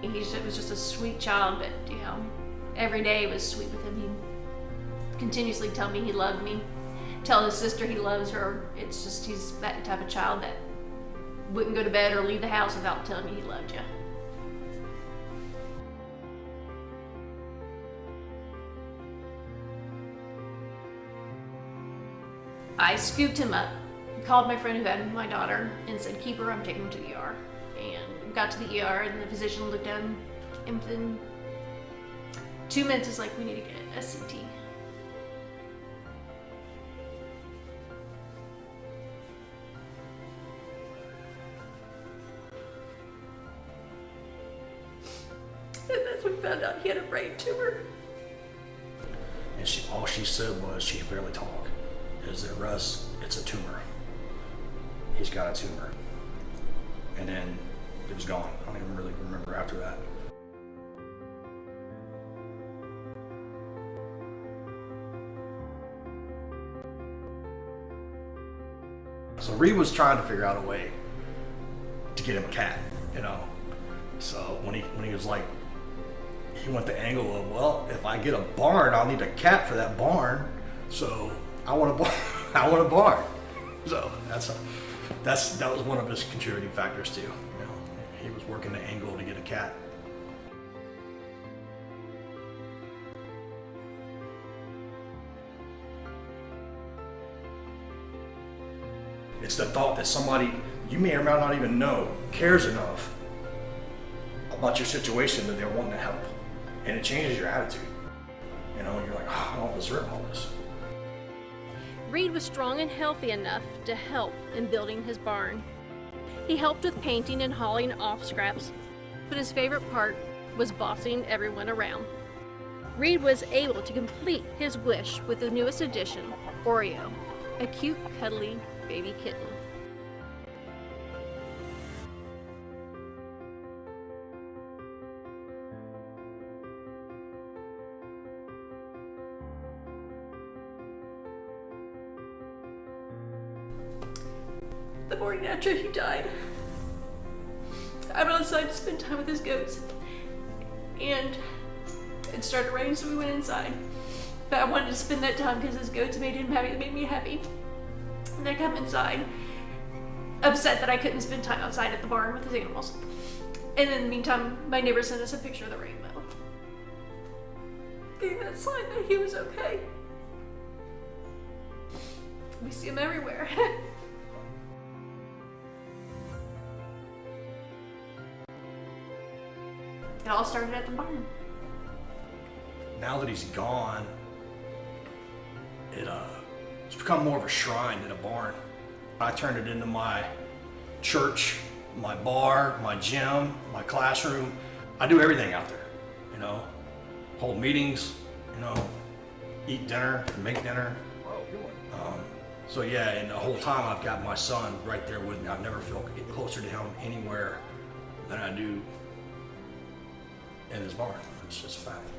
He was just a sweet child, but you know, every day was sweet with him. He'd continuously tell me he loved me, tell his sister he loves her. It's just, he's that type of child that wouldn't go to bed or leave the house without telling you he loved you. I scooped him up, called my friend who had my daughter, and said, keep her, I'm taking her to the ER. And got to the ER, and the physician looked at him, and within 2 minutes was like, we need to get a CT. And that's when we found out he had a brain tumor. And all she said was, she could barely talk, is that Russ, it's a tumor. He's got a tumor. And then it was gone. I don't even really remember after that. So Reed was trying to figure out a way to get him a cat, you know. So when he was like, he went the angle of, well, if I get a barn, I'll need a cat for that barn. So I want a barn. I want a barn. So that was one of his contributing factors too. You know, he was working the angle to get a cat. It's the thought that somebody you may or may not even know cares enough about your situation that they're wanting to help. And it changes your attitude. You know, you're like, oh, I don't deserve all this. Reed was strong and healthy enough to help in building his barn. He helped with painting and hauling off scraps, but his favorite part was bossing everyone around. Reed was able to complete his wish with the newest addition, Oreo, a cute, cuddly baby kitten. The morning after he died, I went outside to spend time with his goats, and it started raining, so we went inside. But I wanted to spend that time because his goats made him happy, it made me happy. And I come inside, upset that I couldn't spend time outside at the barn with his animals. And in the meantime, my neighbor sent us a picture of the rainbow, giving that sign that he was okay. We see him everywhere. It all started at the barn. Now that he's gone, it's become more of a shrine than a barn. I turned it into my church, my bar, my gym, my classroom. I do everything out there, you know, hold meetings, you know, eat dinner, make dinner. So yeah, and the whole time I've got my son right there with me. I've never felt closer to him anywhere than I do in this barn. It's just a fact.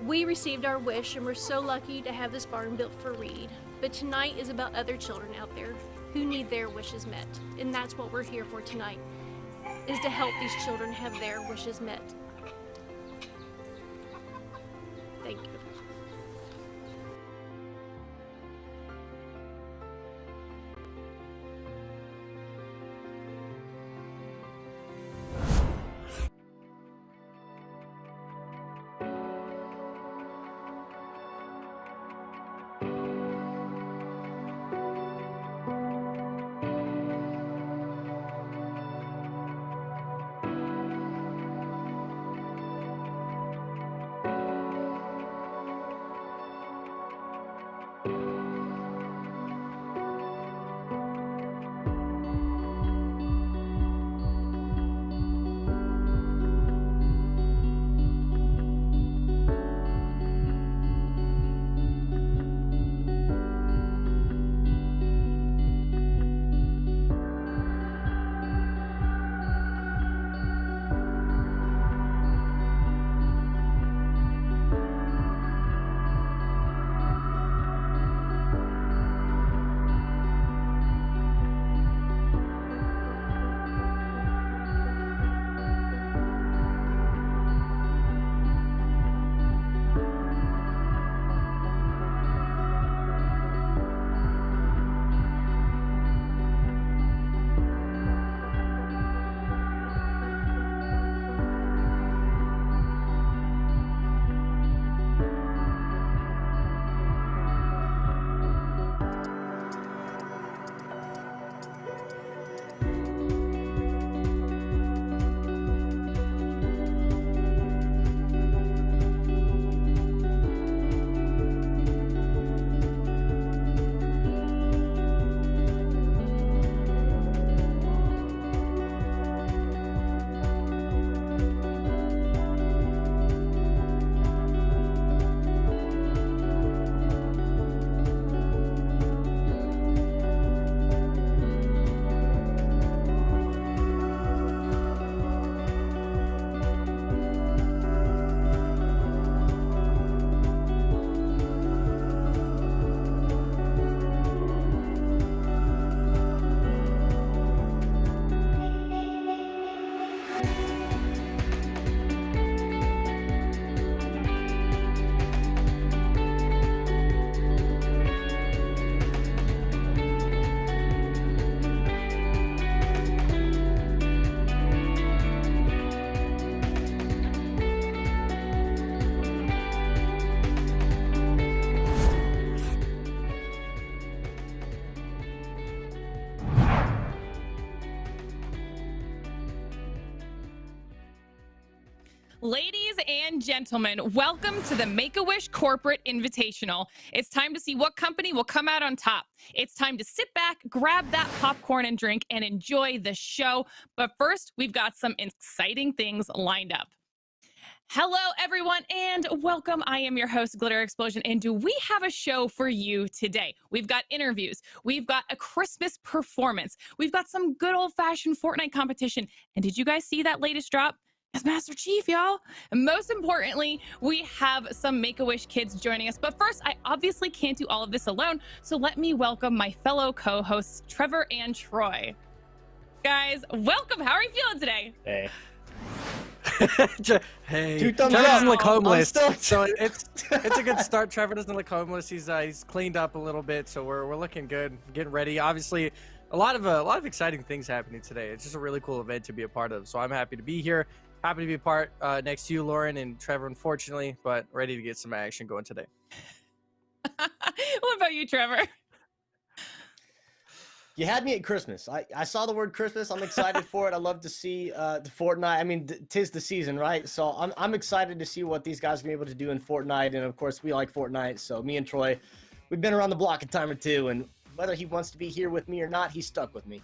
We received our wish and we're so lucky to have this barn built for Reed. But tonight is about other children out there who need their wishes met. And that's what we're here for tonight, is to help these children have their wishes met. Thank you. Ladies and gentlemen, welcome to the Make-A-Wish Corporate Invitational. It's time to see what company will come out on top. It's time to sit back, grab that popcorn and drink, and enjoy the show. But first, we've got some exciting things lined up. Hello, everyone, and welcome. I am your host, Glitter Explosion, and do we have a show for you today? We've got interviews, we've got a Christmas performance, we've got some good old-fashioned Fortnite competition, and did you guys see that latest drop? It's Master Chief, y'all. And most importantly, we have some Make-A-Wish kids joining us. But first, I obviously can't do all of this alone, so let me welcome my fellow co-hosts, Trevor and Troy. Guys, welcome. How are you feeling today? Hey. Hey, 2 thumbs Trevor up. doesn't look homeless, I'm so it's a good start. Trevor doesn't look homeless. He's cleaned up a little bit, so we're looking good, getting ready. Obviously, a lot of exciting things happening today. It's just a really cool event to be a part of. So I'm happy to be here. Happy to be a part next to you, Lauren and Trevor, unfortunately, but ready to get some action going today. What about you, Trevor? You had me at Christmas. I saw the word Christmas. I'm excited for it. I love to see the Fortnite. I mean, tis the season, right? So I'm excited to see what these guys are able to do in Fortnite. And of course, we like Fortnite. So me and Troy, we've been around the block a time or two. And whether he wants to be here with me or not, he's stuck with me.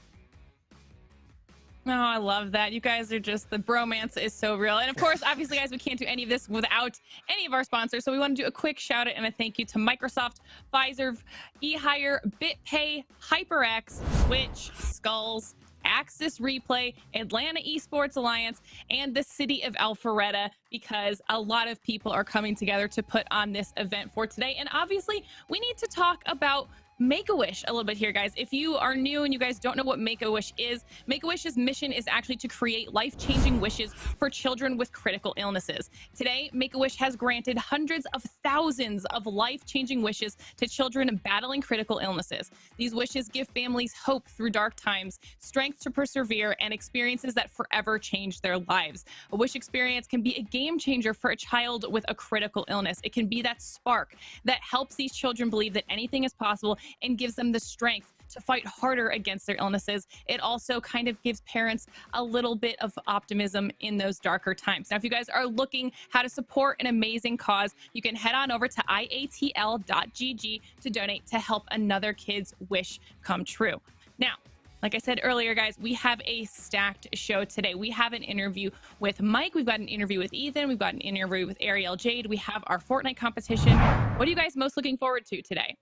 Oh, I love that. You guys are just, the bromance is so real. And of course, obviously, guys, we can't do any of this without any of our sponsors. So we want to do a quick shout out and a thank you to Microsoft, Pfizer, eHire, BitPay, HyperX, Twitch, Skulls, Axis Replay, Atlanta Esports Alliance, and the city of Alpharetta, because a lot of people are coming together to put on this event for today. And obviously, we need to talk about Make-A-Wish a little bit here, guys. If you are new and you guys don't know what Make-A-Wish is, Make-A-Wish's mission is actually to create life-changing wishes for children with critical illnesses. Today, Make-A-Wish has granted hundreds of thousands of life-changing wishes to children battling critical illnesses. These wishes give families hope through dark times, strength to persevere, and experiences that forever change their lives. A wish experience can be a game changer for a child with a critical illness. It can be that spark that helps these children believe that anything is possible and gives them the strength to fight harder against their illnesses. It also kind of gives parents a little bit of optimism in those darker times. Now, if you guys are looking how to support an amazing cause, you can head on over to iatl.gg to donate to help another kid's wish come true. Now, like I said earlier, guys, we have a stacked show today. We have an interview with Mike. We've got an interview with Ethan. We've got an interview with Ariel Jade. We have our Fortnite competition. What are you guys most looking forward to today?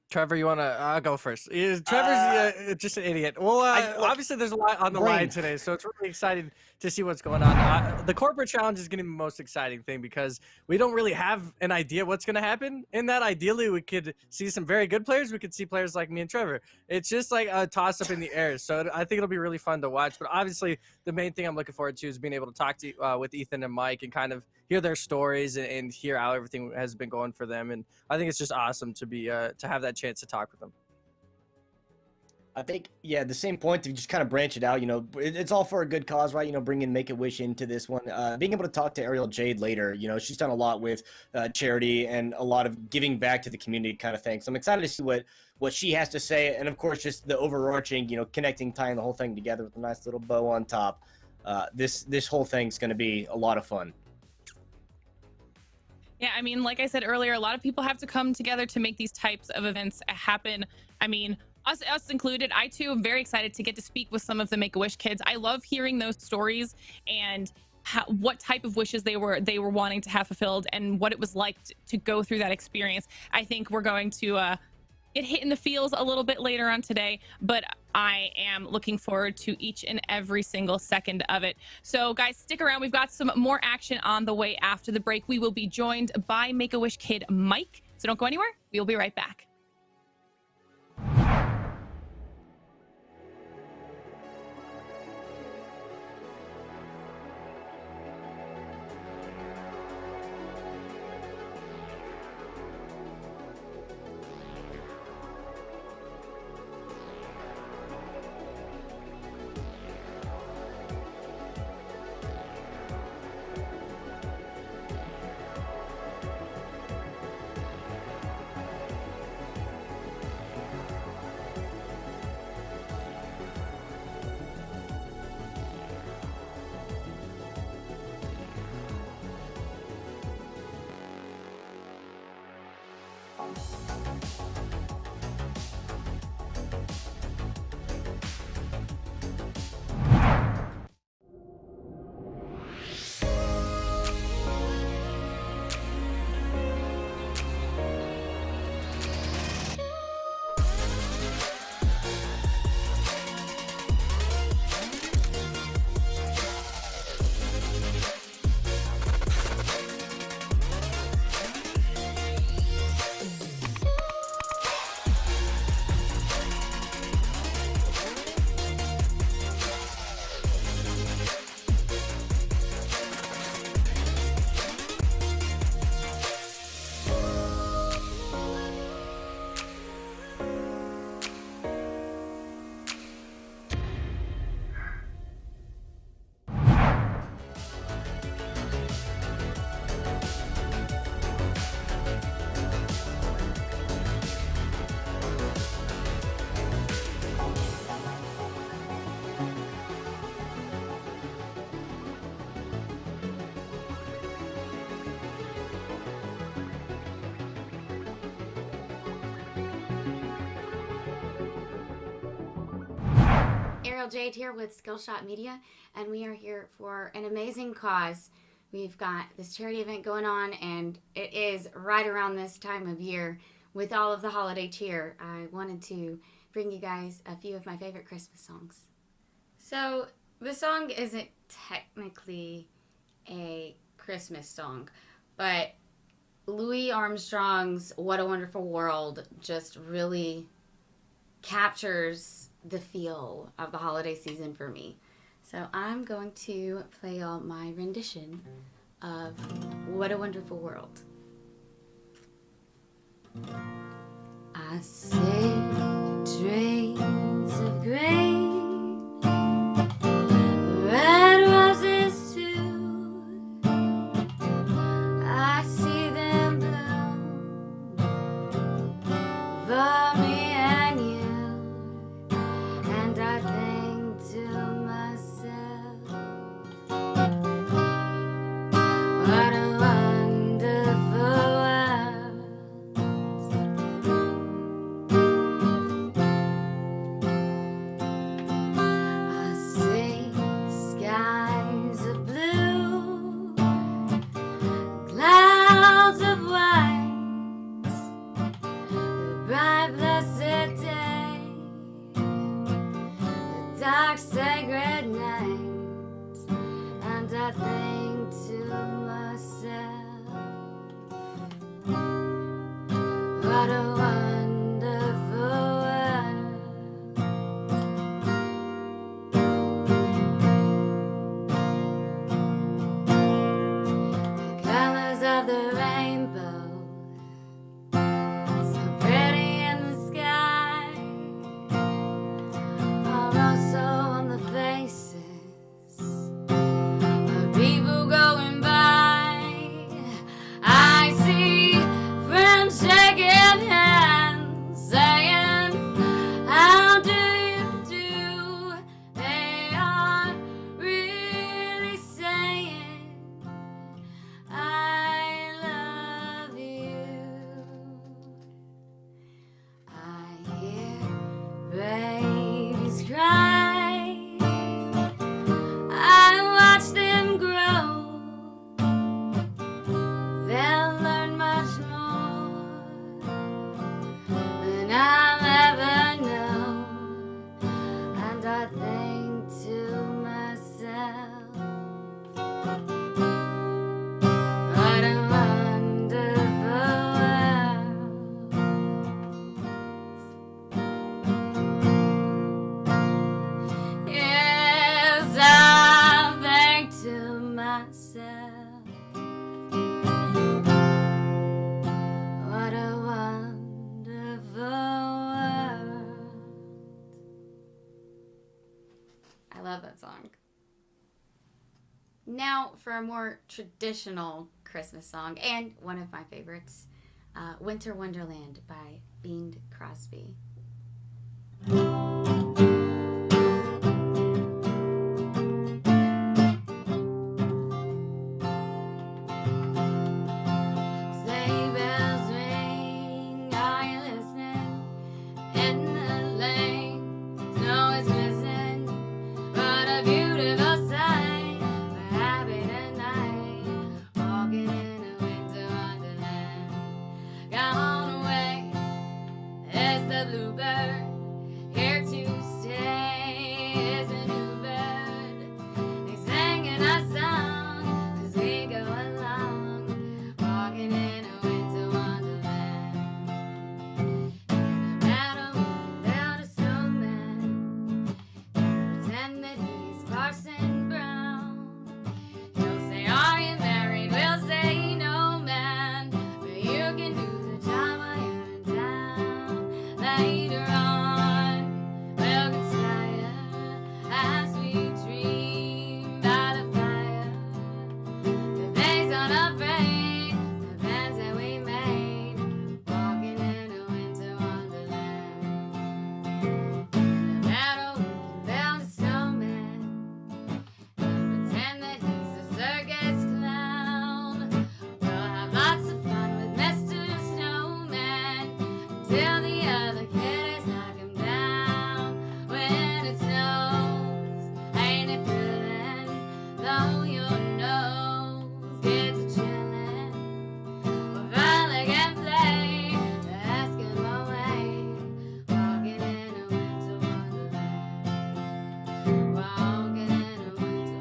Trevor, you want to? I'll go first. Trevor's just an idiot. Well, obviously there's a lot on the line today, so it's really exciting to see what's going on. The corporate challenge is going to be the most exciting thing because we don't really have an idea what's going to happen. In that, ideally, we could see some very good players. We could see players like me and Trevor. It's just like a toss-up in the air, so I think it'll be really fun to watch. But obviously, the main thing I'm looking forward to is being able to talk to with Ethan and Mike and kind of hear their stories and hear how everything has been going for them. And I think it's just awesome to be to have that chance to talk with them. I think, yeah, the same point to just kind of branch it out, you know, it's all for a good cause, right? You know, bringing Make-A-Wish into this one, being able to talk to Ariel Jade later, you know, she's done a lot with charity and a lot of giving back to the community kind of thing. So I'm excited to see what she has to say. And of course, just the overarching, you know, connecting, tying the whole thing together with a nice little bow on top. This whole thing's going to be a lot of fun. Yeah, I mean, like I said earlier, a lot of people have to come together to make these types of events happen. I mean, us included. I too am very excited to get to speak with some of the Make-A-Wish kids. I love hearing those stories and what type of wishes they were wanting to have fulfilled and what it was like to go through that experience. I think we're going to get hit in the feels a little bit later on today, but I am looking forward to each and every single second of it. So guys, stick around. We've got some more action on the way after the break. We will be joined by Make-A-Wish kid Mike. So don't go anywhere. We will be right back. Ariel Jade here with Skillshot Media, and we are here for an amazing cause. We've got this charity event going on, and it is right around this time of year. With all of the holiday cheer, I wanted to bring you guys a few of my favorite Christmas songs. So, the song isn't technically a Christmas song, but Louis Armstrong's What a Wonderful World just really captures the feel of the holiday season for me. So I'm going to play y'all my rendition of What a Wonderful World. I see trains of grain, red roses too. I see them bloom for me and you, and I think to myself, what a wonderful world. I see skies of blue, clouds of white, the bright blessed day, the dark sacred night, and I think to myself, what a wonderful world. The colors of the rainbow, so pretty in the sky, are also on the faces of people going by. I see friends shaking hands, saying, how do you do? They are really saying, I love you. I hear babies cry, I watch them grow. They'll learn much more than I'll ever know, and I think to myself, what a wonderful world. Yes, I think to myself, what a wonderful world. I love that song. Now for a more traditional Christmas song, and one of my favorites, Winter Wonderland by Bing Crosby. Sleigh bells ring bluebird, here to stay is a new bird. He's singing a song as we go along, walking in a winter wonderland. In a meadow we can build a snowman, pretend that he's Parson Brown. He'll say, are you married? We'll say, no, man, but you can do the job while you're in town. Later on, we'll conspire as we dream by the fire to face unafraid the plans that we made, walking in a winter wonderland. In a meadow we can build a snowman and pretend that he's a circus clown. We'll have lots of fun with Mr. Snowman until the other kiddies knock him down. When it snows, ain't it thrilling? Though your nose gets a chillin', we'll frolic and play the Eskimo way, walking in a winter wonderland. Walking in a winter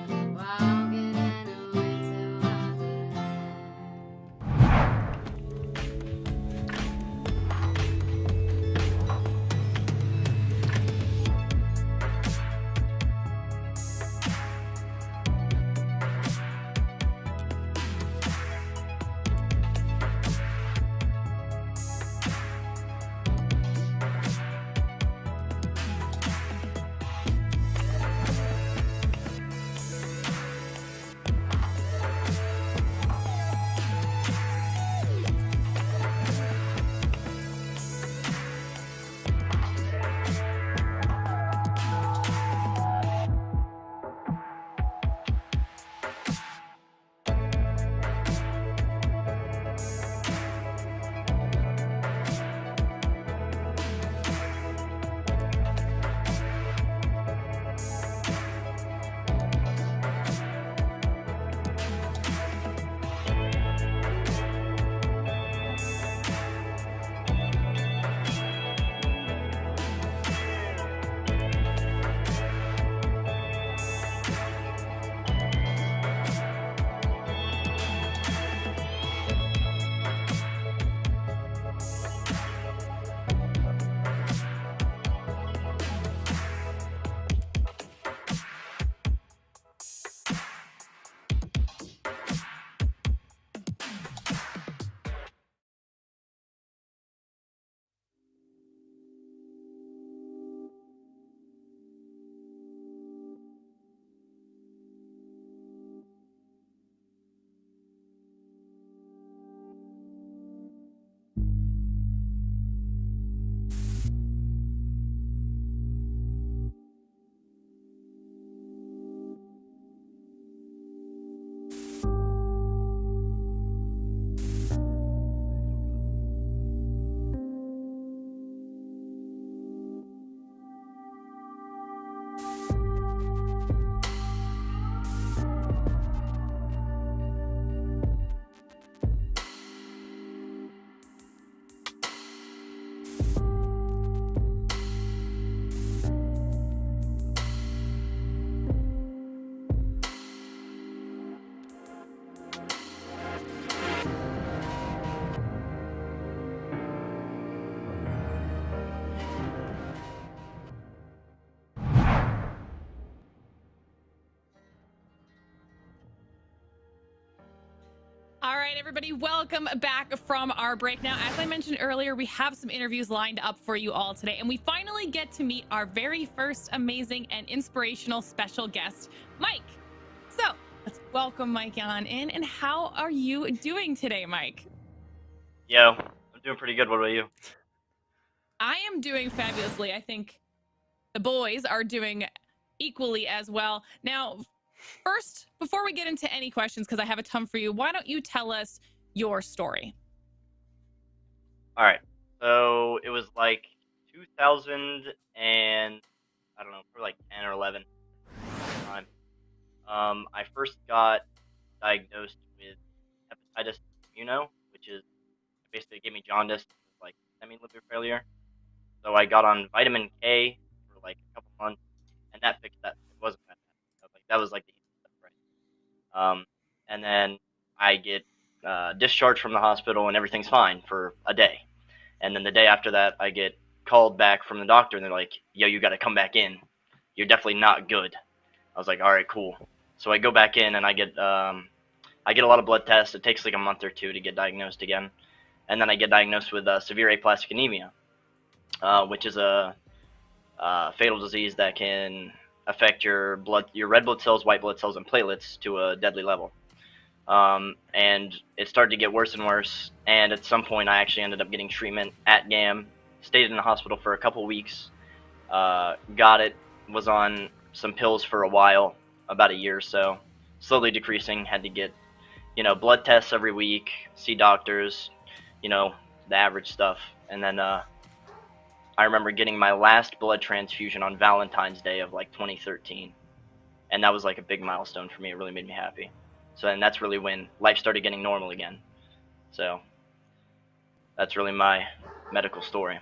wonderland. Walking in a winter wonderland. All right, everybody, welcome back from our break. Now, as I mentioned earlier, we have some interviews lined up for you all today, and we finally get to meet our very first amazing and inspirational special guest, Mike. So let's welcome Mike on in. And how are you doing today, Mike? Yo, I'm doing pretty good. What about you? I am doing fabulously. I think the boys are doing equally as well. Now, first, before we get into any questions, because I have a ton for you, why don't you tell us your story? All right. So it was like 2000 and I don't know, probably like 10 or 11 time. I first got diagnosed with hepatitis immuno, which is basically gave me jaundice. It was like semi-liver failure. So I got on vitamin K for like a couple months, and that fixed that. It wasn't that bad. Like that was like the easy stuff, right? And then I get discharged from the hospital, and everything's fine for a day. And then the day after that, I get called back from the doctor, and they're like, "Yo, you got to come back in. You're definitely not good." I was like, "All right, cool." So I go back in, and I get a lot of blood tests. It takes like a month or two to get diagnosed again, and then I get diagnosed with severe aplastic anemia, which is a fatal disease that can affect your red blood cells, white blood cells, and platelets to a deadly level. And it started to get worse and worse. And at some point, I actually ended up getting treatment at GAM. Stayed in the hospital for a couple weeks. Got it. Was on some pills for a while, about a year or so. Slowly decreasing. Had to get, blood tests every week, see doctors, the average stuff. And then I remember getting my last blood transfusion on Valentine's Day of like 2013. And that was like a big milestone for me. It really made me happy. So then that's really when life started getting normal again. So that's really my medical story.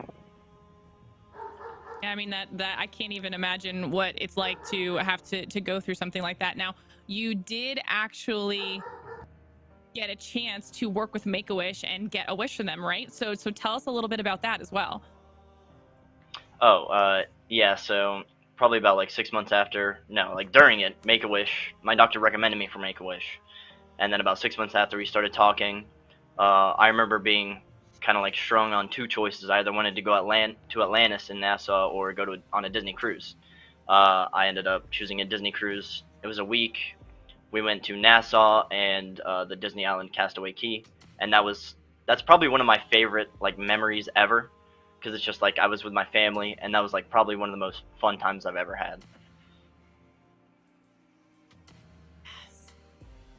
Yeah, I mean that I can't even imagine what it's like to have to go through something like that. Now, you did actually get a chance to work with Make-A-Wish and get a wish from them, right? So tell us a little bit about that as well. Oh, yeah, so probably about like 6 months after, no, like during it, Make-A-Wish, my doctor recommended me for Make-A-Wish. And then about 6 months after we started talking, I remember being kind of like strung on two choices. I either wanted to go to Atlantis in Nassau or go on a Disney cruise. I ended up choosing a Disney cruise. It was a week. We went to Nassau and the Disney Island Castaway Cay, and that's probably one of my favorite like memories ever, because it's just like I was with my family, and that was like probably one of the most fun times I've ever had.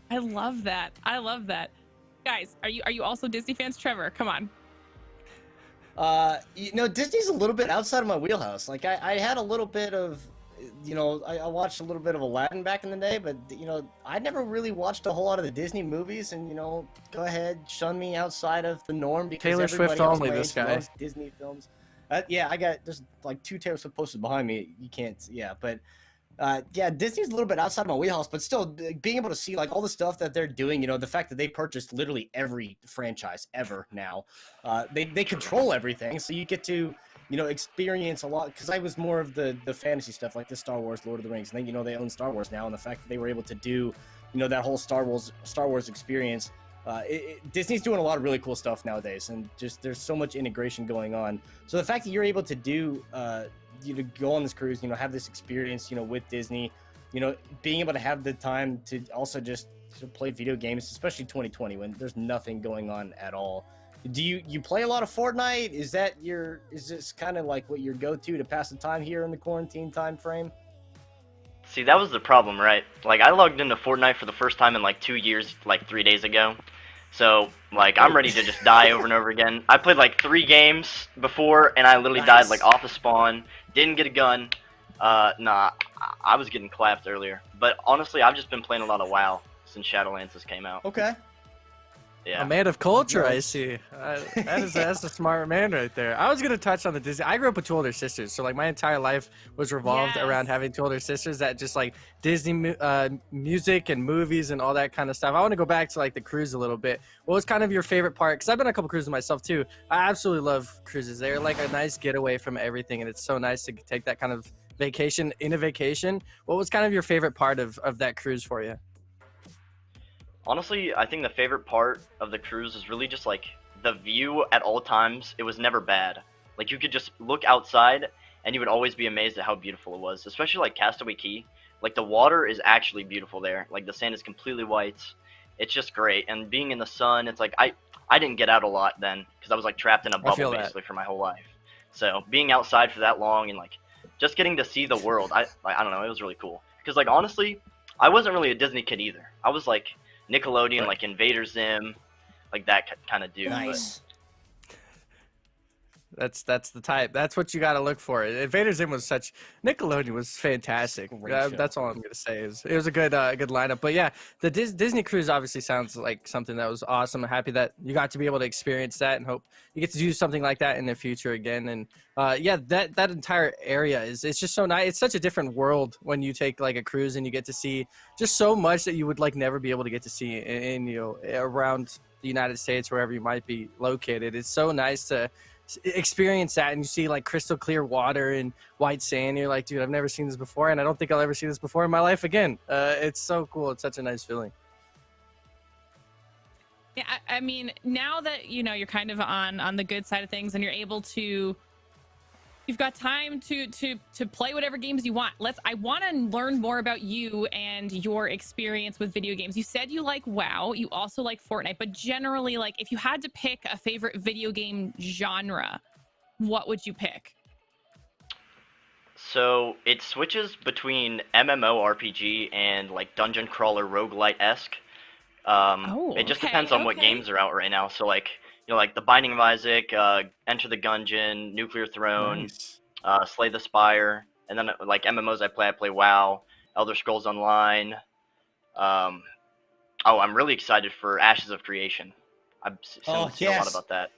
I love that. I love that. Guys, are you also Disney fans? Trevor, come on. Disney's a little bit outside of my wheelhouse. Like I had a little bit of, I watched a little bit of Aladdin back in the day, but I never really watched a whole lot of the Disney movies. And go ahead, shun me outside of the norm because Taylor Swift only. This guy loves Disney films. Yeah, there's like 2 Taylor Swift posters behind me. You can't, yeah, but. Disney's a little bit outside of my wheelhouse, but still being able to see like all the stuff that they're doing, the fact that they purchased literally every franchise ever now, they control everything. So you get to, experience a lot, because I was more of the fantasy stuff like the Star Wars, Lord of the Rings, and then, they own Star Wars now. And the fact that they were able to do, that whole Star Wars experience, Disney's doing a lot of really cool stuff nowadays, and just there's so much integration going on. So the fact that you're able to do, go on this cruise, have this experience, with Disney, being able to have the time to also just play video games, especially 2020 when there's nothing going on at all. Do you play a lot of Fortnite? Is this kind of like what your go-to to pass the time here in the quarantine time frame? See, that was the problem, right? Like, I logged into Fortnite for the first time in like 2 years, like 3 days ago. So, like, I'm ready to just die over and over again. I played like 3 games before, and I literally died like off a spawn. Didn't get a gun. Nah, I was getting clapped earlier. But honestly, I've just been playing a lot of WoW since Shadowlands came out. Okay. Yeah. A man of culture, I see. That's a smart man right there. I was gonna touch on the Disney. I grew up with 2 older sisters, so like my entire life was revolved around having 2 older sisters that just like Disney music and movies and all that kind of stuff. I want to go back to like the cruise a little bit. What was kind of your favorite part? Because I've been on a couple cruises myself too. I absolutely love cruises. They're like a nice getaway from everything, and it's so nice to take that kind of vacation in a vacation. What was kind of your favorite part of that cruise for you? Honestly, I think the favorite part of the cruise is really just like the view at all times. It was never bad. Like, you could just look outside and you would always be amazed at how beautiful it was, especially like Castaway Cay. Like, the water is actually beautiful there. Like, the sand is completely white. It's just great. And being in the sun, it's like I didn't get out a lot then because I was like trapped in a bubble basically for my whole life. So being outside for that long and like just getting to see the world, I don't know, it was really cool. Because like honestly, I wasn't really a Disney kid either. I was like Nickelodeon, like Invader Zim, like that kind of dude. Nice. That's the type. That's what you got to look for. Invader Zim was such. Nickelodeon was fantastic. That's all I'm gonna say. It was a good lineup. But yeah, the Disney cruise obviously sounds like something that was awesome. I'm happy that you got to be able to experience that, and hope you get to do something like that in the future again. And yeah, that entire area it's just so nice. It's such a different world when you take like a cruise and you get to see just so much that you would like never be able to get to see in around the United States, wherever you might be located. It's so nice to experience that, and you see like crystal clear water and white sand. You're like, dude, I've never seen this before, and I don't think I'll ever see this before in my life again. It's so cool. It's such a nice feeling. Yeah, I mean, now that you're kind of on the good side of things, and you're able to, you've got time to play whatever games you want. I want to learn more about you and your experience with video games. You said you like WoW, you also like Fortnite, but generally, like, if you had to pick a favorite video game genre, what would you pick? So it switches between MMORPG and like dungeon crawler roguelite-esque. It just depends on what games are out right now. So like, like The Binding of Isaac, Enter the Gungeon, Nuclear Throne, Slay the Spire, and then like MMOs I play WoW, Elder Scrolls Online. I'm really excited for Ashes of Creation. I've seen a lot about that.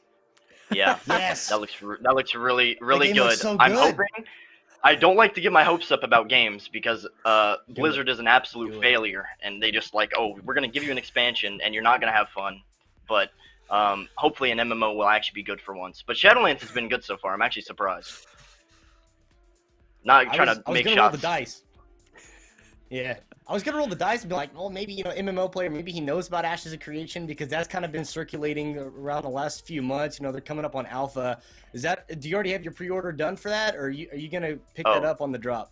Yeah, yes, that looks really good. Looks so good. I'm hoping. I don't like to get my hopes up about games because Blizzard is an absolute failure, and they just like, oh, we're gonna give you an expansion and you're not gonna have fun, but. Hopefully an MMO will actually be good for once. But Shadowlands has been good so far. I'm actually surprised. Not trying to make shots. Roll the dice. Yeah. I was going to roll the dice and be like, oh, maybe, MMO player, maybe he knows about Ashes of Creation, because that's kind of been circulating around the last few months. They're coming up on alpha. Do you already have your pre-order done for that, or are you going to pick that up on the drop?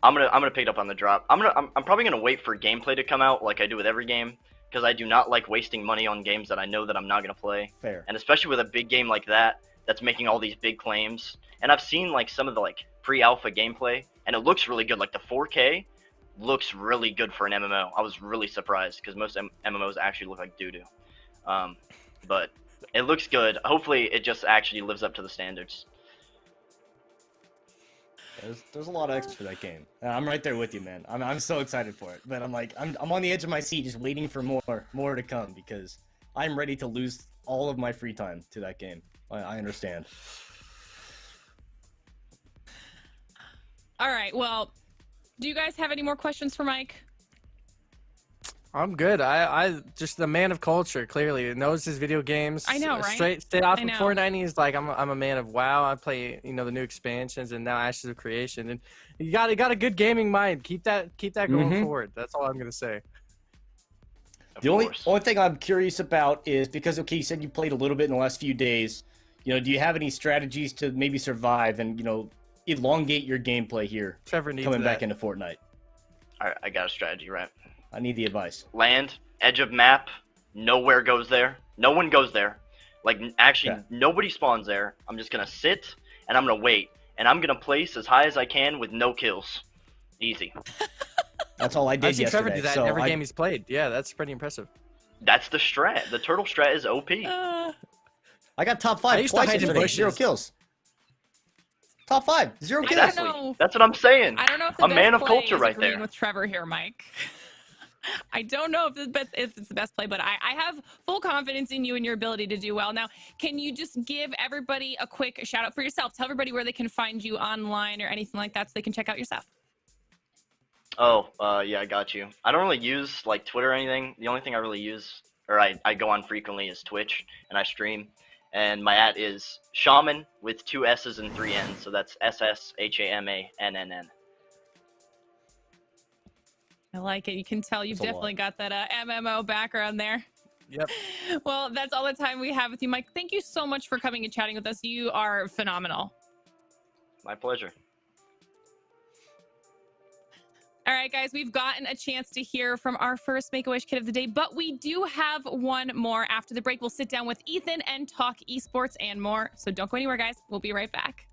I'm gonna pick it up on the drop. I'm probably gonna wait for gameplay to come out like I do with every game. Because I do not like wasting money on games that I know that I'm not going to play. Fair. And especially with a big game like that's making all these big claims. And I've seen like some of the like pre-alpha gameplay, and it looks really good. Like the 4K looks really good for an MMO. I was really surprised because most MMOs actually look like doo-doo. But it looks good. Hopefully it just actually lives up to the standards. There's a lot of extras for that game. I'm right there with you, man. I'm so excited for it. But I'm on the edge of my seat, just waiting for more to come, because I'm ready to lose all of my free time to that game. I understand. All right. Well, do you guys have any more questions for Mike? I'm good. I just the man of culture, clearly knows his video games. I know, right? Stayed off of Fortnite. He's like, I'm a man of WoW. I play, the new expansions, and now Ashes of Creation. And you got a good gaming mind. Keep that going forward. That's all I'm gonna say. The only thing I'm curious about is, because you said you played a little bit in the last few days. Do you have any strategies to maybe survive and elongate your gameplay here? Trevor needs coming back into Fortnite. All right, I got a strategy, right? I need the advice. Land, edge of map, nowhere goes there. No one goes there. Like, actually, nobody spawns there. I'm just going to sit, and I'm going to wait. And I'm going to place as high as I can with no kills. Easy. That's all I did yesterday. Trevor do that in every game he's played. Yeah, that's pretty impressive. That's the strat. The turtle strat is OP. I got top 5 twice yesterday, 0 kills. Top 5, 0 kills. Exactly. That's what I'm saying. I don't know if the a man of culture right there. With Trevor here, Mike. I don't know if it's the best play, but I have full confidence in you and your ability to do well. Now, can you just give everybody a quick shout out for yourself? Tell everybody where they can find you online or anything like that so they can check out your stuff. Oh, yeah, I got you. I don't really use like Twitter or anything. The only thing I really use, or I go on frequently, is Twitch, and I stream. And my @ is Shaman with 2 S's and 3 N's, so that's SSHAMANNN. I like it. You can tell you've definitely got that MMO background there. Yep. Well, that's all the time we have with you, Mike. Thank you so much for coming and chatting with us. You are phenomenal. My pleasure. All right, guys, we've gotten a chance to hear from our first Make-A-Wish kid of the day, but we do have one more. After the break, we'll sit down with Ethan and talk esports and more. So don't go anywhere, guys. We'll be right back.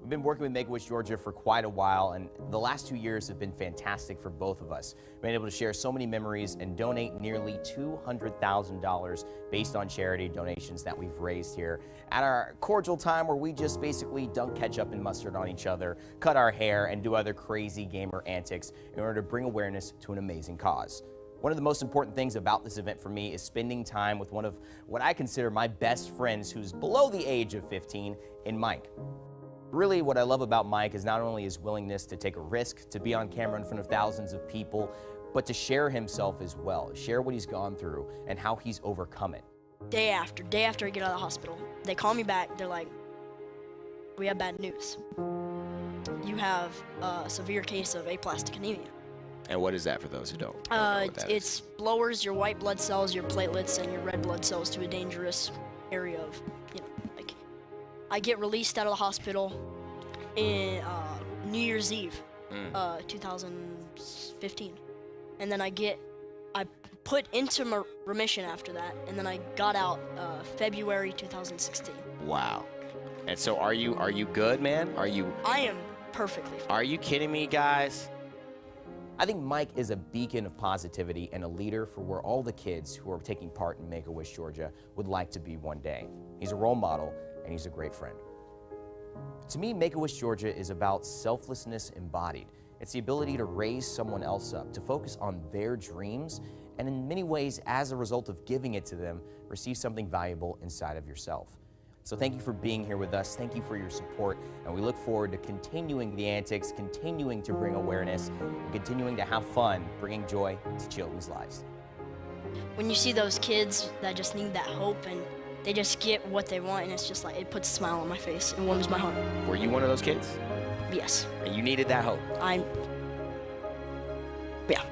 We've been working with Make-A-Wish Georgia for quite a while, and the last 2 years have been fantastic for both of us. We've been able to share so many memories and donate nearly $200,000 based on charity donations that we've raised here at our cordial time where we just basically dunk ketchup and mustard on each other, cut our hair, and do other crazy gamer antics in order to bring awareness to an amazing cause. One of the most important things about this event for me is spending time with one of what I consider my best friends who's below the age of 15, in Mike. Really, what I love about Mike is not only his willingness to take a risk, to be on camera in front of thousands of people, but to share himself as well, share what he's gone through and how he's overcome it. Day after I get out of the hospital, they call me back. They're like, we have bad news. You have a severe case of aplastic anemia. And what is that for those who don't know what that it lowers your white blood cells, your platelets, and your red blood cells to a dangerous area of, like, I get released out of the hospital in New Year's Eve, 2015. And then I put into remission after that, and then I got out February 2016. Wow. And so are you good, man? I am perfectly fine. Are you kidding me, guys? I think Mike is a beacon of positivity and a leader for where all the kids who are taking part in Make-A-Wish Georgia would like to be one day. He's a role model, and he's a great friend. To me, Make-A-Wish Georgia is about selflessness embodied. It's the ability to raise someone else up, to focus on their dreams, and in many ways, as a result of giving it to them, receive something valuable inside of yourself. So thank you for being here with us. Thank you for your support, and we look forward to continuing the antics, continuing to bring awareness, and continuing to have fun bringing joy to children's lives. When you see those kids that just need that hope and they just get what they want, and it's just like, it puts a smile on my face and warms my heart. Were you one of those kids? Yes. And you needed that hope? Yeah.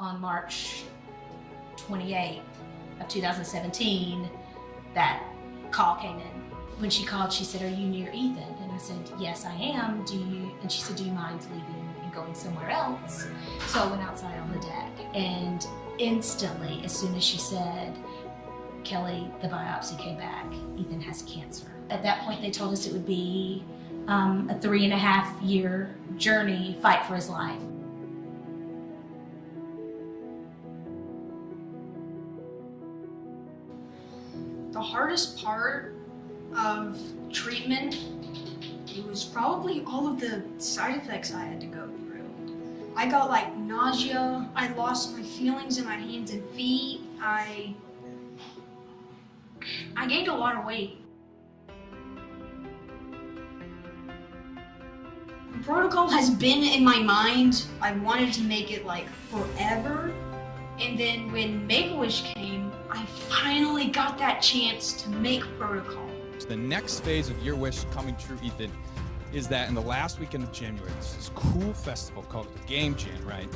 on March 28th of 2017, that call came in. When she called, she said, "Are you near Ethan?" And I said, "Yes, I am. And she said, "Do you mind leaving and going somewhere else?" So I went outside on the deck, and instantly, as soon as she said, "Kelly, the biopsy came back. Ethan has cancer." At that point, they told us it would be a 3.5-year journey, fight for his life. The hardest part of treatment, it was probably all of the side effects I had to go through. I got like nausea, I lost my feelings in my hands and feet, I gained a lot of weight. Protocol has been in my mind. I wanted to make it like forever. And then when Make-A-Wish came, I finally got that chance to make Protocol. The next phase of your wish coming true, Ethan, is that in the last weekend of January, there's this cool festival called the Game Jam, right?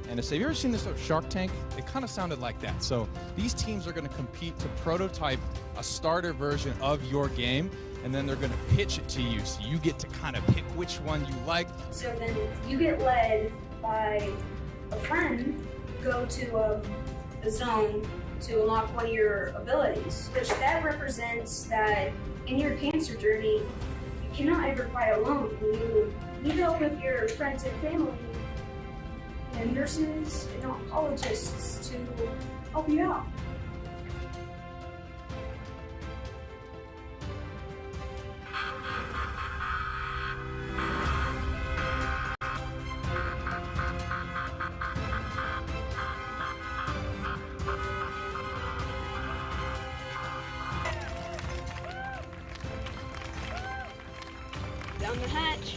And have you ever seen this Shark Tank? It kind of sounded like that. So these teams are going to compete to prototype a starter version of your game, and then they're going to pitch it to you. So you get to kind of pick which one you like. So then you get led by a friend, go to a zone to unlock one of your abilities, which that represents that in your cancer journey, you cannot ever fight alone. You need help with your friends and family, and nurses and oncologists to help you out. Down the hatch.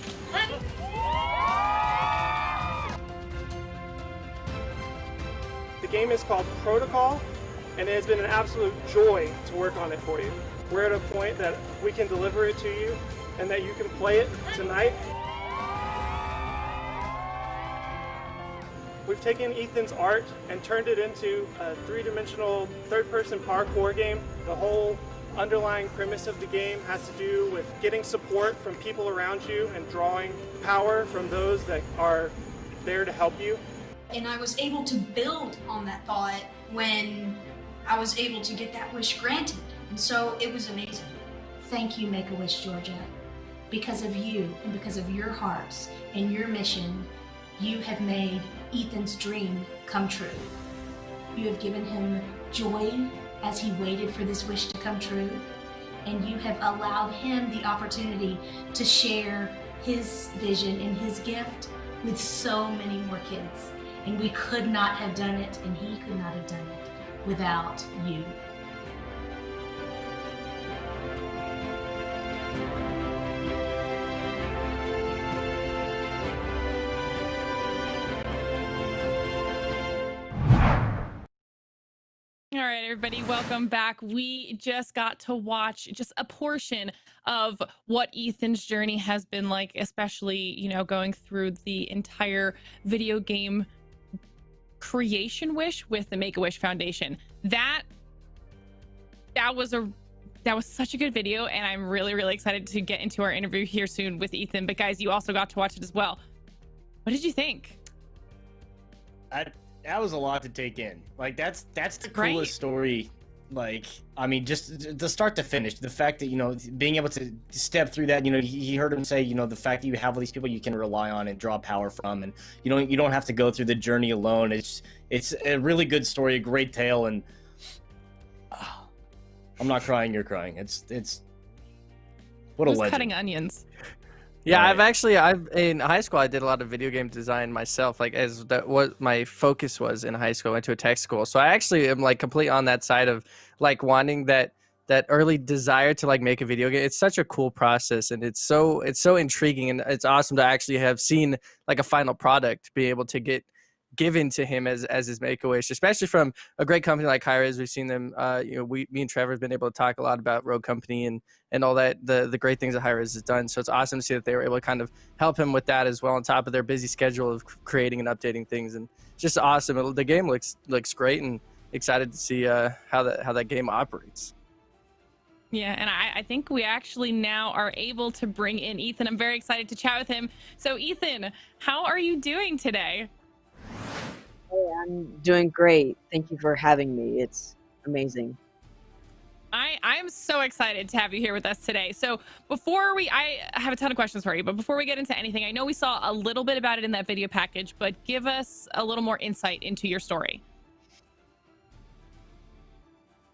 The game is called Protocol, and it has been an absolute joy to work on it for you. We're at a point that we can deliver it to you and that you can play it tonight. We've taken Ethan's art and turned it into a three-dimensional third-person parkour game. The whole underlying premise of the game has to do with getting support from people around you and drawing power from those that are there to help you. And I was able to build on that thought when I was able to get that wish granted. And so it was amazing. Thank you, Make-A-Wish Georgia. Because of you and because of your hearts and your mission, you have made Ethan's dream come true. You have given him joy as he waited for this wish to come true, and you have allowed him the opportunity to share his vision and his gift with so many more kids. And we could not have done it, and he could not have done it without you. All right, everybody, welcome back. We just got to watch just a portion of what Ethan's journey has been like, especially, you know, going through the entire video game creation wish with the Make-A-Wish Foundation. That was such a good video, and I'm really excited to get into our interview here soon with Ethan. But guys, you also got to watch it as well. What did you think? That was a lot to take in. Like that's the coolest story. Like, I mean, just the start to finish, the fact that, you know, being able to step through that, you know, he heard him say, you know, the fact that you have all these people you can rely on and draw power from, and you don't have to go through the journey alone. It's a really good story, a great tale, and I'm not crying, you're crying. It's what a legend. Cutting onions. Yeah, I've in high school I did a lot of video game design myself, like as that what my focus was in high school. I went to a tech school. So I actually am like completely on that side of like wanting that early desire to like make a video game. It's such a cool process, and it's so intriguing, and it's awesome to actually have seen like a final product, be able to get given to him as his Make-A-Wish, especially from a great company like Hi-Rez. We've seen them, me and Trevor have been able to talk a lot about Rogue Company and all that, the great things that Hi-Rez has done. So it's awesome to see that they were able to kind of help him with that as well, on top of their busy schedule of creating and updating things. And just awesome. The game looks great, and excited to see how that game operates. Yeah, and I think we actually now are able to bring in Ethan. I'm very excited to chat with him. So Ethan, how are you doing today? Hey, I'm doing great. Thank you for having me. It's amazing. I'm so excited to have you here with us today. So I have a ton of questions for you, but before we get into anything, I know we saw a little bit about it in that video package, but give us a little more insight into your story.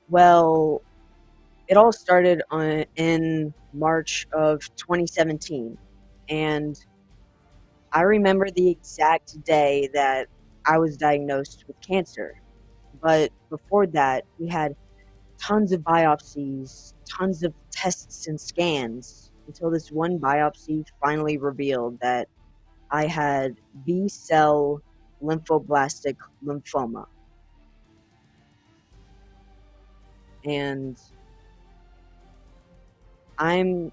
Well, it all started in March of 2017, and I remember the exact day that I was diagnosed with cancer. But before that, we had tons of biopsies, tons of tests and scans, until this one biopsy finally revealed that I had B-cell lymphoblastic lymphoma. And I'm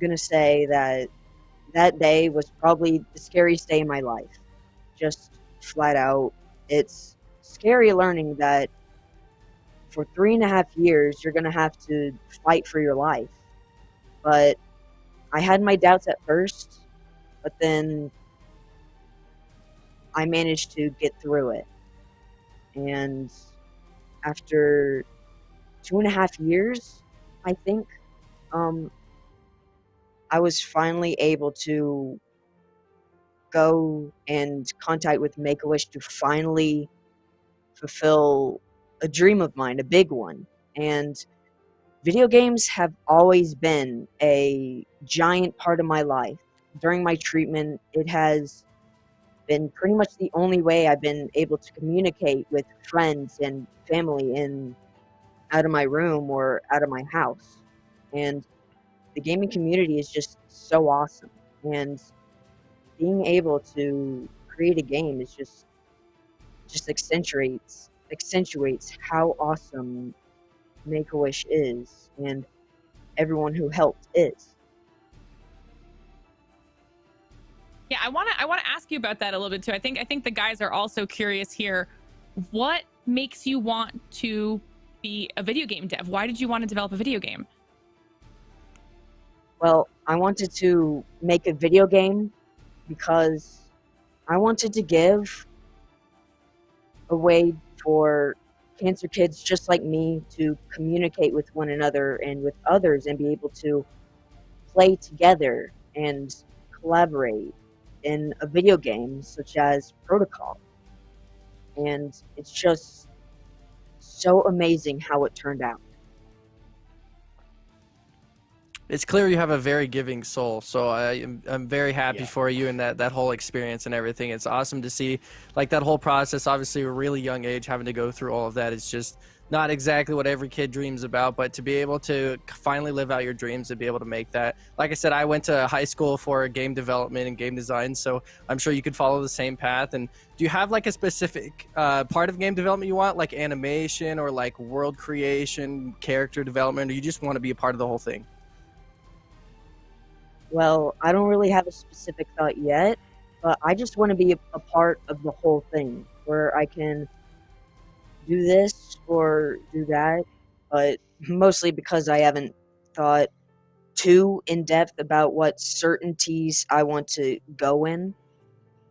going to say that that day was probably the scariest day in my life. Just flat out. It's scary learning that for 3.5 years, you're going to have to fight for your life. But I had my doubts at first, but then I managed to get through it. And after 2.5 years, I think, I was finally able to go and contact with Make-A-Wish to finally fulfill a dream of mine, a big one. And video games have always been a giant part of my life. During my treatment, it has been pretty much the only way I've been able to communicate with friends and family out of my room or out of my house. And the gaming community is just so awesome. And being able to create a game is just accentuates how awesome Make-A-Wish is, and everyone who helped is. Yeah, I want to ask you about that a little bit too. I think the guys are also curious here. What makes you want to be a video game dev? Why did you want to develop a video game? Well, I wanted to make a video game because I wanted to give a way for cancer kids just like me to communicate with one another and with others and be able to play together and collaborate in a video game such as Protocol. And it's just so amazing how it turned out. It's clear you have a very giving soul, so I'm very happy for you and that whole experience and everything. It's awesome to see like that whole process. Obviously, a really young age, having to go through all of that is just not exactly what every kid dreams about. But to be able to finally live out your dreams and be able to make that, like I said, I went to high school for game development and game design, so I'm sure you could follow the same path. And do you have like a specific part of game development you want, like animation or like world creation, character development, or you just want to be a part of the whole thing? Well, I don't really have a specific thought yet, but I just want to be a part of the whole thing, where I can do this or do that, but mostly because I haven't thought too in depth about what certainties I want to go in.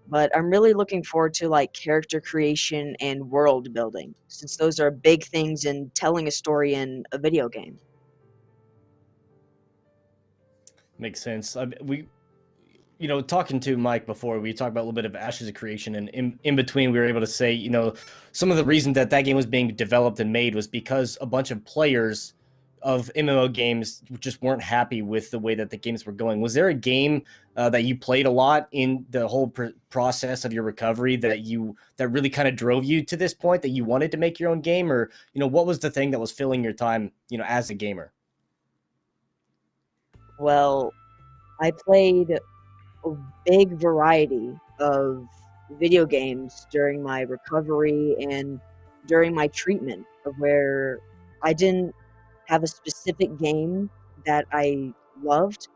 But I'm really looking forward to like character creation and world building, since those are big things in telling a story in a video game. Makes sense. Talking to Mike before, we talked about a little bit of Ashes of Creation, and in between, we were able to say, some of the reason that game was being developed and made was because a bunch of players of MMO games just weren't happy with the way that the games were going. Was there a game that you played a lot in the whole process of your recovery that really kind of drove you to this point that you wanted to make your own game, or what was the thing that was filling your time, as a gamer? Well, I played a big variety of video games during my recovery and during my treatment, of where I didn't have a specific game that I loved,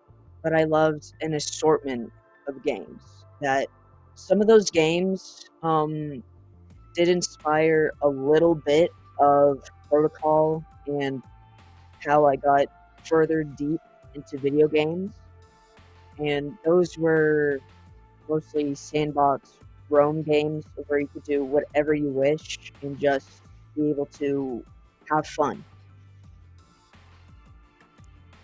but I loved an assortment of games. That some of those games did inspire a little bit of protocol and how I got further deep into video games. And those were mostly sandbox roam games where you could do whatever you wish and just be able to have fun.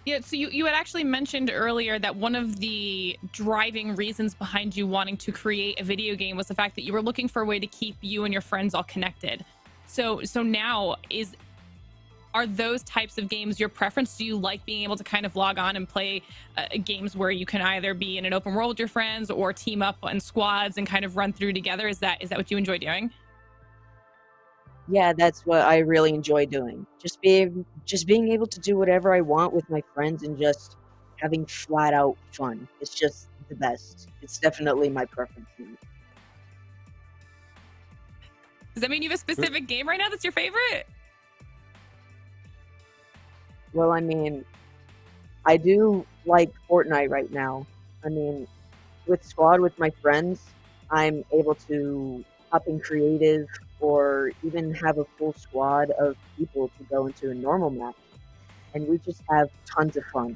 Yeah, so you had actually mentioned earlier that one of the driving reasons behind you wanting to create a video game was the fact that you were looking for a way to keep you and your friends all connected. So now are those types of games your preference? Do you like being able to kind of log on and play games where you can either be in an open world with your friends or team up in squads and kind of run through together? Is that what you enjoy doing? Yeah, that's what I really enjoy doing. Just being able to do whatever I want with my friends and just having flat out fun. It's just the best. It's definitely my preference. Does that mean you have a specific game right now that's your favorite? Well, I mean, I do like Fortnite right now. I mean, with Squad with my friends, I'm able to hop in creative or even have a full squad of people to go into a normal match. And we just have tons of fun.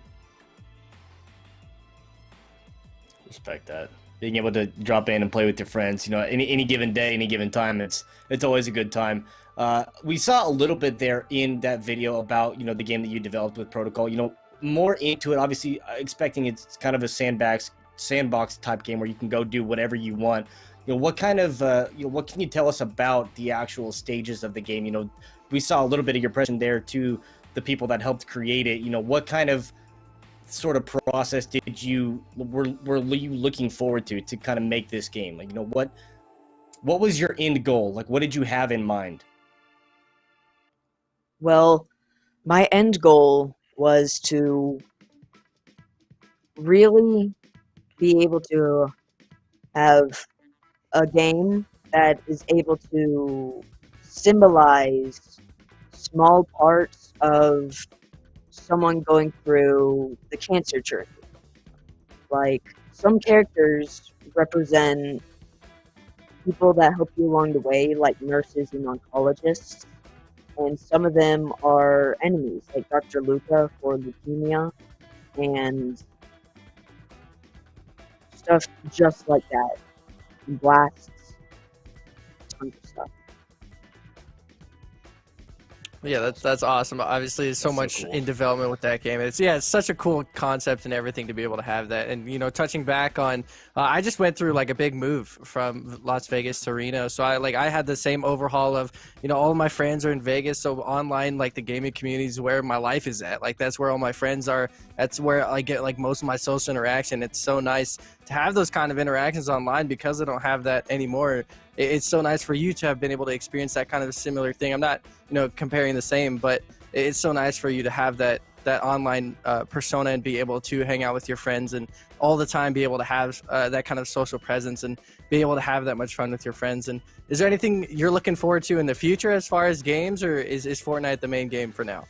Respect that. Being able to drop in and play with your friends, any given day, any given time, it's always a good time. We saw a little bit there in that video about, the game that you developed with Protocol, more into it, obviously expecting it's kind of a sandbox type game where you can go do whatever you want. What kind of, what can you tell us about the actual stages of the game? We saw a little bit of your presence there to the people that helped create it. What kind of sort of process were you looking forward to kind of make this game? What was your end goal? What did you have in mind? Well, my end goal was to really be able to have a game that is able to symbolize small parts of someone going through the cancer journey. Like, some characters represent people that help you along the way, like nurses and oncologists. And some of them are enemies, like Dr. Luca for leukemia, and stuff just like that. And blasts, tons of stuff. Yeah, that's awesome. Obviously, there's so much in development with that game. It's such a cool concept and everything to be able to have that. And touching back on, I just went through a big move from Las Vegas to Reno. So I had the same overhaul of all of my friends are in Vegas. So online, the gaming community is where my life is at. That's where all my friends are. That's where I get most of my social interaction. It's so nice to have those kind of interactions online because I don't have that anymore. It's so nice for you to have been able to experience that kind of a similar thing. I'm not, comparing the same, but it's so nice for you to have that online persona and be able to hang out with your friends and all the time be able to have that kind of social presence and be able to have that much fun with your friends. And is there anything you're looking forward to in the future as far as games, or is Fortnite the main game for now?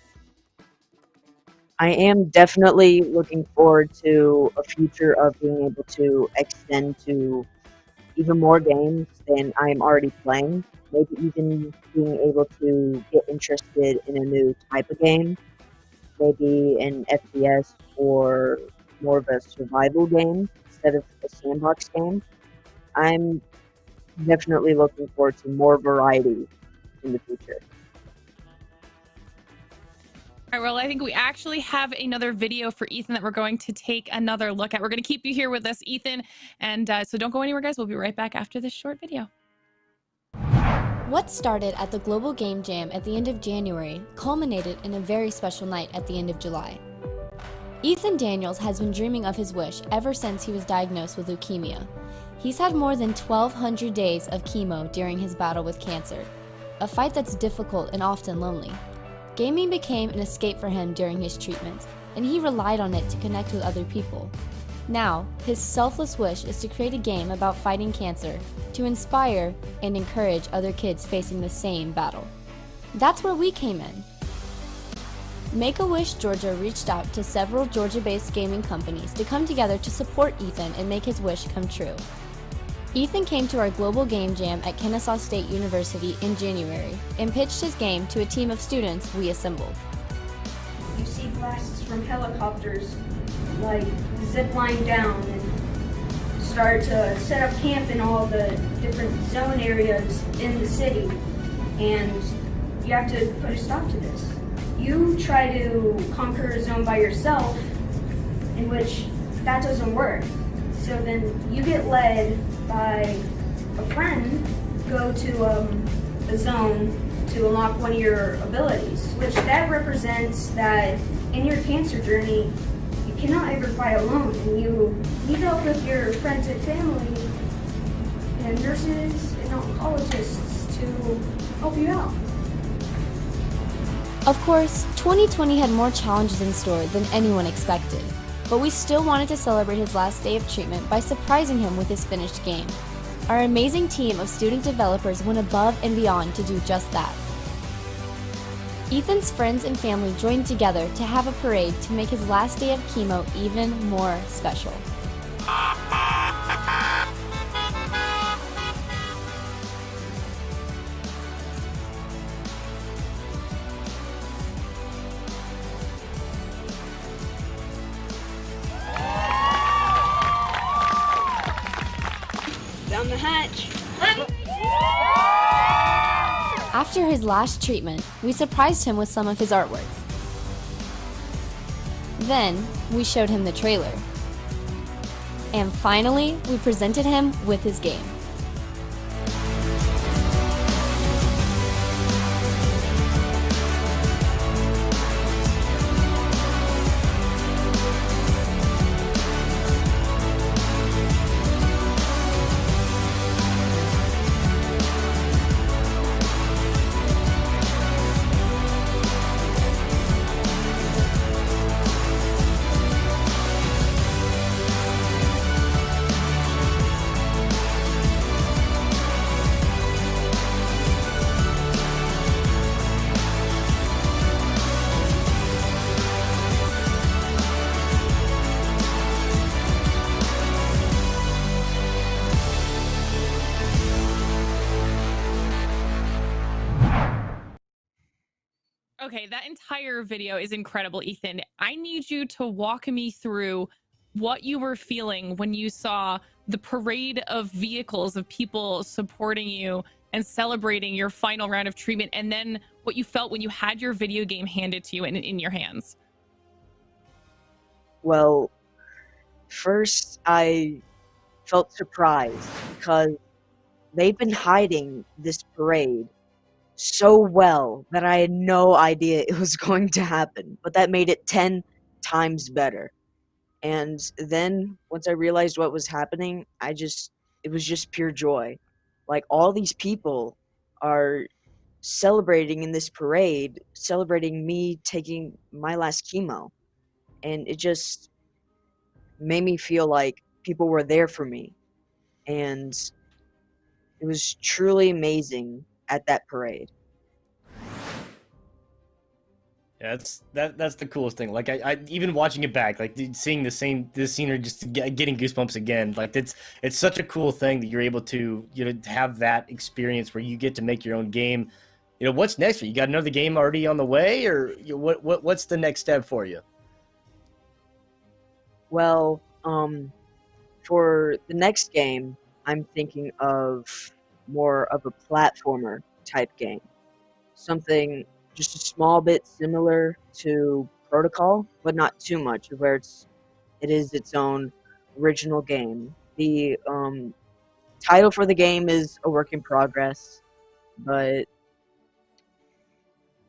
I am definitely looking forward to a future of being able to extend to even more games than I'm already playing. Maybe even being able to get interested in a new type of game. Maybe an FPS or more of a survival game instead of a sandbox game. I'm definitely looking forward to more variety in the future. All right, well, I think we actually have another video for Ethan that we're going to take another look at. We're going to keep you here with us, Ethan. And so don't go anywhere, guys. We'll be right back after this short video. What started at the Global Game Jam at the end of January culminated in a very special night at the end of July. Ethan Daniels has been dreaming of his wish ever since he was diagnosed with leukemia. He's had more than 1,200 days of chemo during his battle with cancer, a fight that's difficult and often lonely. Gaming became an escape for him during his treatment, and he relied on it to connect with other people. Now, his selfless wish is to create a game about fighting cancer, to inspire and encourage other kids facing the same battle. That's where we came in. Make-A-Wish Georgia reached out to several Georgia-based gaming companies to come together to support Ethan and make his wish come true. Ethan came to our Global Game Jam at Kennesaw State University in January and pitched his game to a team of students we assembled. You see blasts from helicopters, like zip line down, and start to set up camp in all the different zone areas in the city, and you have to put a stop to this. You try to conquer a zone by yourself, in which that doesn't work. So then you get led by a friend, go to a zone to unlock one of your abilities, which that represents that in your cancer journey, you cannot ever fight alone, and you need help with your friends and family and nurses and oncologists to help you out. Of course, 2020 had more challenges in store than anyone expected, but we still wanted to celebrate his last day of treatment by surprising him with his finished game. Our amazing team of student developers went above and beyond to do just that. Ethan's friends and family joined together to have a parade to make his last day of chemo even more special. Down the hatch. After his last treatment, we surprised him with some of his artwork. Then, we showed him the trailer. And finally, we presented him with his game. Okay, that entire video is incredible, Ethan. I need you to walk me through what you were feeling when you saw the parade of vehicles of people supporting you and celebrating your final round of treatment, and then what you felt when you had your video game handed to you in your hands. Well, first I felt surprised because they've been hiding this parade so well that I had no idea it was going to happen, but that made it 10 times better. And then once I realized what was happening, it was just pure joy. Like, all these people are celebrating in this parade, celebrating me taking my last chemo. And it just made me feel like people were there for me. And it was truly amazing at that parade. Yeah, that's the coolest thing. Like, I even watching it back, like seeing this scenery, just getting goosebumps again. Like, it's such a cool thing that you're able to, have that experience where you get to make your own game. What's next for you? You got another game already on the way, or what's the next step for you? Well, for the next game, I'm thinking of more of a platformer type game. Something just a small bit similar to Protocol, but not too much, where it is its own original game. The title for the game is a work in progress, but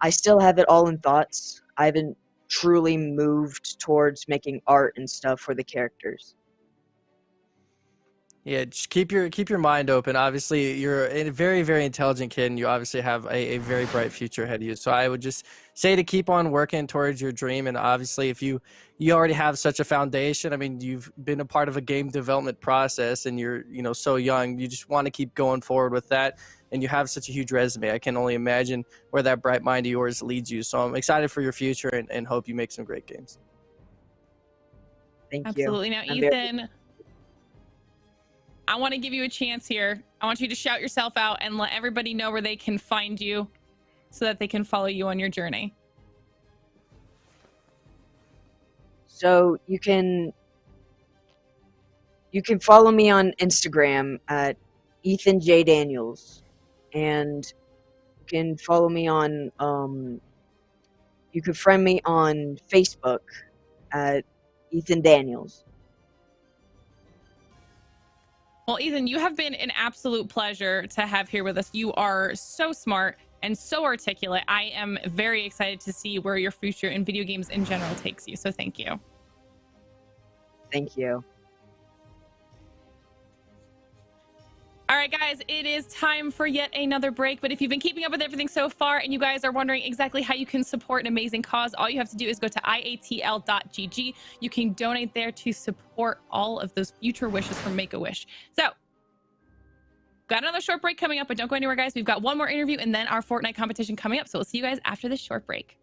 I still have it all in thoughts. I haven't truly moved towards making art and stuff for the characters. Yeah, just keep your mind open. Obviously, you're a very, very intelligent kid, and you obviously have a very bright future ahead of you. So I would just say to keep on working towards your dream. And obviously, if you already have such a foundation, I mean, you've been a part of a game development process, and you're so young. You just want to keep going forward with that, and you have such a huge resume. I can only imagine where that bright mind of yours leads you. So I'm excited for your future, and hope you make some great games. Thank you. Absolutely. Now, Ethan, I want to give you a chance here. I want you to shout yourself out and let everybody know where they can find you so that they can follow you on your journey. So you can follow me on Instagram at Ethan J. Daniels, and you can follow me on you can friend me on Facebook at Ethan Daniels. Well, Ethan, you have been an absolute pleasure to have here with us. You are so smart and so articulate. I am very excited to see where your future in video games in general takes you. So thank you. Thank you. All right, guys, it is time for yet another break. But if you've been keeping up with everything so far and you guys are wondering exactly how you can support an amazing cause, all you have to do is go to iatl.gg. You can donate there to support all of those future wishes from Make-A-Wish. So, got another short break coming up, but don't go anywhere, guys. We've got one more interview and then our Fortnite competition coming up. So we'll see you guys after this short break.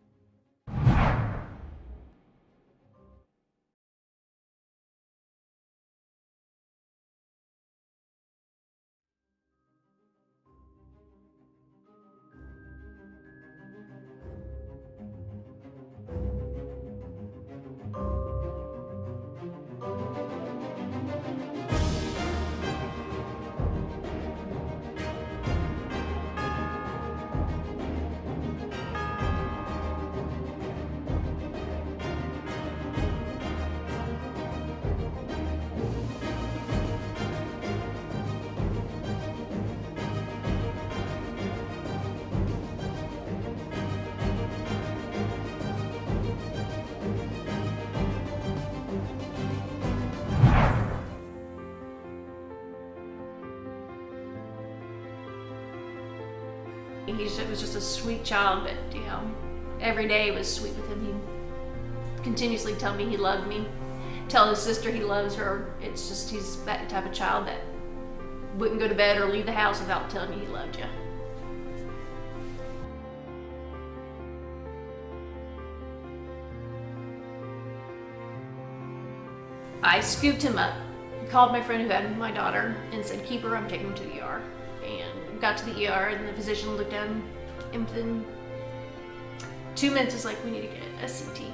He was just a sweet child, but every day was sweet with him. He'd continuously tell me he loved me, tell his sister he loves her. It's just he's that type of child that wouldn't go to bed or leave the house without telling you he loved you. I scooped him up, called my friend who had my daughter, and said, "Keep her, I'm taking him to the ER." And got to the ER, and the physician looked at him, and within 2 minutes was like, "We need to get a CT."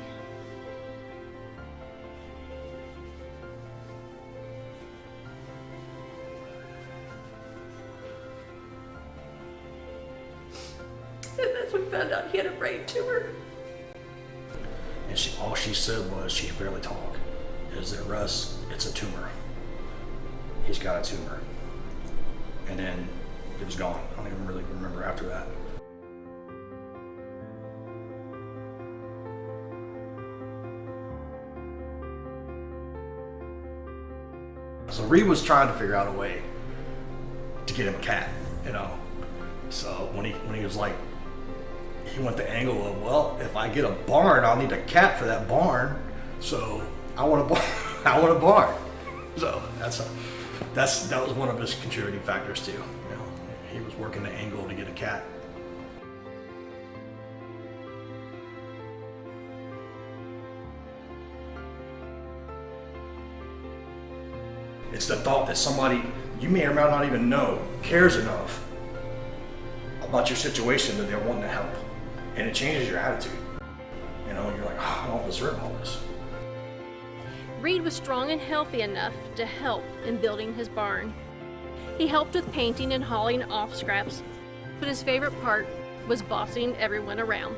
And that's when we found out he had a brain tumor. And all she said was, she could barely talk, is that, "Russ, it's a tumor. He's got a tumor." And then it was gone. I don't even really remember after that. So Reed was trying to figure out a way to get him a cat, So when he was like, he went the angle of, well, if I get a barn, I'll need a cat for that barn. So I want a barn. I want a barn. So that was one of his contributing factors too. He was working the angle to get a cat. It's the thought that somebody you may or may not even know cares enough about your situation that they're wanting to help. And it changes your attitude. You're like, oh, I don't deserve all this. Reed was strong and healthy enough to help in building his barn. He helped with painting and hauling off scraps, but his favorite part was bossing everyone around.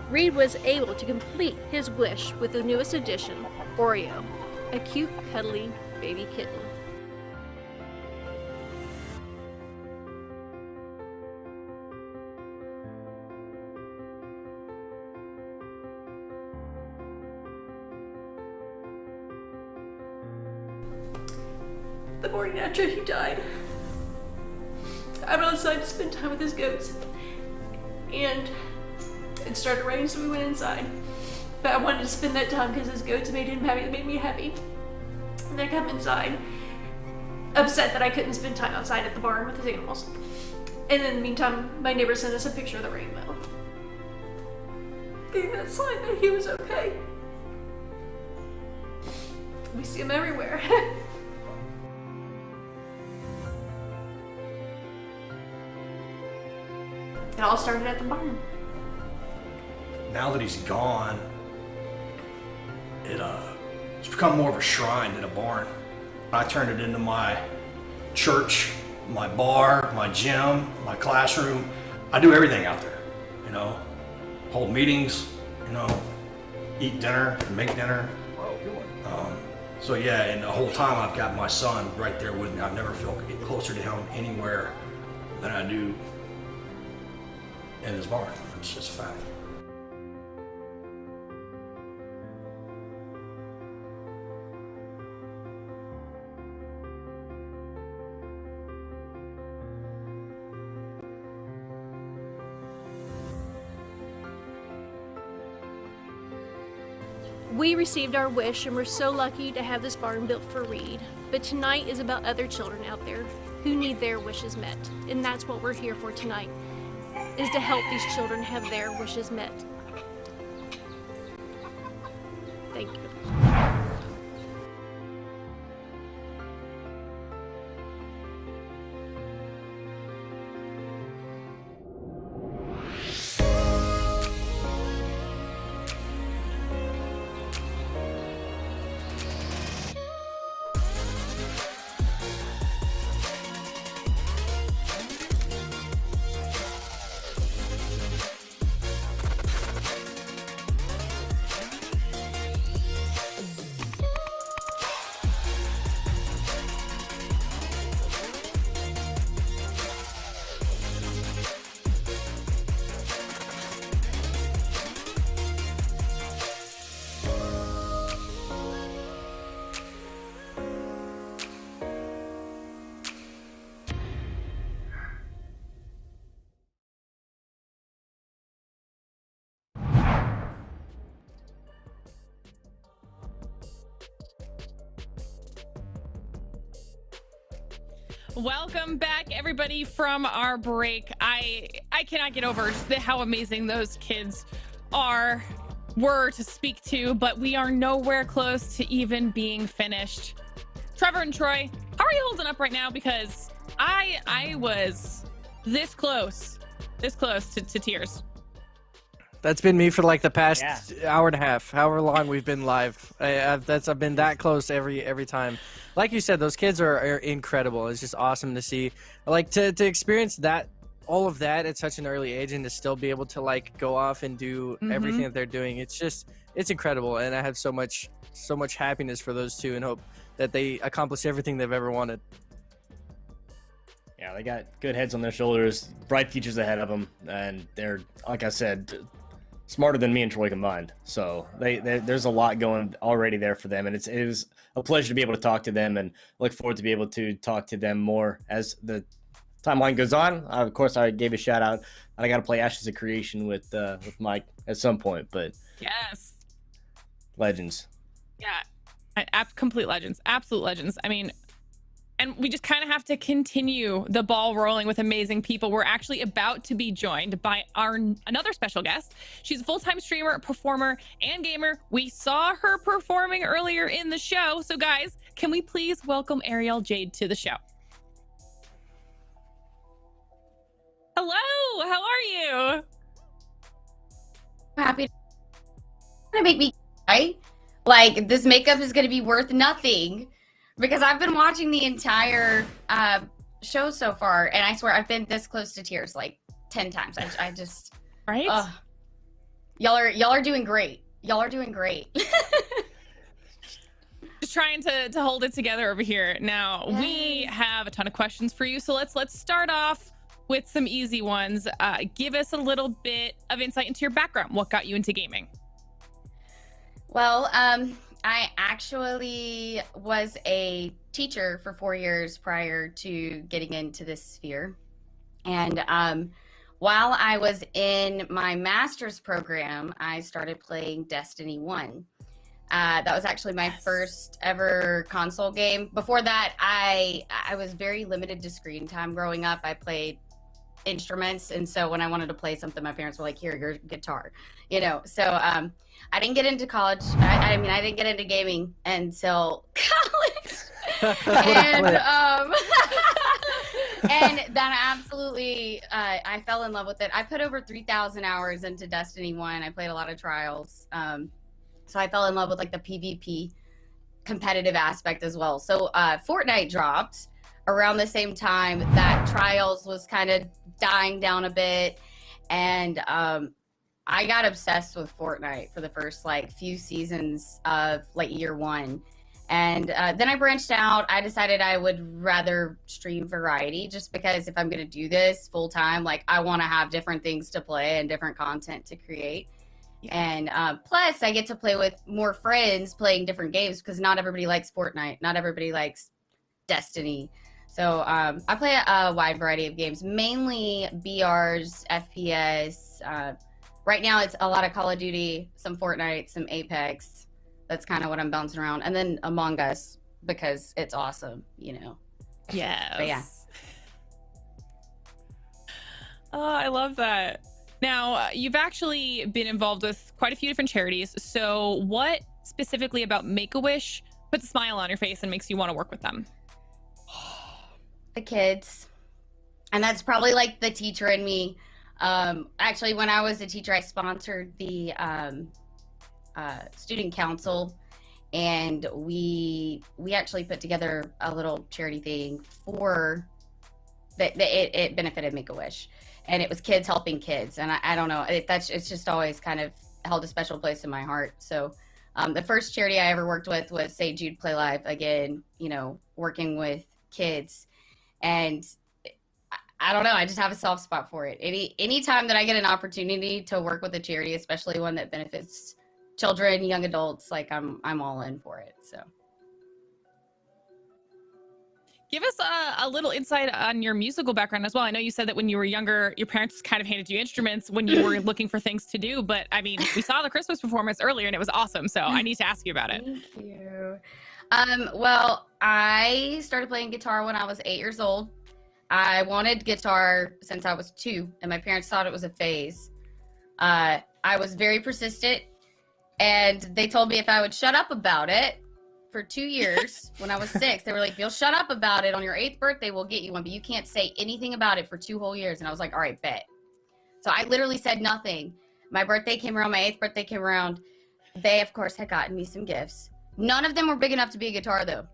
Reed was able to complete his wish with the newest addition, Oreo, a cute, cuddly baby kitten. the morning after he died, I went outside to spend time with his goats. And it started raining, so we went inside. But I wanted to spend that time because his goats made him happy. It made me happy. And then I come inside, upset that I couldn't spend time outside at the barn with his animals. And in the meantime, my neighbor sent us a picture of the rainbow. Gave that sign that he was okay. We see him everywhere. It all started at the barn. Now that he's gone, it's become more of a shrine than a barn. I turned it into my church, my bar, my gym, my classroom. I do everything out there, you know, hold meetings, you know, eat dinner, make dinner. So yeah, and the whole time I've got my son right there with me. I've never felt closer to him anywhere than I do in his barn. It's just a fact. We received our wish and we're so lucky to have this barn built for Reed. But tonight is about other children out there who need their wishes met. And that's what we're here for tonight, is to help these children have their wishes met. Thank you. Welcome back, everybody, from our break. I cannot get over just how amazing those kids were to speak to, but we are nowhere close to even being finished. Trevor and Troy, how are you holding up right now? Because I was this close to tears. That's been me for like the past hour and a half, however long we've been live. I've been that close every time. Like you said, those kids are incredible. It's just awesome to see, like to experience that, all of that at such an early age, and to still be able to like go off and do everything that they're doing. It's incredible, and I have so much happiness for those two, and hope that they accomplish everything they've ever wanted. Yeah, they got good heads on their shoulders, bright futures ahead of them, and they're, like I said, smarter than me and Troy combined. So there's a lot going already there for them, and it was a pleasure to be able to talk to them, and look forward to be able to talk to them more as the timeline goes on. Of course, I gave a shout out, and I got to play Ashes of Creation with Mike at some point, but yes, legends. Yeah, complete legends, absolute legends. I mean, and we just kind of have to continue the ball rolling with amazing people. We're actually about to be joined by another special guest. She's a full-time streamer, performer, and gamer. We saw her performing earlier in the show. So guys, can we please welcome Ariel Jade to the show? Hello, how are you? Happy to make me cry. Like, this makeup is going to be worth nothing. Because I've been watching the entire show so far, and I swear I've been this close to tears like 10 times. I just right. Y'all are doing great. Y'all are doing great. Just trying to hold it together over here. Now we have a ton of questions for you, so let's start off with some easy ones. Give us a little bit of insight into your background. What got you into gaming? Well, I actually was a teacher for 4 years prior to getting into this sphere. And while I was in my master's program, I started playing Destiny 1. That was actually my first ever console game. Before that, I was very limited to screen time growing up. I played instruments, and so when I wanted to play something, my parents were like, "Here, your guitar," you know. So I didn't get into college. I mean, I didn't get into gaming until college, and and that absolutely, I fell in love with it. I put over 3,000 hours into Destiny 1. I played a lot of trials. So I fell in love with like the PvP competitive aspect as well. So Fortnite dropped around the same time that Trials was kind of dying down a bit. And I got obsessed with Fortnite for the first like few seasons of like year one. And then I branched out. I decided I would rather stream variety just because if I'm going to do this full time, like I want to have different things to play and different content to create. And plus I get to play with more friends playing different games because not everybody likes Fortnite. Not everybody likes Destiny. So I play a wide variety of games, mainly BRs, FPS. Right now it's a lot of Call of Duty, some Fortnite, some Apex. That's kind of what I'm bouncing around. And then Among Us because it's awesome, you know. Yes. But yeah. Oh, I love that. Now, you've actually been involved with quite a few different charities. So what specifically about Make-A-Wish puts a smile on your face and makes you want to work with them? The kids. And that's probably like the teacher in me. Actually, when I was a teacher, I sponsored the student council. And we actually put together a little charity thing for that. It benefited Make-A-Wish. And it was kids helping kids. And I don't know, it's just always kind of held a special place in my heart. So the first charity I ever worked with was St. Jude Play Live. Again, you know, working with kids. And I don't know, I just have a soft spot for it. Anytime that I get an opportunity to work with a charity, especially one that benefits children, young adults, like I'm all in for it. So. Give us a little insight on your musical background as well. I know you said that when you were younger, your parents kind of handed you instruments when you were looking for things to do. But I mean, we saw the Christmas performance earlier and it was awesome. So I need to ask you about it. Thank you. Well, I started playing guitar when I was 8 years old. I wanted guitar since I was 2, and my parents thought it was a phase. I was very persistent, and they told me if I would shut up about it, for 2 years when I was 6, they were like, if you'll shut up about it on your 8th birthday, we'll get you one, but you can't say anything about it for 2 whole years. And I was like, all right, bet. So I literally said nothing. My birthday came around, my 8th birthday came around. They, of course, had gotten me some gifts. None of them were big enough to be a guitar, though.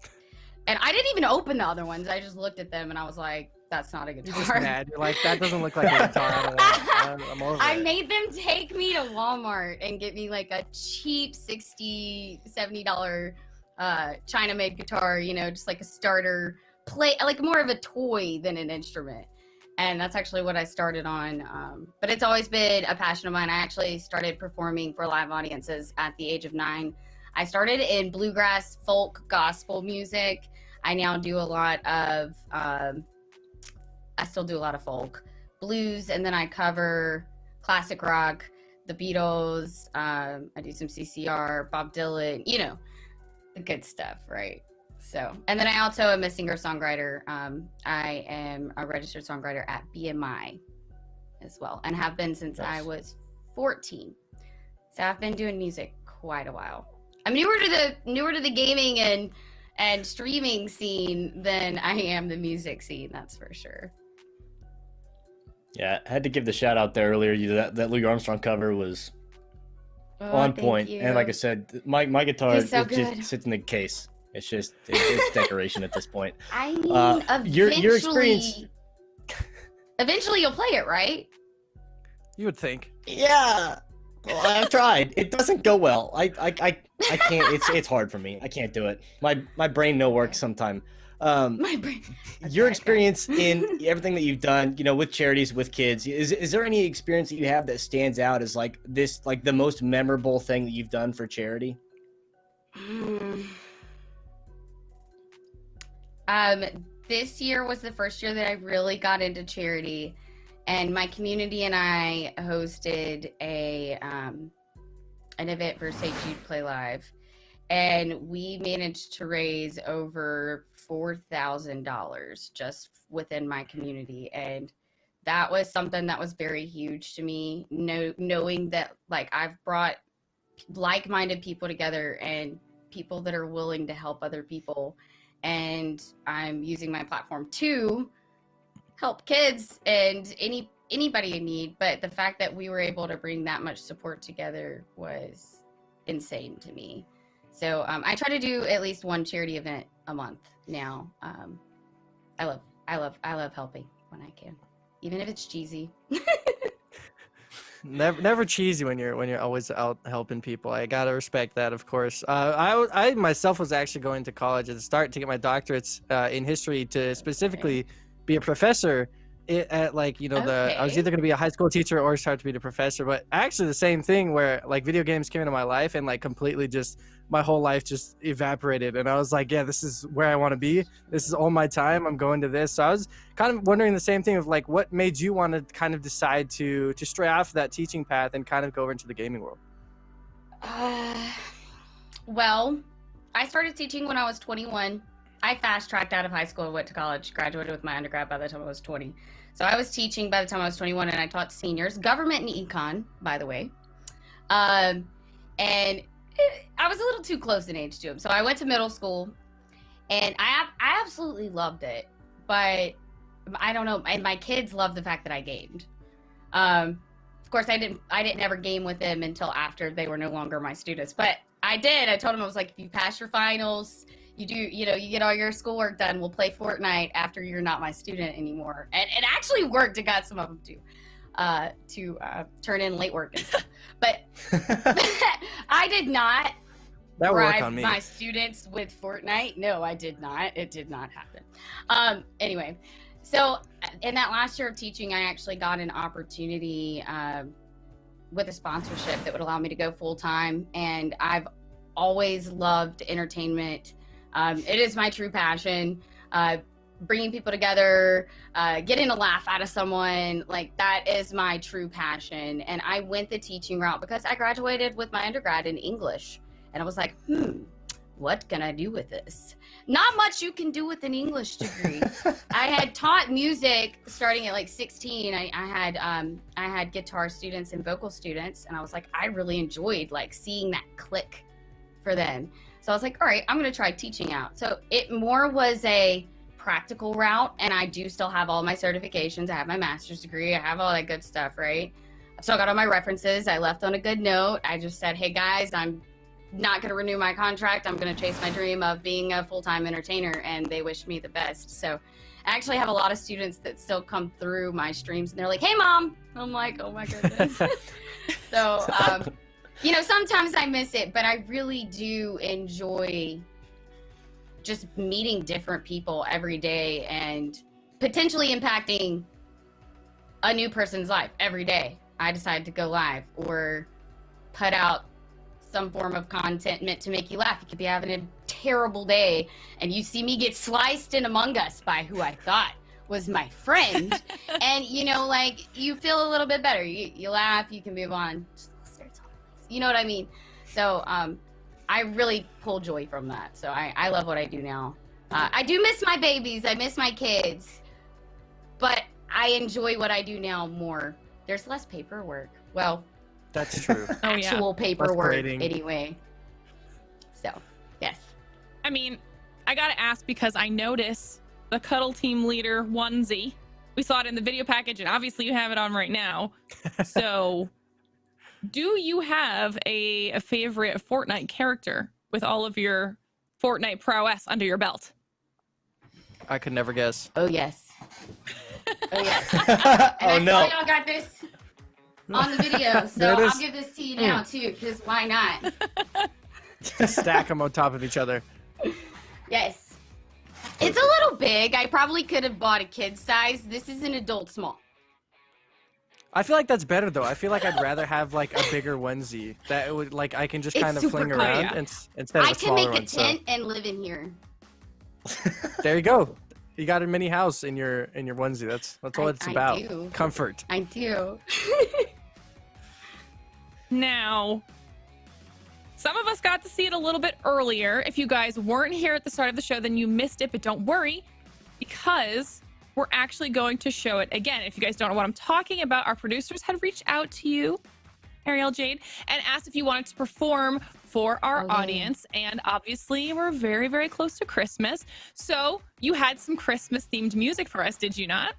And I didn't even open the other ones. I just looked at them and I was like, that's not a guitar. You're just mad. You're like, that doesn't look like a guitar. I don't want it. I'm over I it. made them take me to Walmart and get me like a cheap $60, $70 China-made guitar, you know, just like a starter play, like more of a toy than an instrument. And that's actually what I started on. But it's always been a passion of mine. I actually started performing for live audiences at the age of 9. I started in bluegrass, folk, gospel music. I now do a lot of, I still do a lot of folk, blues, and then I cover classic rock, the Beatles. I do some CCR, Bob Dylan, you know, the good stuff, right? So, and then I also am a singer-songwriter. I am a registered songwriter at BMI as well, and have been since I was 14. So I've been doing music quite a while. I'm newer to the gaming and streaming scene than I am the music scene. That's for sure. Yeah, I had to give the shout out there earlier. That Louis Armstrong cover was on point. You. And like I said, my guitar He's so it just good. sits in the case. It's decoration at this point. I mean, eventually, your experience. Eventually, you'll play it, right? You would think. Yeah. Well, I've tried. It doesn't go well. I can't. It's hard for me. I can't do it. My brain no works sometime. My brain. Your experience in everything that you've done, you know, with charities, with kids, is there any experience that you have that stands out as like the most memorable thing that you've done for charity? This year was the first year that I really got into charity, and my community and I hosted an event for St. Jude Play Live, and we managed to raise over $4,000 just within my community, and that was something that was very huge to me. Knowing that like I've brought like-minded people together and people that are willing to help other people, and I'm using my platform to help kids and anybody in need. But the fact that we were able to bring that much support together was insane to me. So I try to do at least one charity event a month now. I love helping when I can, even if it's cheesy. Never cheesy when you're always out helping people. I gotta respect that, of course. I myself was actually going to college at the start to get my doctorates in history to specifically be a professor. At like I was either gonna be a high school teacher or start to be the professor. But actually the same thing where like video games came into my life and like completely just my whole life just evaporated, and I was like, yeah, this is where I want to be. This is all my time. I'm going to this. So I was kind of wondering the same thing of like, what made you want to kind of decide to stray off that teaching path and kind of go over into the gaming world? Well, I started teaching when I was 21. I fast-tracked out of high school, went to college, graduated with my undergrad by the time I was 20. So I was teaching by the time I was 21, and I taught seniors, government and econ, by the way. And I was a little too close in age to him. So I went to middle school, and I absolutely loved it. But I don't know, and my kids loved the fact that I gamed. Of course, I didn't ever game with them until after they were no longer my students. But I did. I told them, I was like, if you pass your finals, you get all your schoolwork done, we'll play Fortnite after you're not my student anymore. And it actually worked. It got some of them to turn in late work and stuff. But I did not bribe my students with Fortnite. No, I did not. It did not happen. Anyway, so in that last year of teaching, I actually got an opportunity with a sponsorship that would allow me to go full time. And I've always loved entertainment. It is my true passion. Bringing people together, getting a laugh out of someone, like that is my true passion. And I went the teaching route because I graduated with my undergrad in English. And I was like, what can I do with this? Not much you can do with an English degree. I had taught music starting at like 16. I had guitar students and vocal students, and I was like, I really enjoyed like seeing that click for them. So I was like, all right, I'm gonna try teaching out. So it more was a practical route, and I do still have all my certifications. I have my master's degree. I have all that good stuff, right? I've still got all my references. I left on a good note. I just said, hey guys, I'm not going to renew my contract. I'm going to chase my dream of being a full-time entertainer, and they wished me the best. So I actually have a lot of students that still come through my streams, and they're like, hey mom. I'm like, oh my goodness. So, sometimes I miss it, but I really do enjoy just meeting different people every day and potentially impacting a new person's life every day. I decide to go live or put out some form of content meant to make you laugh. You could be having a terrible day and you see me get sliced in Among Us by who I thought was my friend. And you feel a little bit better. You laugh, you can move on. You know what I mean? So I really pull joy from that. So I love what I do now. I do miss my babies. I miss my kids. But I enjoy what I do now more. There's less paperwork. Well, that's true. Actual paperwork anyway. So, yes. I mean, I gotta ask because I notice the Cuddle Team Leader onesie. We saw it in the video package, and obviously you have it on right now. So, do you have a favorite Fortnite character with all of your Fortnite prowess under your belt? I could never guess. Oh, yes. Oh, yes. And I saw y'all got this on the video, so I'll give this to you now, too, because why not? Stack them on top of each other. Yes. It's a little big. I probably could have bought a kid size. This is an adult small. I feel like that's better though. I feel like I'd rather have like a bigger onesie that it would like I can just kind of fling around instead of I a can smaller make a one. tent and live in here. There you go. You got a mini house in your onesie. That's all it's about. Do. Comfort. I do. Now, some of us got to see it a little bit earlier. If you guys weren't here at the start of the show, then you missed it, but don't worry, because we're actually going to show it again. If you guys don't know what I'm talking about, our producers had reached out to you, Ariel Jade, and asked if you wanted to perform for our audience. And obviously, we're very, very close to Christmas. So you had some Christmas-themed music for us, did you not?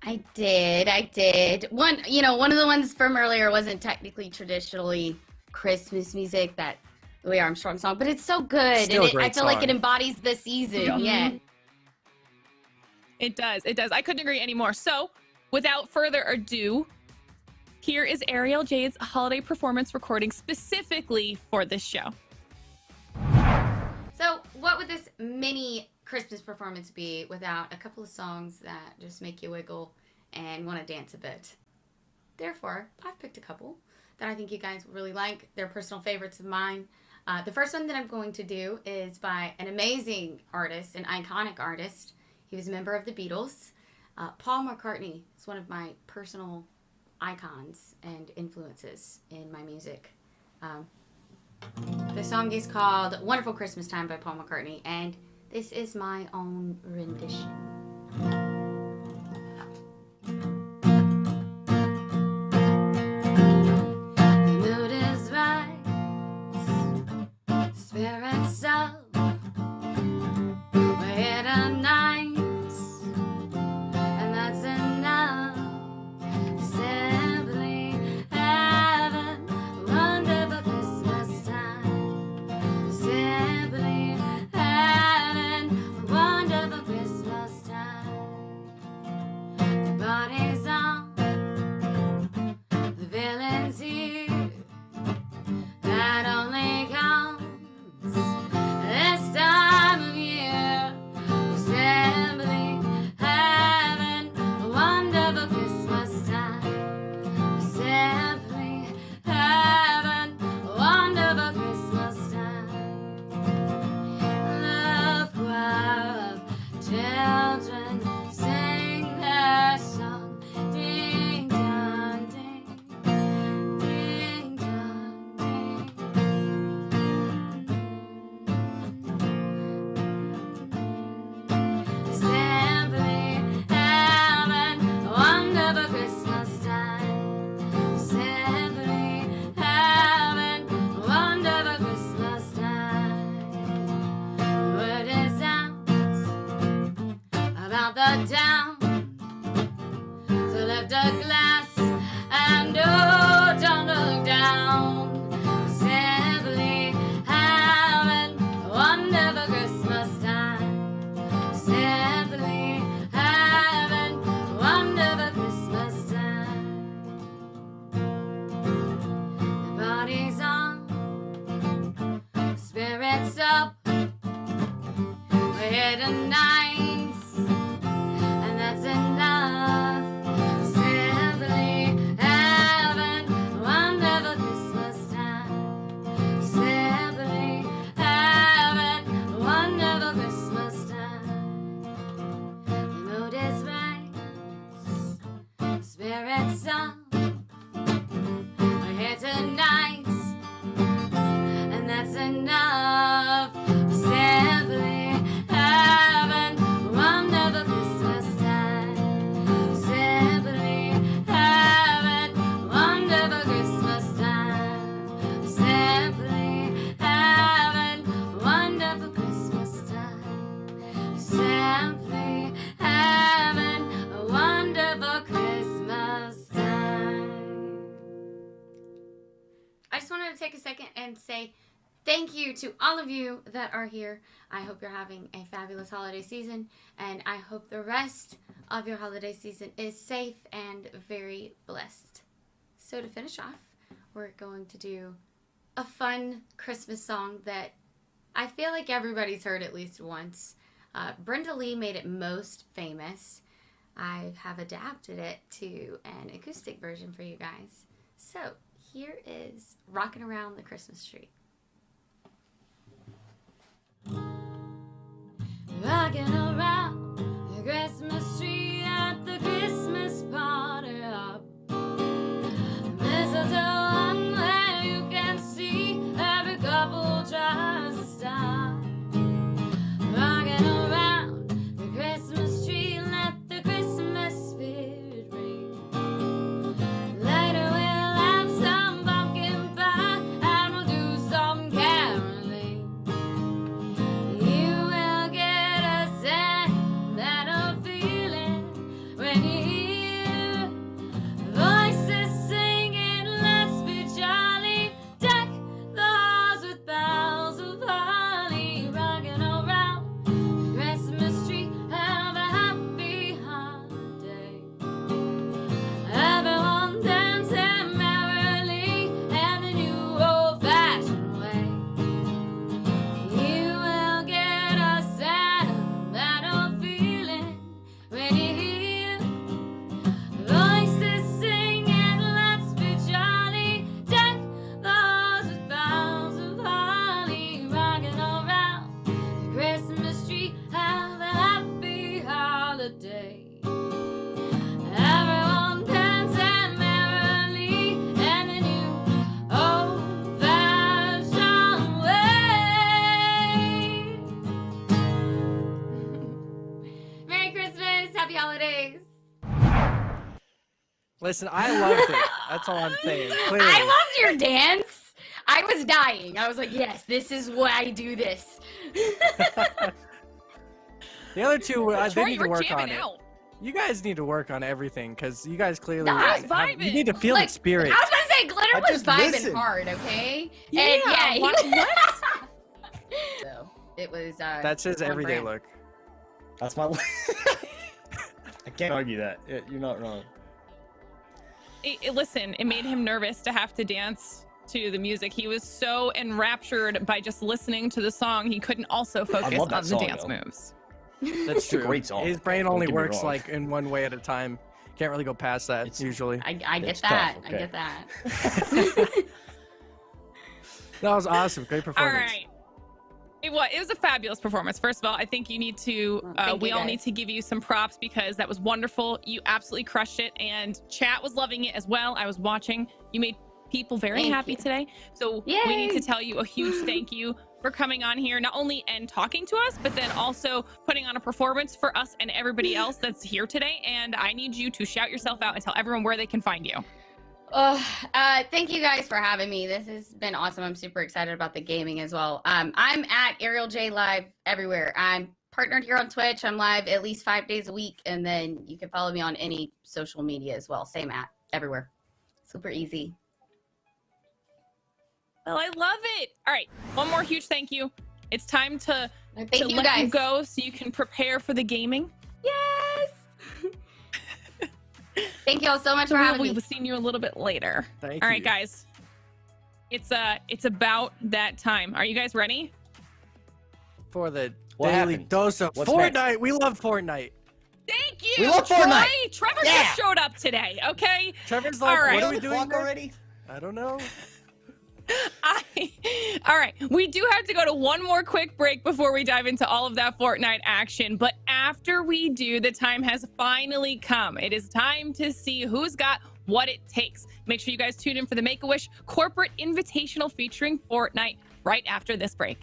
I did. One of the ones from earlier wasn't technically traditionally Christmas music, that Louis Armstrong song, but it's so good. Still and a great I feel like it song. embodies the season. Yeah. It does. I couldn't agree anymore. So without further ado, here is Ariel Jade's holiday performance recording specifically for this show. So what would this mini Christmas performance be without a couple of songs that just make you wiggle and want to dance a bit? Therefore, I've picked a couple that I think you guys will really like. They're personal favorites of mine. The first one that I'm going to do is by an amazing artist, an iconic artist. He was a member of the Beatles. Paul McCartney is one of my personal icons and influences in my music. The song is called Wonderful Christmas Time by Paul McCartney, and this is my own rendition. The mood is right, spirits up, we're here tonight, and that's enough. Simply having a wonderful Christmas time. Simply having a wonderful Christmas time. The party's on, the villain's here. That only comes this time of year. Simply having a wonderful Christmas time. Simply having a wonderful Christmas time. Love choir of children sing their song. Ding dong ding, ding dong ding. Simply having a wonderful Christmas time. Simply having a wonderful Christmas time. The word is out about the town, so lift a glass and oh, don't look down. Simply having a wonderful Christmas time. Simply having a wonderful Christmas time. The party's on, spirits up, we're here tonight, and that's enough. Simply having a wonderful Christmas time. Simply having a wonderful Christmas time. The mood is right, spirits up, we're here tonight, and that's enough. Simply having a wonderful Christmas time. Simply having a wonderful Christmas time. Simply having a wonderful Christmas time. Simply having a wonderful Christmas time. I just wanted to take a second and say thank you to all of you that are here. I hope you're having a fabulous holiday season, and I hope the rest of your holiday season is safe and very blessed. So to finish off, we're going to do a fun Christmas song that I feel like everybody's heard at least once. Brenda Lee made it most famous. I have adapted it to an acoustic version for you guys. So here is Rockin' Around the Christmas Tree. Rockin' around the Christmas tree at the Christmas party hop. Mistletoe hung where you can see every couple tries to stop. Rockin' around the Christmas tree, let the Christmas spirit ring. Later we'll have some pumpkin pie and we'll do some caroling. You will get a sense that a feeling when you hear voices singing, let's be jolly. Deck the halls with boughs of holly. Rocking around the Christmas tree, have a happy holiday. Everyone dancing merrily in the new old-fashioned way. You will get a sentimental feeling when you hear voices singing, let's be jolly. Deck the halls with boughs of holly. Rocking around the Christmas tree, have a happy holiday. Everyone dancing merrily in the new old-fashioned way. Merry Christmas, happy holidays. Listen, I loved it. That's all I'm saying. Clearly. I loved your dance. I was dying. I was like, yes, this is why I do this. The other two, they Troy, need you to were work on jamming it. out. You guys need to work on everything because you guys clearly No, I was you need to feel Like, the spirit. I was gonna say Glitter I was just vibing listened. hard, okay? Yeah, And yeah, he what? So it was. That's his on everyday brand. look. That's my. I can't argue that. You're not wrong. Listen, it made him nervous to have to dance to the music. He was so enraptured by just listening to the song, he couldn't also focus love that on the song, dance though. moves. That's It's a true. great song. His brain Don't only get me works wrong. like in one way at a time. Can't really go past that usually. I get It's that. tough, I okay. get that. That was awesome. Great All performance. right. It was a fabulous performance. First of all, I think you need to, Thank we you, all guys. need to give you some props because that was wonderful. You absolutely crushed it, and chat was loving it as well. I was watching. You made people very Thank happy you. today. So we need Yay. to tell you a huge thank you for coming on here, not only and talking to us, but then also putting on a performance for us and everybody else that's here today. And I need you to shout yourself out and tell everyone where they can find you. Thank you guys for having me. This has been awesome. I'm super excited about the gaming as well. I'm at Ariel J Live everywhere. I'm partnered here on Twitch. I'm live at least 5 days a week, and then you can follow me on any social media as well. Same at everywhere. Super easy. Well, I love it. All right, one more huge thank you. It's time to Thank to you let guys. you go so you can prepare for the gaming. Yes. Thank you all so much So for having we'll me. be seeing you a little bit later. Thank All right, you. guys. It's about that time. Are you guys ready? For the What daily happened? dose of What's Fortnite. next? We love Fortnite. Thank you, We love Troy. Fortnite. Trevor Yeah. just showed up today. Okay. Trevor's like, All right. what are we The doing clock next? already? I don't know. All right, we do have to go to one more quick break before we dive into all of that Fortnite action. But after we do, the time has finally come. It is time to see who's got what it takes. Make sure you guys tune in for the Make-A-Wish Corporate Invitational featuring Fortnite right after this break.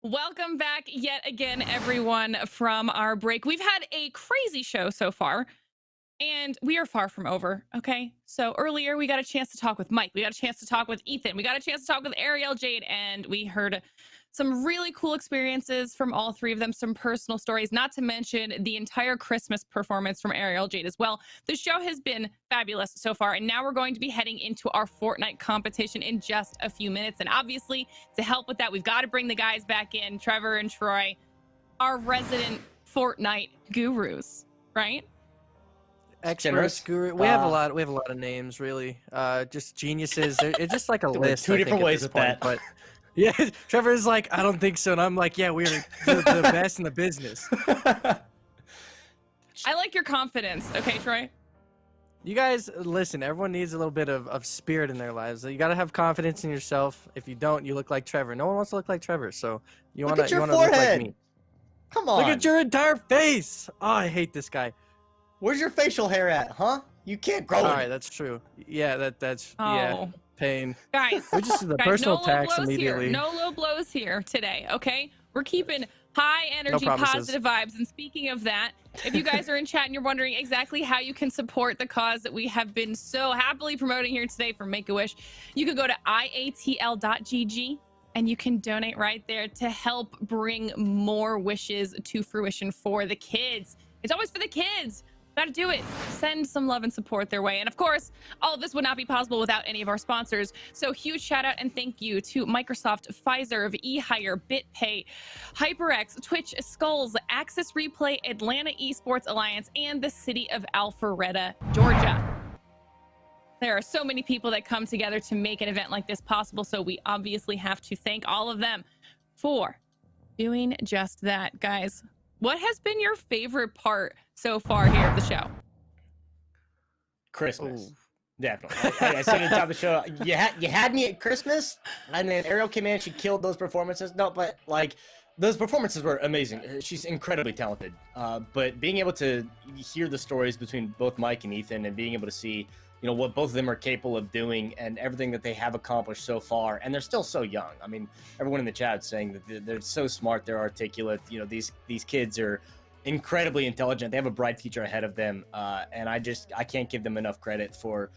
Welcome back yet again, everyone, from our break. We've had a crazy show so far, and we are far from over, okay? So earlier, we got a chance to talk with Mike. We got a chance to talk with Ethan. We got a chance to talk with Ariel, Jade, and we heard some really cool experiences from all three of them, some personal stories, not to mention the entire Christmas performance from Ariel, Jade as well. The show has been fabulous so far, and now we're going to be heading into our Fortnite competition in just a few minutes. And obviously, to help with that, we've got to bring the guys back in, Trevor and Troy, our resident Fortnite gurus, right? Experts, guru. We have a lot of names, really. Just geniuses. It's just like a list. Two different ways with that. But yeah, Trevor's like, I don't think so, and I'm like, yeah, we're the best in the business. I like your confidence. Okay, Troy. You guys, listen. Everyone needs a little bit of spirit in their lives. You got to have confidence in yourself. If you don't, you look like Trevor. No one wants to look like Trevor, so you want to look like me. Come on. Look at your entire face. Oh, I hate this guy. Where's your facial hair at, huh? You can't grow it. All right, that's true. Yeah, that's yeah, pain. Guys, we just do the guys, personal no attacks low blows immediately. Here. No low blows here today, okay? We're keeping high energy, positive vibes. And speaking of that, if you guys are in chat and you're wondering exactly how you can support the cause that we have been so happily promoting here today for Make-A-Wish, you can go to iatl.gg and you can donate right there to help bring more wishes to fruition for the kids. It's always for the kids. Gotta do it. Send some love and support their way. And of course, all of this would not be possible without any of our sponsors. So huge shout out and thank you to Microsoft, Fiserv, eHire, BitPay, HyperX, Twitch, Skulls, Access Replay, Atlanta Esports Alliance, and the city of Alpharetta, Georgia. There are so many people that come together to make an event like this possible. So we obviously have to thank all of them for doing just that, guys. What has been your favorite part so far here of the show? Christmas. Ooh. Definitely. I said at the top of the show, you had me at Christmas, and then Ariel came in, she killed those performances. No, but like those performances were amazing. She's incredibly talented. But being able to hear the stories between both Mike and Ethan and being able to see, you know, what both of them are capable of doing and everything that they have accomplished so far, and they're still so young. I mean, everyone in the chat saying that they're so smart, they're articulate. You know, these kids are incredibly intelligent. They have a bright future ahead of them, and I can't give them enough credit for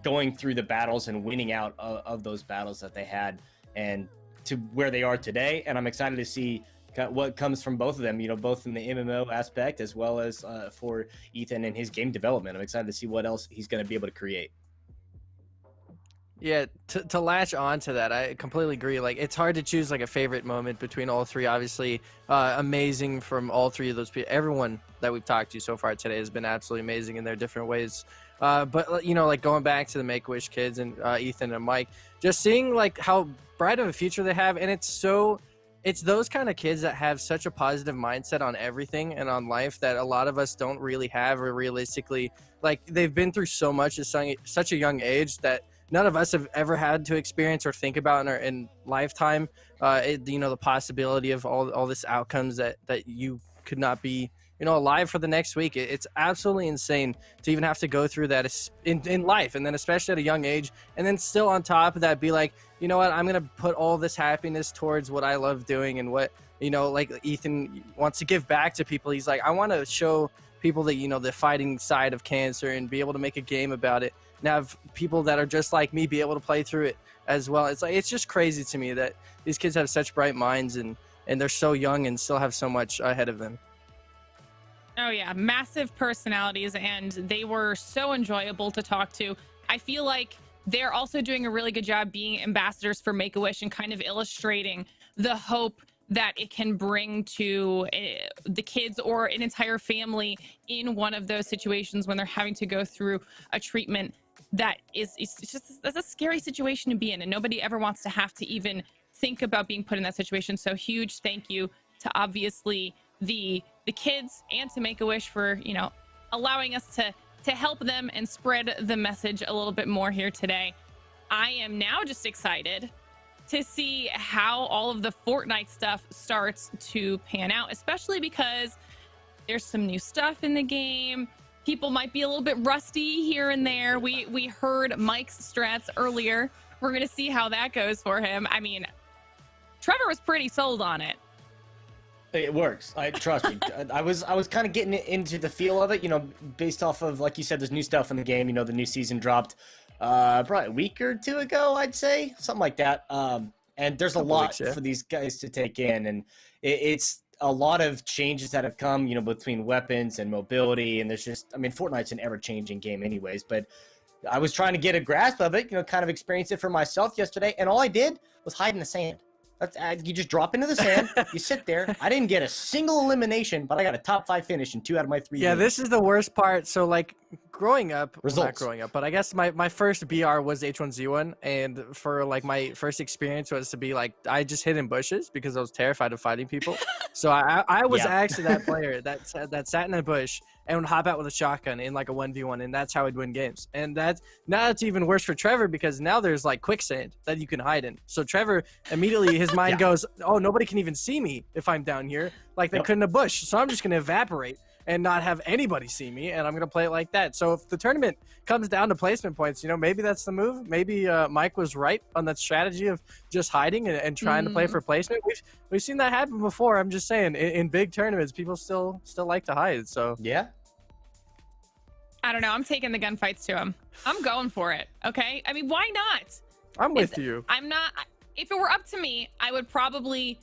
going through the battles and winning out of those battles that they had and to where they are today. And I'm excited to see what comes from both of them, you know, both in the MMO aspect as well as for Ethan and his game development. I'm excited to see what else he's going to be able to create. Yeah, to latch on to that, I completely agree. Like, it's hard to choose like a favorite moment between all three. Obviously, amazing from all three of those people. Everyone that we've talked to so far today has been absolutely amazing in their different ways. But, you know, like going back to the Make-A-Wish kids and Ethan and Mike, just seeing like how bright of a future they have. And it's those kind of kids that have such a positive mindset on everything and on life that a lot of us don't really have, or realistically, like they've been through so much at such a young age that none of us have ever had to experience or think about in our lifetime. You know, the possibility of all this outcomes that you could not be, you know, alive for the next week. It's absolutely insane to even have to go through that in life, and then especially at a young age, and then still on top of that be like, you know what, I'm gonna put all this happiness towards what I love doing and what, you know, like Ethan wants to give back to people. He's like, I want to show people that, you know, the fighting side of cancer and be able to make a game about it and have people that are just like me be able to play through it as well. It's like, it's just crazy to me that these kids have such bright minds and they're so young and still have so much ahead of them. Oh yeah, massive personalities, and they were so enjoyable to talk to. I feel like they're also doing a really good job being ambassadors for Make-A-Wish and kind of illustrating the hope that it can bring to the kids or an entire family in one of those situations when they're having to go through a treatment that that's a scary situation to be in, and nobody ever wants to have to even think about being put in that situation. So huge thank you to obviously the kids and to Make-A-Wish for, you know, allowing us to help them and spread the message a little bit more here today. I am now just excited to see how all of the Fortnite stuff starts to pan out, especially because there's some new stuff in the game. People might be a little bit rusty here and there. We heard Mike's strats earlier. We're going to see how that goes for him. I mean, Trevor was pretty sold on it. It works. Trust me. I was kind of getting into the feel of it, you know, based off of, like you said, there's new stuff in the game. You know, the new season dropped probably a week or two ago, I'd say, something like that. And there's a lot for these guys to take in, and it's a lot of changes that have come, you know, between weapons and mobility. And there's just, I mean, Fortnite's an ever-changing game, anyways. But I was trying to get a grasp of it, you know, kind of experience it for myself yesterday, and all I did was hide in the sand. You just drop into the sand, you sit there. I didn't get a single elimination, but I got a top 5 finish in 2 out of my 3 Yeah, games. this is the worst part. So, like, growing up, well, not Results. growing up, but I guess my first BR was H1Z1, and for, like, my first experience was to be, like, I just hid in bushes because I was terrified of fighting people. So I was actually that player that sat in a bush and would hop out with a shotgun in, like, a 1v1, and that's how I'd win games. And now it's even worse for Trevor because now there's, like, quicksand that you can hide in. So Trevor, immediately, his mind goes, oh, nobody can even see me if I'm down here, like they could in a bush. So I'm just going to evaporate and not have anybody see me, and I'm going to play it like that. So if the tournament comes down to placement points, you know, maybe that's the move. Maybe Mike was right on that strategy of just hiding and trying to play for placement. We've seen that happen before. I'm just saying, in big tournaments, people still like to hide. So yeah. I don't know. I'm taking the gunfights to him. I'm going for it. Okay. I mean, why not? I'm with you. I'm not. If it were up to me, I would probably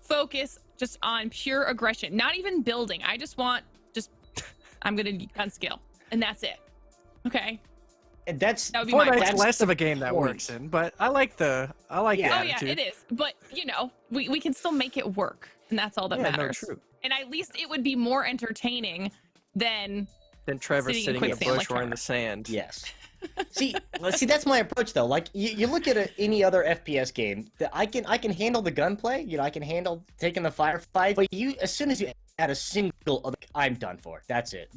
focus just on pure aggression, not even building. I just want I'm gonna gun skill, and that's it. Okay. And that would be Fortnite's less of a game that works in, but I like the attitude. Oh yeah, it is. But you know, we can still make it work, and that's all that matters. No, true. And at least it would be more entertaining than Trevor sitting in a bush or in the sand. Yes. See, that's my approach though. Like you look at any other FPS game, that I can handle the gunplay. You know, I can handle taking the firefight. But as soon as you add a single, I'm done for. That's it.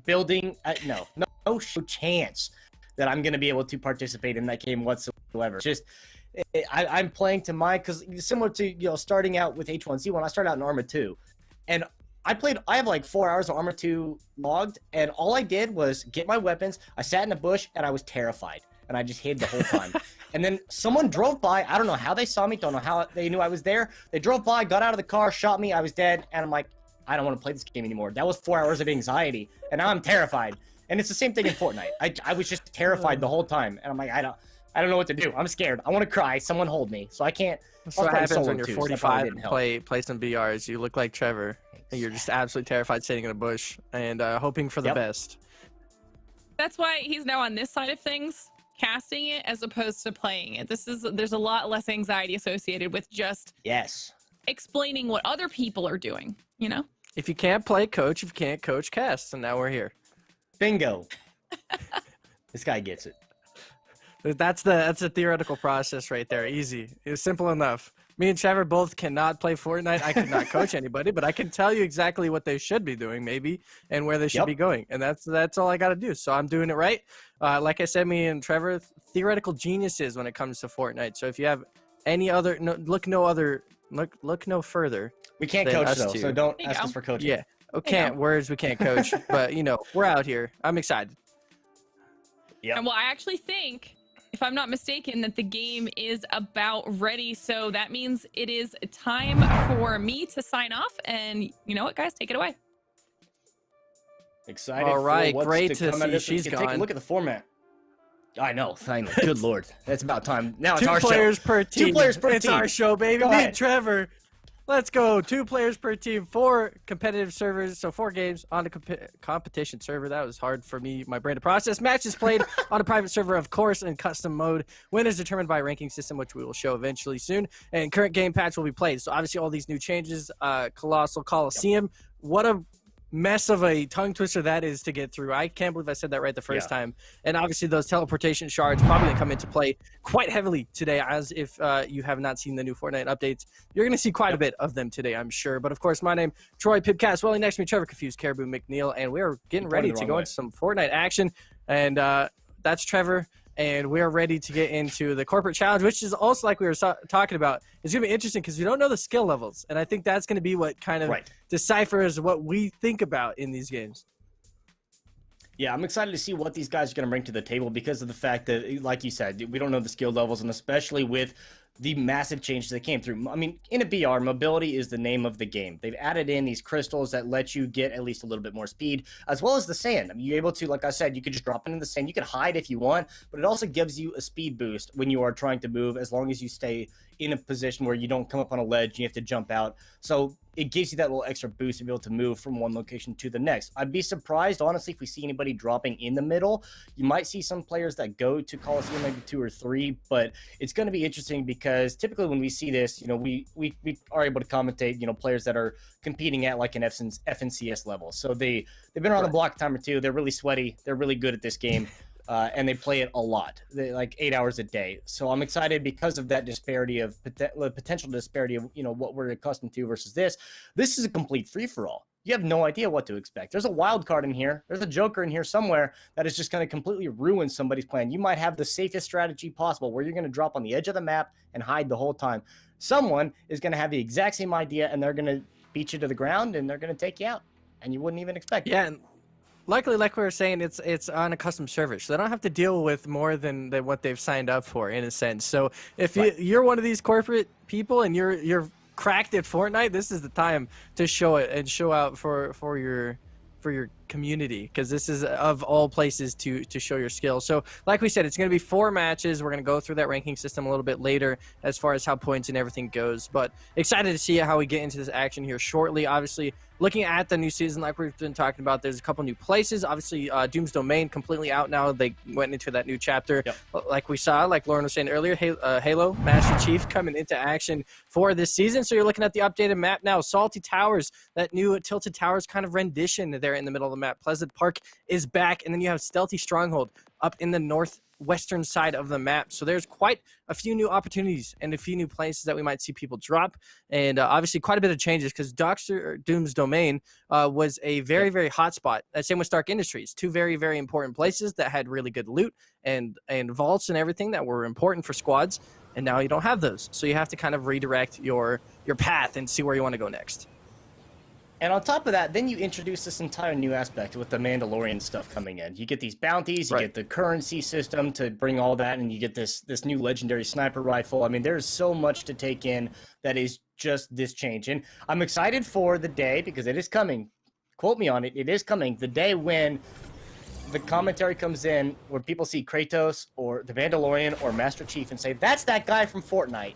Building, no chance that I'm gonna be able to participate in that game whatsoever. Just I'm playing to because similar to starting out with H1Z1, I started out in Arma 2, and I have like 4 hours of Arma 2 logged, and all I did was get my weapons. I sat in a bush, and I was terrified, and I just hid the whole time. And then someone drove by. I don't know how they saw me. Don't know how they knew I was there. They drove by, got out of the car, shot me. I was dead, and I'm like, I don't want to play this game anymore. That was 4 hours of anxiety, and now I'm terrified. And it's the same thing in Fortnite. I was just terrified the whole time, and I'm like, I don't know what to do. I'm scared. I want to cry. Someone hold me. So I can't. So what happens when you're 45 and play some BRs? You look like Trevor. And you're just absolutely terrified sitting in a bush and hoping for the best. That's why he's now on this side of things, casting it as opposed to playing it. There's a lot less anxiety associated with just explaining what other people are doing, you know? If you can't play, coach. If you can't coach, cast. And now we're here. Bingo. This guy gets it. That's a theoretical process right there. Easy. It's simple enough. Me and Trevor both cannot play Fortnite. I cannot coach anybody, but I can tell you exactly what they should be doing, maybe, and where they should be going. And that's all I got to do. So I'm doing it right. Like I said, me and Trevor, theoretical geniuses when it comes to Fortnite. So if you have any other, look no further. We can't coach though, so don't ask us for coaching. Yeah, we can't coach, but we're out here. I'm excited. Yeah. And well, I actually think, if I'm not mistaken, that the game is about ready. So that means it is time for me to sign off. And you know what, guys? Take it away. Excited. All right. Great to see she's gone. Take a look at the format. I know. Finally. Good Lord. That's about time. Now it's 2 our players show. per team. 2 players per it's team. It's our show, baby. Go Me ahead. and Trevor. Let's go. 2 players per team, 4 competitive servers. So 4 games on a competition server. That was hard for me, my brain to process. Matches played on a private server, of course, in custom mode. Winners determined by a ranking system, which we will show eventually soon. And current game patch will be played. So obviously all these new changes, Colossal Coliseum. What a mess of a tongue twister that is to get through. I can't believe I said that right the first time. And obviously those teleportation shards probably going to come into play quite heavily today, as if you have not seen the new Fortnite updates. You're going to see quite a bit of them today, I'm sure. But of course, my name, Troy Pipcast. Well, next to me, Trevor Confused, Caribou McNeil. And we're getting ready to go into some Fortnite action. And that's Trevor. And we're ready to get into the corporate challenge, which is also, like we were talking about, it's going to be interesting because we don't know the skill levels. And I think that's going to be what kind of deciphers what we think about in these games. Yeah, I'm excited to see what these guys are going to bring to the table because of the fact that, like you said, we don't know the skill levels, and especially with the massive changes that came through. I mean, in a BR, mobility is the name of the game. They've added in these crystals that let you get at least a little bit more speed, as well as the sand. I mean, you're able to, like I said, you could just drop into the sand. You can hide if you want, but it also gives you a speed boost when you are trying to move, as long as you stay in a position where you don't come up on a ledge and you have to jump out. So it gives you that little extra boost to be able to move from one location to the next. I'd be surprised, honestly, if we see anybody dropping in the middle. You might see some players that go to Coliseum, maybe 2 or 3, but it's going to be interesting because typically when we see this, you know, we are able to commentate, you know, players that are competing at like an FNCS level. So they've been around the block a time or two. They're really sweaty. They're really good at this game. And they play it a lot, like 8 hours a day. So I'm excited because of that disparity of potential disparity of, you know, what we're accustomed to versus this. This is a complete free-for-all. You have no idea what to expect. There's a wild card in here. There's a joker in here somewhere that is just going to completely ruin somebody's plan. You might have the safest strategy possible where you're going to drop on the edge of the map and hide the whole time. Someone is going to have the exact same idea, and they're going to beat you to the ground, and they're going to take you out, and you wouldn't even expect it. Yeah. Luckily, like we were saying, it's on a custom server, so they don't have to deal with more than what they've signed up for, in a sense. So if you're one of these corporate people and you're cracked at Fortnite, this is the time to show it and show out for your community, because this is of all places to show your skill. So like we said, it's going to be 4 matches. We're going to go through that ranking system a little bit later as far as how points and everything goes, but excited to see how we get into this action here shortly. Obviously, looking at the new season, like we've been talking about, there's a couple new places. Obviously, Doom's Domain completely out now. They went into that new chapter. Yep. Like we saw, like Lauren was saying earlier, Halo Master Chief coming into action for this season. So you're looking at the updated map now. Salty Towers, that new Tilted Towers kind of rendition there in the middle of the map. Pleasant Park is back, and then you have Stealthy Stronghold up in the northwestern side of the map. So there's quite a few new opportunities and a few new places that we might see people drop, and obviously quite a bit of changes, because Doom's Domain was a very, very hot spot. Same with Stark Industries, 2 very, very important places that had really good loot and vaults and everything that were important for squads, and now you don't have those. So you have to kind of redirect your path and see where you want to go next. And on top of that, then you introduce this entire new aspect with the Mandalorian stuff coming in. You get these bounties, you get the currency system to bring all that, and you get this new legendary sniper rifle. I mean, there's so much to take in that is just this change. And I'm excited for the day, because it is coming. Quote me on it. It is coming. The day when the commentary comes in where people see Kratos or the Mandalorian or Master Chief and say, that's that guy from Fortnite.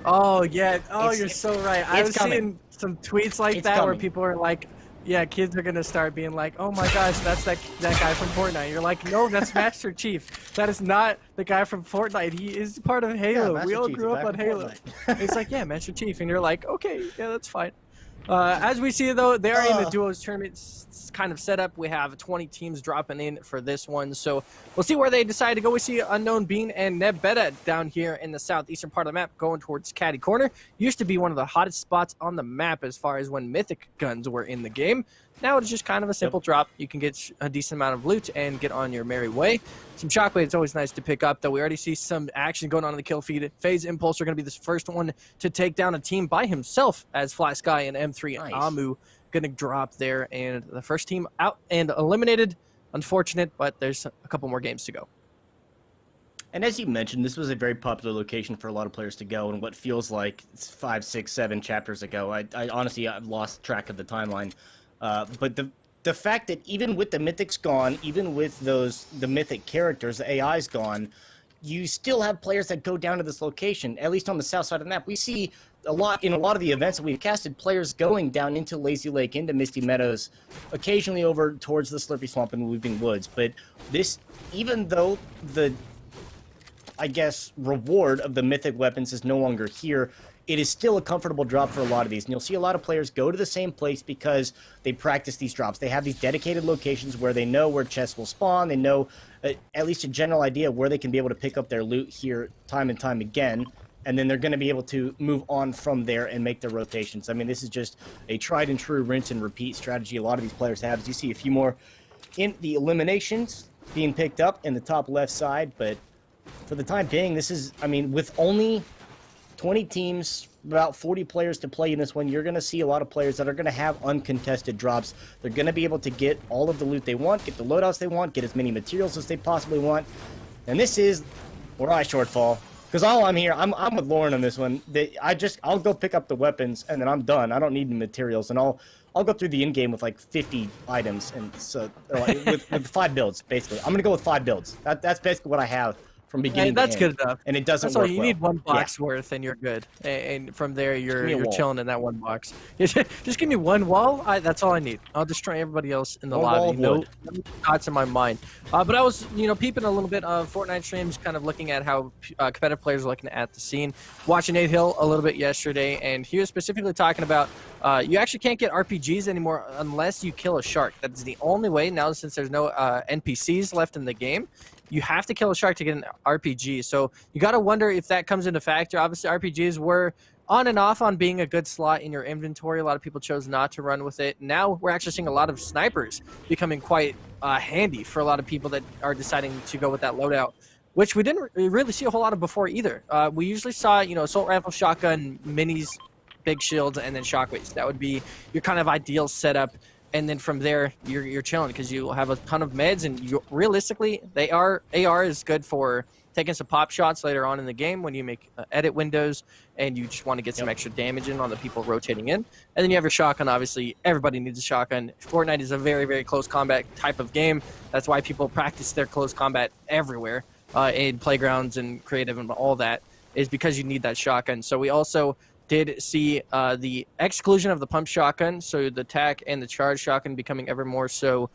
Oh, yeah. Oh, you're so right. I was seeing some tweets like that where people are like, yeah, kids are going to start being like, oh my gosh, that's that guy from Fortnite. You're like, no, that's Master Chief. That is not the guy from Fortnite. He is part of Halo. Yeah, we all grew up on Halo. It's like, yeah, Master Chief. And you're like, okay, yeah, that's fine. As we see, though, they are in the duos tournament kind of setup. We have 20 teams dropping in for this one, so we'll see where they decide to go. We see Unknown Bean and Neb Beta down here in the southeastern part of the map going towards Caddy Corner. Used to be one of the hottest spots on the map as far as when Mythic guns were in the game. Now it's just kind of a simple drop. You can get a decent amount of loot and get on your merry way. Some shockwaves, always nice to pick up, though we already see some action going on in the kill feed. FaZe Impulse are going to be the first one to take down a team by himself, as Fly Sky and M3 and Amu going to drop there. And the first team out and eliminated. Unfortunate, but there's a couple more games to go. And as you mentioned, this was a very popular location for a lot of players to go, and what feels like 5, 6, 7 chapters ago. I honestly, I've lost track of the timeline. But the fact that even with the Mythics gone, even with the Mythic characters, the AI's gone, you still have players that go down to this location, at least on the south side of the map. We see in a lot of the events that we've casted, players going down into Lazy Lake, into Misty Meadows, occasionally over towards the Slurpy Swamp and Weeping Woods. But this, even though the, I guess, reward of the Mythic weapons is no longer here, it is still a comfortable drop for a lot of these. And you'll see a lot of players go to the same place because they practice these drops. They have these dedicated locations where they know where chests will spawn. They know at least a general idea where they can be able to pick up their loot here time and time again. And then they're going to be able to move on from there and make their rotations. I mean, this is just a tried and true rinse and repeat strategy a lot of these players have. As you see a few more in the eliminations being picked up in the top left side. But for the time being, this is, I mean, with only 20 teams, about 40 players to play in this one, you're going to see a lot of players that are going to have uncontested drops. They're going to be able to get all of the loot they want, get the loadouts they want, get as many materials as they possibly want. And this is where I shortfall. Because all I'm here, I'm with Lauren on this one. I'll go pick up the weapons and then I'm done. I don't need the materials, and I'll go through the end game with like 50 items, and so like, with 5 builds basically. I'm gonna go with 5 builds. That's basically what I have from beginning to end. That's good enough. And it doesn't That's work all you well. need, 1 box worth, and you're good. And from there, you're wall. chilling in that 1 box. Just give me 1 wall. That's all I need. I'll destroy everybody else in the lobby. No thoughts in my mind. But I was, peeping a little bit of Fortnite streams, kind of looking at how competitive players are looking at the scene. Watching Nate Hill a little bit yesterday, and he was specifically talking about you actually can't get RPGs anymore unless you kill a shark. That's the only way now, since there's no NPCs left in the game. You have to kill a shark to get an RPG. So you got to wonder if that comes into factor. Obviously, RPGs were on and off on being a good slot in your inventory. A lot of people chose not to run with it. Now we're actually seeing a lot of snipers becoming quite handy for a lot of people that are deciding to go with that loadout, which we didn't really see a whole lot of before either. We usually saw, assault rifle, shotgun, minis, big shields, and then shockwaves. That would be your kind of ideal setup. And then from there, you're chilling because you have a ton of meds, and realistically, AR is good for taking some pop shots later on in the game when you make edit windows and you just want to get some extra damage in on the people rotating in. And then you have your shotgun. Obviously, everybody needs a shotgun. Fortnite is a very, very close combat type of game. That's why people practice their close combat everywhere in playgrounds and creative and all that, is because you need that shotgun. So we also did see the exclusion of the pump shotgun, so the tac and the charge shotgun becoming ever more so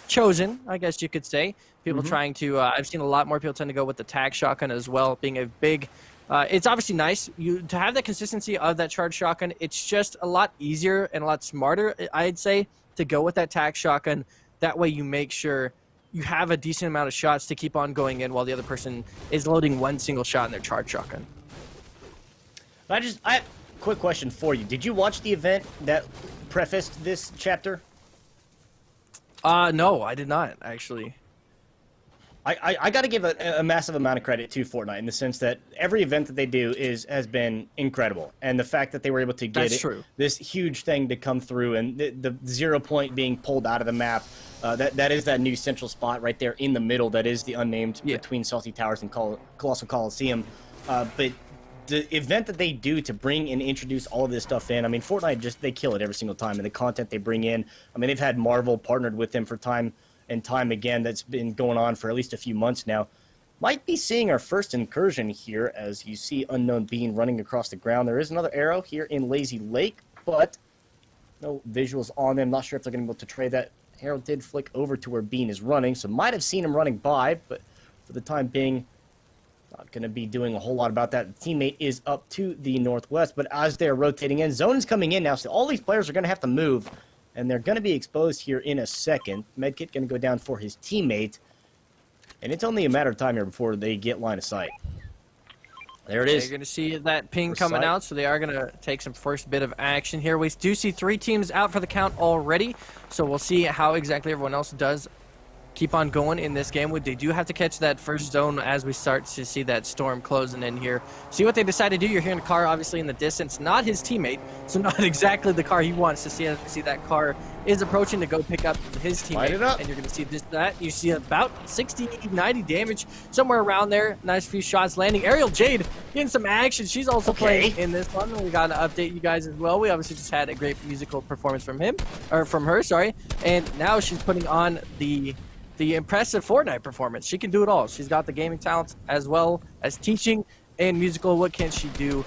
chosen, I guess you could say. People trying to, I've seen a lot more people tend to go with the tac shotgun as well, being a big, it's obviously nice to have that consistency of that charge shotgun. It's just a lot easier and a lot smarter, I'd say, to go with that tac shotgun. That way you make sure you have a decent amount of shots to keep on going in while the other person is loading 1 single shot in their charge shotgun. Quick question for you. Did you watch the event that prefaced this chapter? No, I did not, actually. I got to give a massive amount of credit to Fortnite in the sense that every event that they do has been incredible. And the fact that they were able to get this huge thing to come through, and the 0 point being pulled out of the map, that is that new central spot right there in the middle that is the unnamed between Salty Towers and Colossal Coliseum. But the event that they do to bring and introduce all of this stuff in, I mean, Fortnite they kill it every single time. And the content they bring in, I mean, they've had Marvel partnered with them for time and time again. That's been going on for at least a few months now. Might be seeing our first incursion here as you see Unknown Bean running across the ground. There is another arrow here in Lazy Lake, but no visuals on them. Not sure if they're going to be able to trade that. Arrow did flick over to where Bean is running, so might have seen him running by, but for the time being, not going to be doing a whole lot about that. The teammate is up to the northwest, but as they're rotating in, zone is coming in now, so all these players are going to have to move, and they're going to be exposed here in a second. Medkit going to go down for his teammate, and it's only a matter of time here before they get line of sight. There it is. You're going to see that ping coming out, so they are going to take some first bit of action here. We do see 3 teams out for the count already, so we'll see how exactly everyone else does keep on going in this game. They do have to catch that first zone as we start to see that storm closing in here. See what they decide to do. You're hearing a car obviously in the distance, not his teammate, so not exactly the car he wants to see. As we see that car is approaching to go pick up his teammate, and you're going to see that. You see about 60, 90 damage, somewhere around there. Nice few shots landing. Ariel Jade getting some action. She's also playing in this one. We got to update you guys as well. We obviously just had a great musical performance from her, sorry. And now she's putting on the impressive Fortnite performance. She can do it all. She's got the gaming talents as well as teaching and musical. What can she do?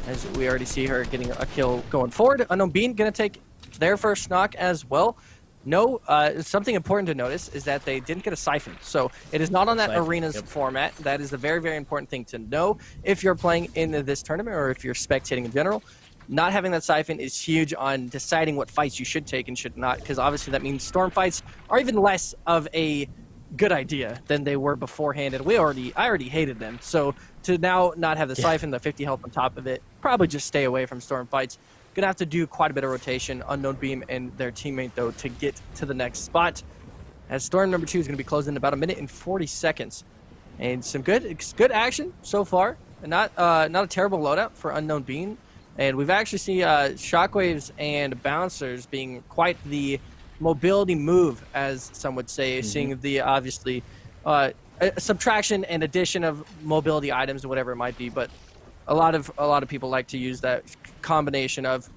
As we already see her getting a kill going forward. Unknown Bean going to take their first knock as well. No, something important to notice is that they didn't get a siphon. So it is not on that arenas format. That is a very, very important thing to know if you're playing in this tournament or if you're spectating in general. Not having that siphon is huge on deciding what fights you should take and should not, because obviously that means storm fights are even less of a good idea than they were beforehand, and I already hated them. So to now not have the siphon, the 50 health on top of it, probably just stay away from storm fights. Gonna have to do quite a bit of rotation. Unknown Beam and their teammate though to get to the next spot, as storm number 2 is gonna be closed in about 1 minute and 40 seconds, and some good action so far. Not a terrible loadout for Unknown Beam. And we've actually seen shockwaves and bouncers being quite the mobility move, as some would say, seeing the obviously subtraction and addition of mobility items or whatever it might be. But a lot of people like to use that combination of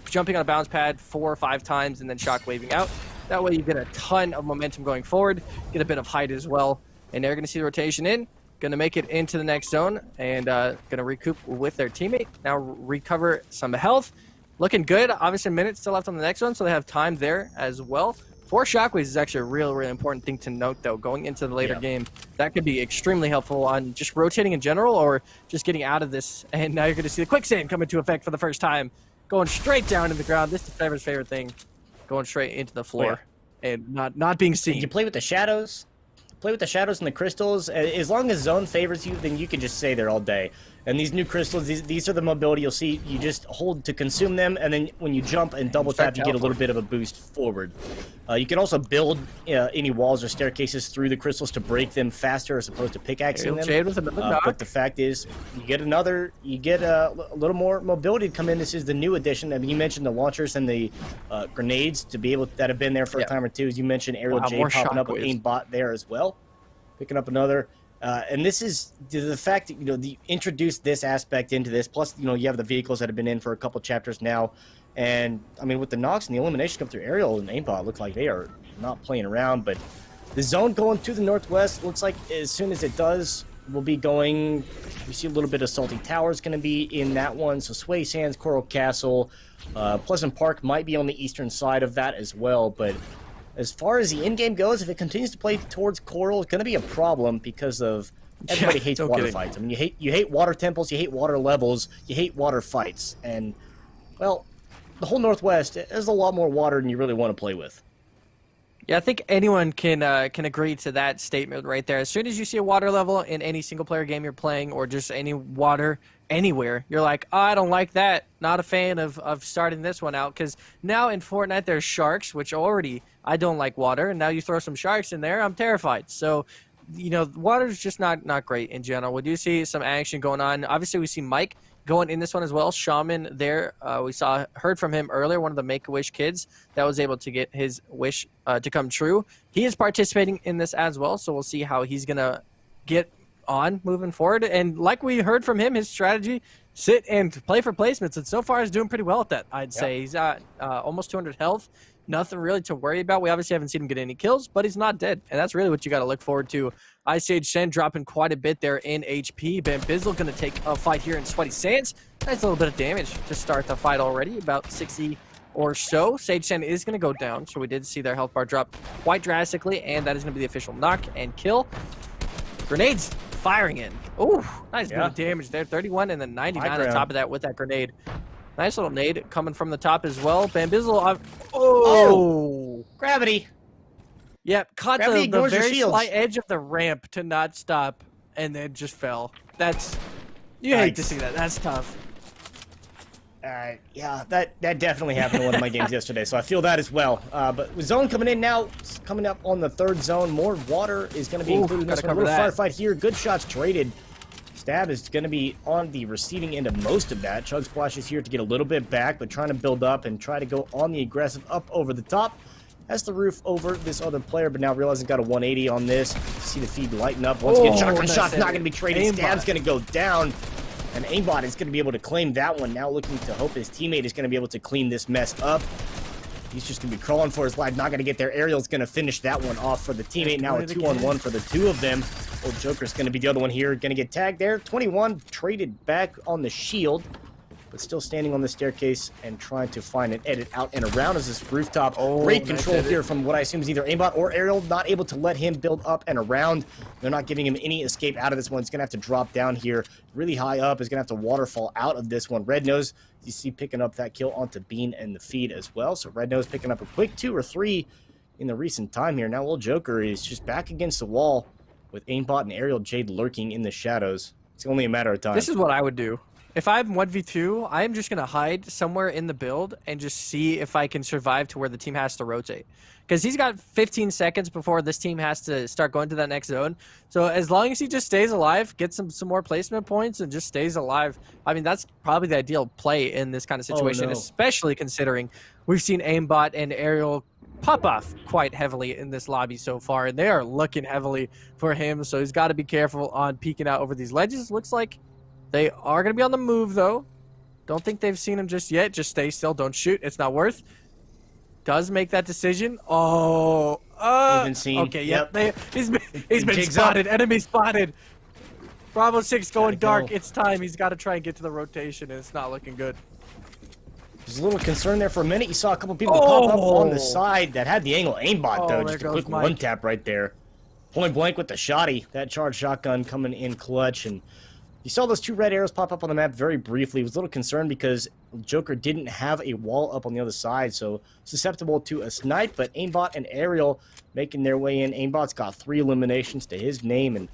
jumping on a bounce pad 4 or 5 times and then shockwaving out. That way you get a ton of momentum going forward, get a bit of height as well. And they're going to see the rotation in, going to make it into the next zone, and going to recoup with their teammate. Now recover some health. Looking good. Obviously, minutes still left on the next one, so they have time there as well. 4 shockwaves is actually a really important thing to note, though, going into the later game. That could be extremely helpful on just rotating in general or just getting out of this. And now you're going to see the quicksand come into effect for the first time. Going straight down to the ground. This is Trevor's favorite thing. Going straight into the floor and not being seen. You play with the shadows. Play with the shadows and the crystals. As long as zone favors you, then you can just stay there all day. And these new crystals, these are the mobility you'll see. You just hold to consume them, and then when you jump and double tap, you get a little bit of a boost forward. You can also build any walls or staircases through the crystals to break them faster as opposed to pickaxing them. But the fact is, you get a little more mobility to come in. This is the new addition. I mean, you mentioned the launchers and the grenades to be able that have been there for a time or two. As you mentioned, Aerial J popping up with aimbot there as well, picking up another. And this is the fact that, they introduced this aspect into this. Plus, you have the vehicles that have been in for a couple chapters now. And, I mean, with the knocks and the elimination come through, Aerial and aimbot look like they are not playing around. But the zone going to the northwest looks like as soon as it does, we'll be going. We see a little bit of Salty Towers going to be in that one. So Sway Sands, Coral Castle, Pleasant Park might be on the eastern side of that as well. But as far as the end game goes, if it continues to play towards Coral, it's going to be a problem because of everybody hates water fights. I mean, you hate water temples, you hate water levels, you hate water fights, and well, the whole Northwest has a lot more water than you really want to play with. Yeah, I think anyone can agree to that statement right there. As soon as you see a water level in any single-player game you're playing, or just any water anywhere, you're like, oh, I don't like that. Not a fan of starting this one out, because now in Fortnite there's sharks, which already I don't like water, and now you throw some sharks in there, I'm terrified. So, water's just not great in general. We do see some action going on. Obviously, we see Mike going in this one as well. Shaman there, we heard from him earlier, one of the Make-A-Wish kids that was able to get his wish to come true. He is participating in this as well, so we'll see how he's going to get on moving forward. And like we heard from him, his strategy, sit and play for placements, and so far he's doing pretty well at that, I'd say. He's at almost 200 health. Nothing really to worry about. We obviously haven't seen him get any kills, but he's not dead, and that's really what you got to look forward to. Ice Age Shen dropping quite a bit there in HP. Bambizzle going to take a fight here in Sweaty Sands. Nice little bit of damage to start the fight already, about 60 or so. Sage Shen is going to go down, so we did see their health bar drop quite drastically, and that is going to be the official knock and kill. Grenades firing in. Ooh, nice bit of damage there. 31 and then 99 on top of that with that grenade. Nice little nade coming from the top as well. Bambizzle. Gravity. Yep, caught the very slight edge of the ramp to not stop, and then just fell. You hate to see that. That's tough. Yeah, that definitely happened in one of my games yesterday, so I feel that as well. But with zone coming in now, coming up on the third zone, more water is going to be included in this one. A little firefight here. Good shots traded. Stab is going to be on the receiving end of most of that. Chug Splash is here to get a little bit back, but trying to build up and try to go on the aggressive up over the top. Has the roof over this other player, but now realizing got a 180 on this. See the feed lighten up. Once again, shotgun shot's not going to be traded. Stab's going to go down. And aimbot is going to be able to claim that one. Now looking to hope his teammate is going to be able to clean this mess up. He's just going to be crawling for his life. Not going to get there. Aerial's going to finish that one off for the teammate. Now a 2-on-1 for the two of them. Old Joker's going to be the other one here. Going to get tagged there. 21 traded back on the shield, but still standing on the staircase and trying to find an edit out and around as this rooftop. Great control here from what I assume is either aimbot or Aerial. Not able to let him build up and around. They're not giving him any escape out of this one. It's going to have to drop down here really high up. Is going to have to waterfall out of this one. Red Nose, you see picking up that kill onto Bean and the feed as well. So Red Nose picking up a quick 2 or 3 in the recent time here. Now Old Joker is just back against the wall with aimbot and Aerial Jade lurking in the shadows. It's only a matter of time. This is what I would do. If I'm 1v2, I'm just going to hide somewhere in the build and just see if I can survive to where the team has to rotate. Because he's got 15 seconds before this team has to start going to that next zone. So as long as he just stays alive, gets some more placement points, and just stays alive, I mean, that's probably the ideal play in this kind of situation, especially considering we've seen aimbot and Aerial pop off quite heavily in this lobby so far, and they are looking heavily for him, so he's got to be careful on peeking out over these ledges. Looks like they are going to be on the move, though. Don't think they've seen him just yet. Just stay still. Don't shoot. It's not worth. Does make that decision. Oh, He's been seen. Okay, yep. He's been spotted. Up. Enemy spotted. Bravo 6 going dark. Go. It's time. He's got to try and get to the rotation, and it's not looking good. There's a little concern there for a minute. You saw a couple people pop up on the side that had the angle aimbot, though. Just a quick one tap right there. Point blank with the shotty. That charged shotgun coming in clutch, and you saw those 2 red arrows pop up on the map very briefly. He was a little concerned because Joker didn't have a wall up on the other side, so susceptible to a snipe, but Aimbot and Aerial making their way in. Aimbot's got 3 eliminations to his name, and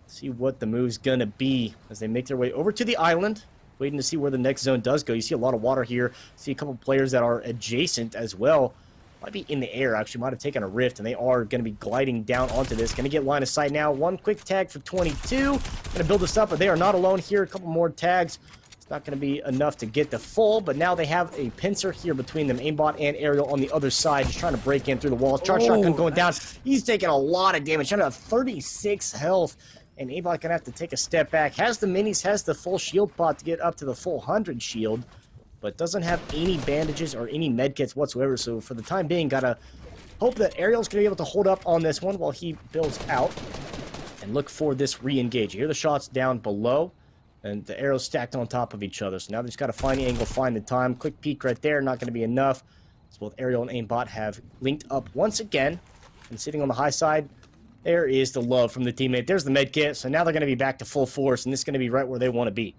see what the move's gonna be as they make their way over to the island, waiting to see where the next zone does go. You see a lot of water here. See a couple players that are adjacent as well. Might be in the air, actually. Might have taken a rift, and they are going to be gliding down onto this. Going to get line of sight now. 1 quick tag for 22. Going to build this up, but they are not alone here. A couple more tags. It's not going to be enough to get the full, but now they have a pincer here between them. Aimbot and Aerial on the other side, just trying to break in through the walls. Charge shotgun going down. He's taking a lot of damage. Trying to have 36 health, and Aimbot going to have to take a step back. Has the minis, has the full shield pot to get up to the full 100 shield, but doesn't have any bandages or any medkits whatsoever, so for the time being, gotta hope that Ariel's gonna be able to hold up on this one while he builds out and look for this re-engage. You hear the shots down below, and the arrows stacked on top of each other, so now they just gotta find the angle, find the time. Quick peek right there, not gonna be enough. So both Ariel and Aimbot have linked up once again, and sitting on the high side, there is the love from the teammate. There's the medkit, so now they're gonna be back to full force, and this is gonna be right where they want to be.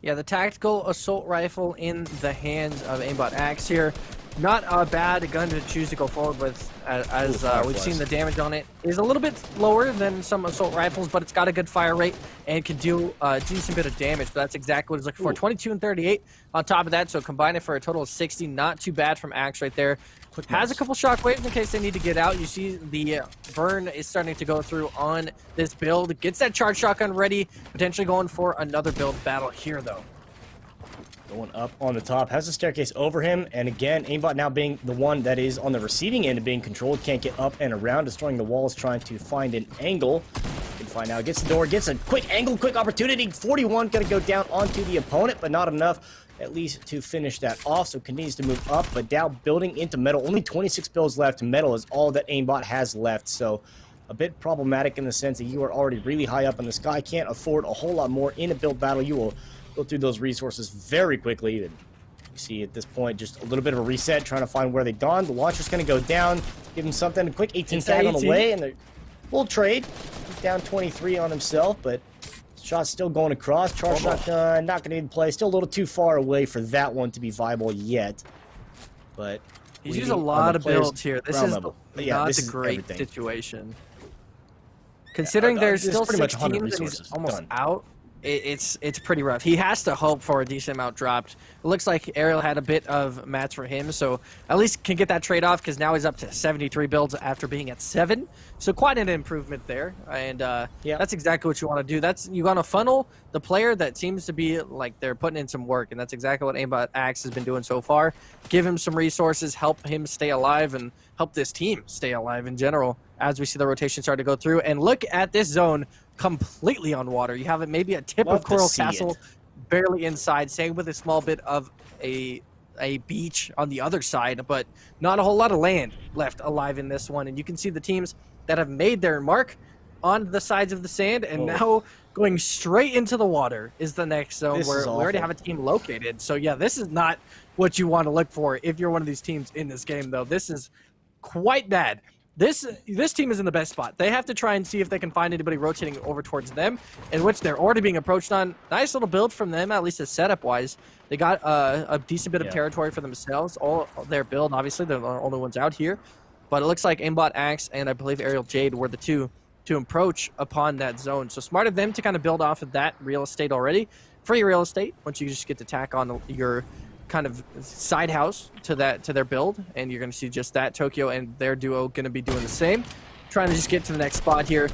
Yeah, the tactical assault rifle in the hands of Aimbot Axe here. Not a bad gun to choose to go forward with, as we've seen the damage on it is a little bit lower than some assault rifles, but it's got a good fire rate and can do a decent bit of damage. But that's exactly what he's looking for. 22 and 38 on top of that, so combine it for a total of 60. Not too bad from Axe right there. Has a couple shockwaves in case they need to get out. You see the burn is starting to go through on this build. Gets that charge shotgun ready, potentially going for another build battle here, though. Going up on the top, has a staircase over him, and again, Aimbot now being the one that is on the receiving end of being controlled, can't get up and around, destroying the walls, trying to find an angle. Can find out, gets the door, gets a quick angle, quick opportunity. 41 gonna go down onto the opponent, but not enough at least to finish that off, so continues to move up, but now building into metal. Only 26 builds left. Metal is all that Aimbot has left, so a bit problematic in the sense that you are already really high up in the sky, can't afford a whole lot more in a build battle. You will go through those resources very quickly. And you see at this point just a little bit of a reset, trying to find where they gone. The launcher's going to go down, give him something. A quick 18 tag on the way, and they will trade. He's down 23 on himself, but shot's still going across. Charge shotgun, not going to need to play. Still a little too far away for that one to be viable yet. But he's used a lot of builds here. This is not a great situation. Considering there's still 6 teams and he's almost out, it's pretty rough. He has to hope for a decent amount dropped. It looks like Ariel had a bit of mats for him, so at least can get that trade off because now he's up to 73 builds after being at 7. So quite an improvement there, and that's exactly what you want to do. You want to funnel the player that seems to be like they're putting in some work, and that's exactly what Aimbot Axe has been doing so far. Give him some resources, help him stay alive, and help this team stay alive in general as we see the rotation start to go through. And look at this zone. Completely on water. You have it maybe a tip of Coral Castle, barely inside. Same with a small bit of a beach on the other side, but not a whole lot of land left alive in this one. And you can see the teams that have made their mark on the sides of the sand, and now going straight into the water is the next zone where we already have a team located. So yeah, this is not what you want to look for if you're one of these teams in this game, though. This is quite bad. This team is in the best spot. They have to try and see if they can find anybody rotating over towards them, in which they're already being approached on. Nice little build from them, at least setup-wise. They got a decent bit of territory for themselves. All their build, obviously, they're the only ones out here. But it looks like Aimbot Axe and I believe Aerial Jade were the two to approach upon that zone. So smart of them to kind of build off of that real estate already. Free real estate, once you just get to tack on your kind of side house to their build, and you're going to see just that. Tokyo and their duo going to be doing the same, trying to just get to the next spot here.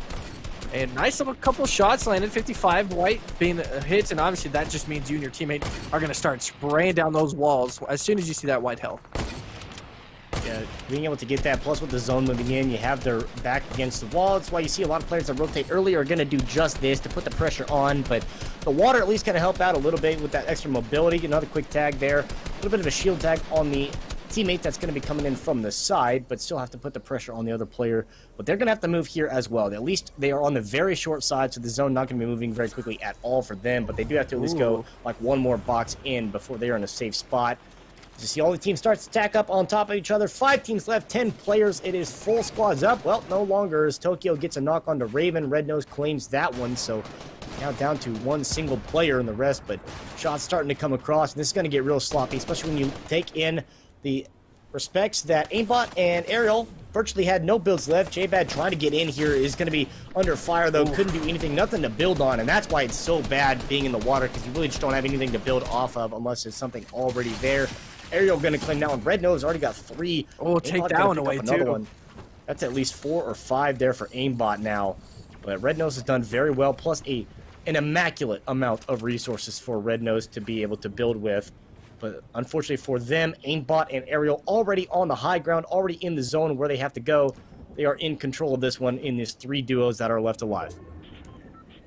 And nice little couple shots landed. 55 white being hits, and obviously that just means you and your teammate are going to start spraying down those walls as soon as you see that white health. Yeah, being able to get that. Plus with the zone moving in, you have their back against the wall. That's why you see a lot of players that rotate early are going to do just this to put the pressure on. But the water at least kind of help out a little bit with that extra mobility. Another quick tag there. A little bit of a shield tag on the teammate that's going to be coming in from the side, but still have to put the pressure on the other player. But they're going to have to move here as well. At least they are on the very short side, so the zone not going to be moving very quickly at all for them. But they do have to at least go like one more box in before they are in a safe spot. You see all the teams start to stack up on top of each other. 5 teams left, 10 players. It is full squads up. Well, no longer, as Tokyo gets a knock on the Raven. Red Nose claims that one, so now down to one single player in the rest. But shots starting to come across, and this is going to get real sloppy, especially when you take in the respects that Aimbot and Aerial virtually had no builds left. J-Bad trying to get in here is going to be under fire, though. Couldn't do anything, nothing to build on, and that's why it's so bad being in the water, because you really just don't have anything to build off of unless there's something already there. Aerial going to claim that one. Red Nose already got 3. Oh, take that one away, too. One. That's at least 4 or 5 there for Aimbot now. But Red Nose has done very well, plus an immaculate amount of resources for Red Nose to be able to build with. But unfortunately for them, Aimbot and Aerial already on the high ground, already in the zone where they have to go. They are in control of this one in these 3 duos that are left alive.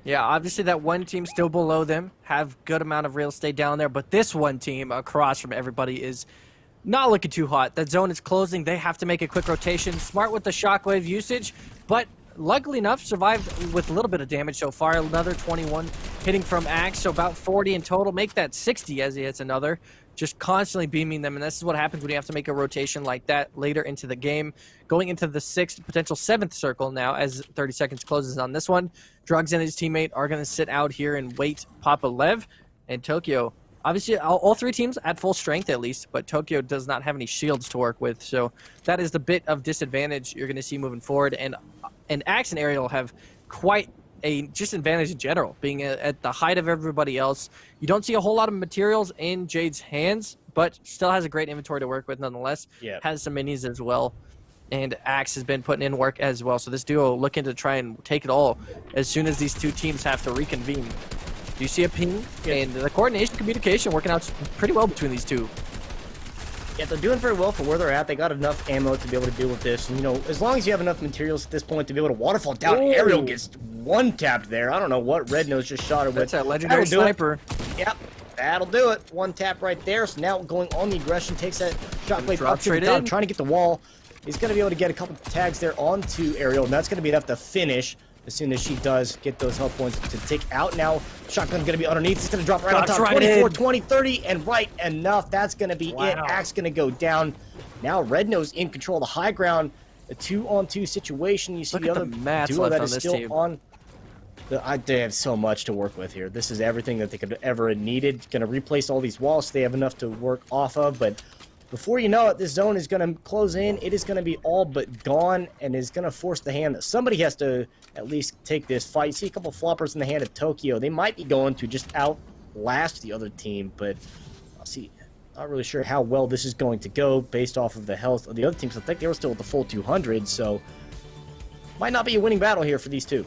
Yeah, obviously that one team still below them have good amount of real estate down there, but this one team across from everybody is not looking too hot. That zone is closing. They have to make a quick rotation. Smart with the shockwave usage, but luckily enough, survived with a little bit of damage so far. Another 21 hitting from Axe, so about 40 in total. Make that 60 as he hits another. Just constantly beaming them, and this is what happens when you have to make a rotation like that later into the game. Going into the 6th, potential 7th circle now as 30 seconds closes on this one. Drugs and his teammate are going to sit out here and wait Papa Lev and Tokyo. Obviously, all 3 teams at full strength at least, but Tokyo does not have any shields to work with, so that is the bit of disadvantage you're going to see moving forward. And Axe and Aerial have quite a disadvantage in general, being at the height of everybody else. You don't see a whole lot of materials in Jade's hands, but still has a great inventory to work with nonetheless. Yeah. Has some minis as well. And Axe has been putting in work as well. So this duo looking to try and take it all as soon as these 2 teams have to reconvene. Do you see a ping? Yeah. And the coordination, communication working out pretty well between these 2. Yeah, they're doing very well for where they're at. They got enough ammo to be able to deal with this. And, you know, as long as you have enough materials at this point to be able to waterfall down, Aerial gets one-tapped there. I don't know what Red Nose just shot her with. That's a legendary sniper. Yep, that'll do it. 1 tap right there. So now going on the aggression, takes that shockwave up to the top, trying to get the wall. He's going to be able to get a couple tags there onto Aerial, and that's going to be enough to finish as soon as she does get those health points to tick out. Now, shotgun's going to be underneath. It's going to drop right on top. 24, 20, 30, and right enough. That's going to be it. Axe going to go down. Now, Red Nose in control of the high ground. A 2-on-2 situation. You see the other duo that is still on. They have so much to work with here. This is everything that they could ever have needed. Going to replace all these walls so they have enough to work off of, but before you know it, this zone is going to close in. It is going to be all but gone, and is going to force the hand that somebody has to at least take this fight. See a couple floppers in the hand of Tokyo. They might be going to just outlast the other team, but I'll see. Not really sure how well this is going to go based off of the health of the other teams. I think they were still at the full 200, so might not be a winning battle here for these 2.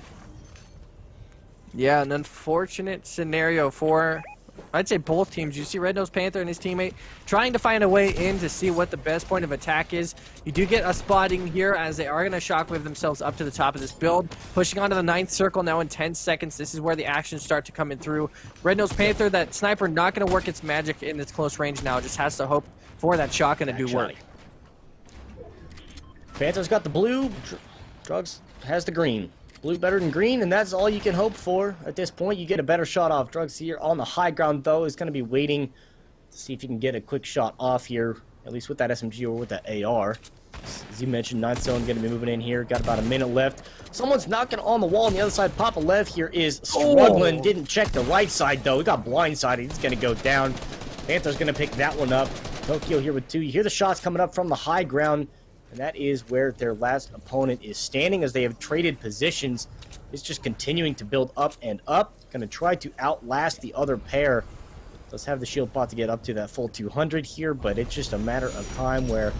Yeah, an unfortunate scenario for, I'd say, both teams. You see Red Nose Panther and his teammate trying to find a way in to see what the best point of attack is. You do get a spotting here as they are going to shockwave themselves up to the top of this build. Pushing onto the 9th circle now in 10 seconds. This is where the actions start to come in through. Red Nose Panther, that sniper, not going to work its magic in its close range now. Just has to hope for that shotgun to do work. Panther's got the blue. Drugs has the green. Blue better than green, and that's all you can hope for at this point. You get a better shot off. Drugs here on the high ground, though, is going to be waiting to see if you can get a quick shot off here, at least with that SMG or with that AR. As you mentioned, 9th zone going to be moving in here. Got about a minute left. Someone's knocking on the wall on the other side. Papa Lev here is struggling. Oh. Didn't check the right side, though. He got blindsided. He's going to go down. Panther's going to pick that one up. Tokyo here with 2. You hear the shots coming up from the high ground. And that is where their last opponent is standing as they have traded positions. It's just continuing to build up and up. Going to try to outlast the other pair. Does have the shield bot to get up to that full 200 here, but it's just a matter of time where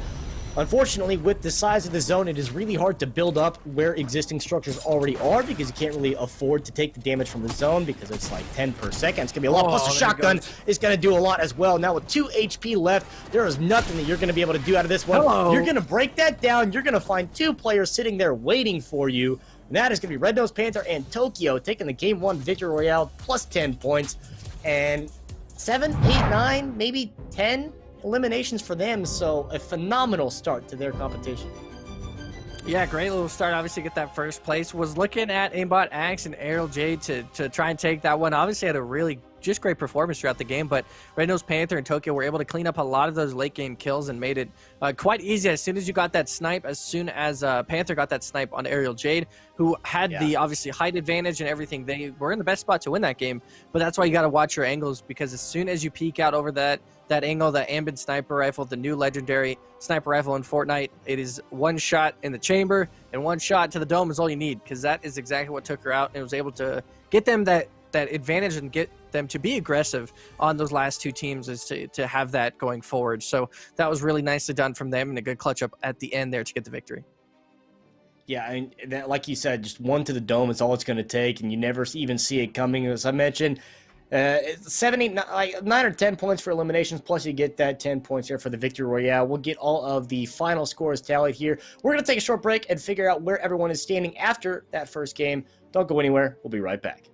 Unfortunately, with the size of the zone, it is really hard to build up where existing structures already are because you can't really afford to take the damage from the zone because it's like 10 per second. It's going to be a lot. Plus, the shotgun is going to do a lot as well. Now, with 2 HP left, there is nothing that you're going to be able to do out of this one. Hello. You're going to break that down. You're going to find 2 players sitting there waiting for you. And that is going to be Red Nose Panther and Tokyo taking the Game 1 Victory Royale plus 10 points. And 7, 8, 9, maybe 10 eliminations for them, so a phenomenal start to their competition. Yeah, great little start. Obviously, get that first place. Was looking at Aimbot Axe and Aerial Jade to try and take that one. Obviously, had a really just great performance throughout the game, but Red Nose Panther and Tokyo were able to clean up a lot of those late game kills and made it quite easy as soon as you got that snipe, as soon as Panther got that snipe on Aerial Jade, who had the obviously height advantage and everything. They were in the best spot to win that game, but that's why you got to watch your angles, because as soon as you peek out over that angle, the Ambit sniper rifle, the new legendary sniper rifle in Fortnite, it is one shot in the chamber and one shot to the dome is all you need, because that is exactly what took her out and was able to get them that advantage and get them to be aggressive on those last 2 teams, is to have that going forward. So that was really nicely done from them and a good clutch up at the end there to get the victory. Yeah, I mean, that, like you said, just one to the dome is all it's going to take, and you never even see it coming. As I mentioned, 7, 8, 9 or 10 points for eliminations, plus you get that 10 points here for the Victory Royale. We'll get all of the final scores tallied here. We're going to take a short break and figure out where everyone is standing after that first game. Don't go anywhere. We'll be right back.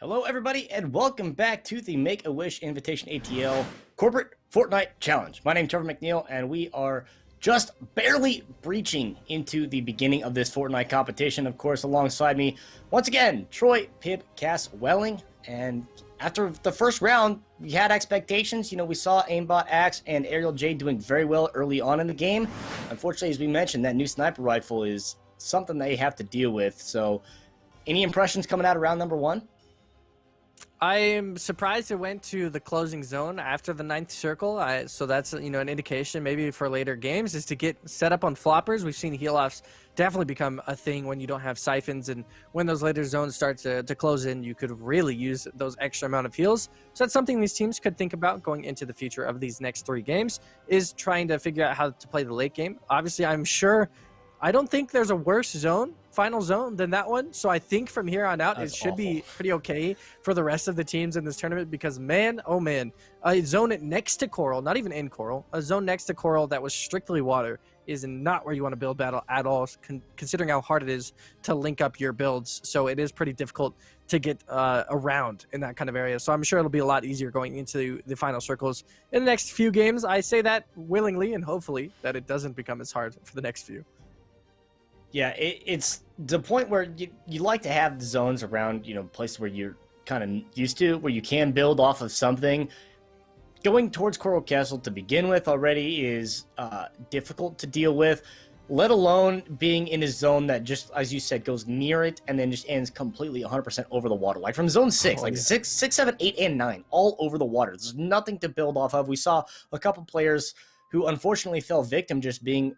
Hello, everybody, and welcome back to the Make-A-Wish Invitation ATL Corporate Fortnite Challenge. My name is Trevor McNeil, and we are just barely breaching into the beginning of this Fortnite competition. Of course, alongside me, once again, Troy, Pip, Cass, Welling. And after the first round, we had expectations. You know, we saw Aimbot Axe and Ariel J doing very well early on in the game. Unfortunately, as we mentioned, that new sniper rifle is something they have to deal with. So, any impressions coming out of round number 1? I am surprised it went to the closing zone after the 9th circle. So that's, you know, an indication maybe for later games is to get set up on floppers. We've seen heal-offs definitely become a thing when you don't have siphons, and when those later zones start to close in, you could really use those extra amount of heals. So that's something these teams could think about going into the future of these next 3 games, is trying to figure out how to play the late game. Obviously, I don't think there's a worse final zone than that one. So I think from here on out, it should be pretty okay for the rest of the teams in this tournament, because man, oh man, a zone next to Coral, not even in Coral, a zone next to Coral that was strictly water is not where you want to build battle at all, considering how hard it is to link up your builds. So it is pretty difficult to get around in that kind of area. So I'm sure it'll be a lot easier going into the final circles in the next few games. I say that willingly and hopefully that it doesn't become as hard for the next few. Yeah, it's the point where you like to have the zones around, you know, places where you're kind of used to, where you can build off of something. Going towards Coral Castle to begin with already is difficult to deal with, let alone being in a zone that just, as you said, goes near it and then just ends completely 100% over the water. Like from zone 6, like 6, 7, 8, and 9, all over the water. There's nothing to build off of. We saw a couple players who unfortunately fell victim just being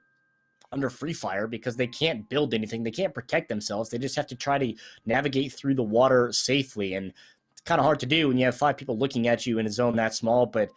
under free fire because they can't build anything. They can't protect themselves. They just have to try to navigate through the water safely. And it's kind of hard to do when you have 5 people looking at you in a zone that small. But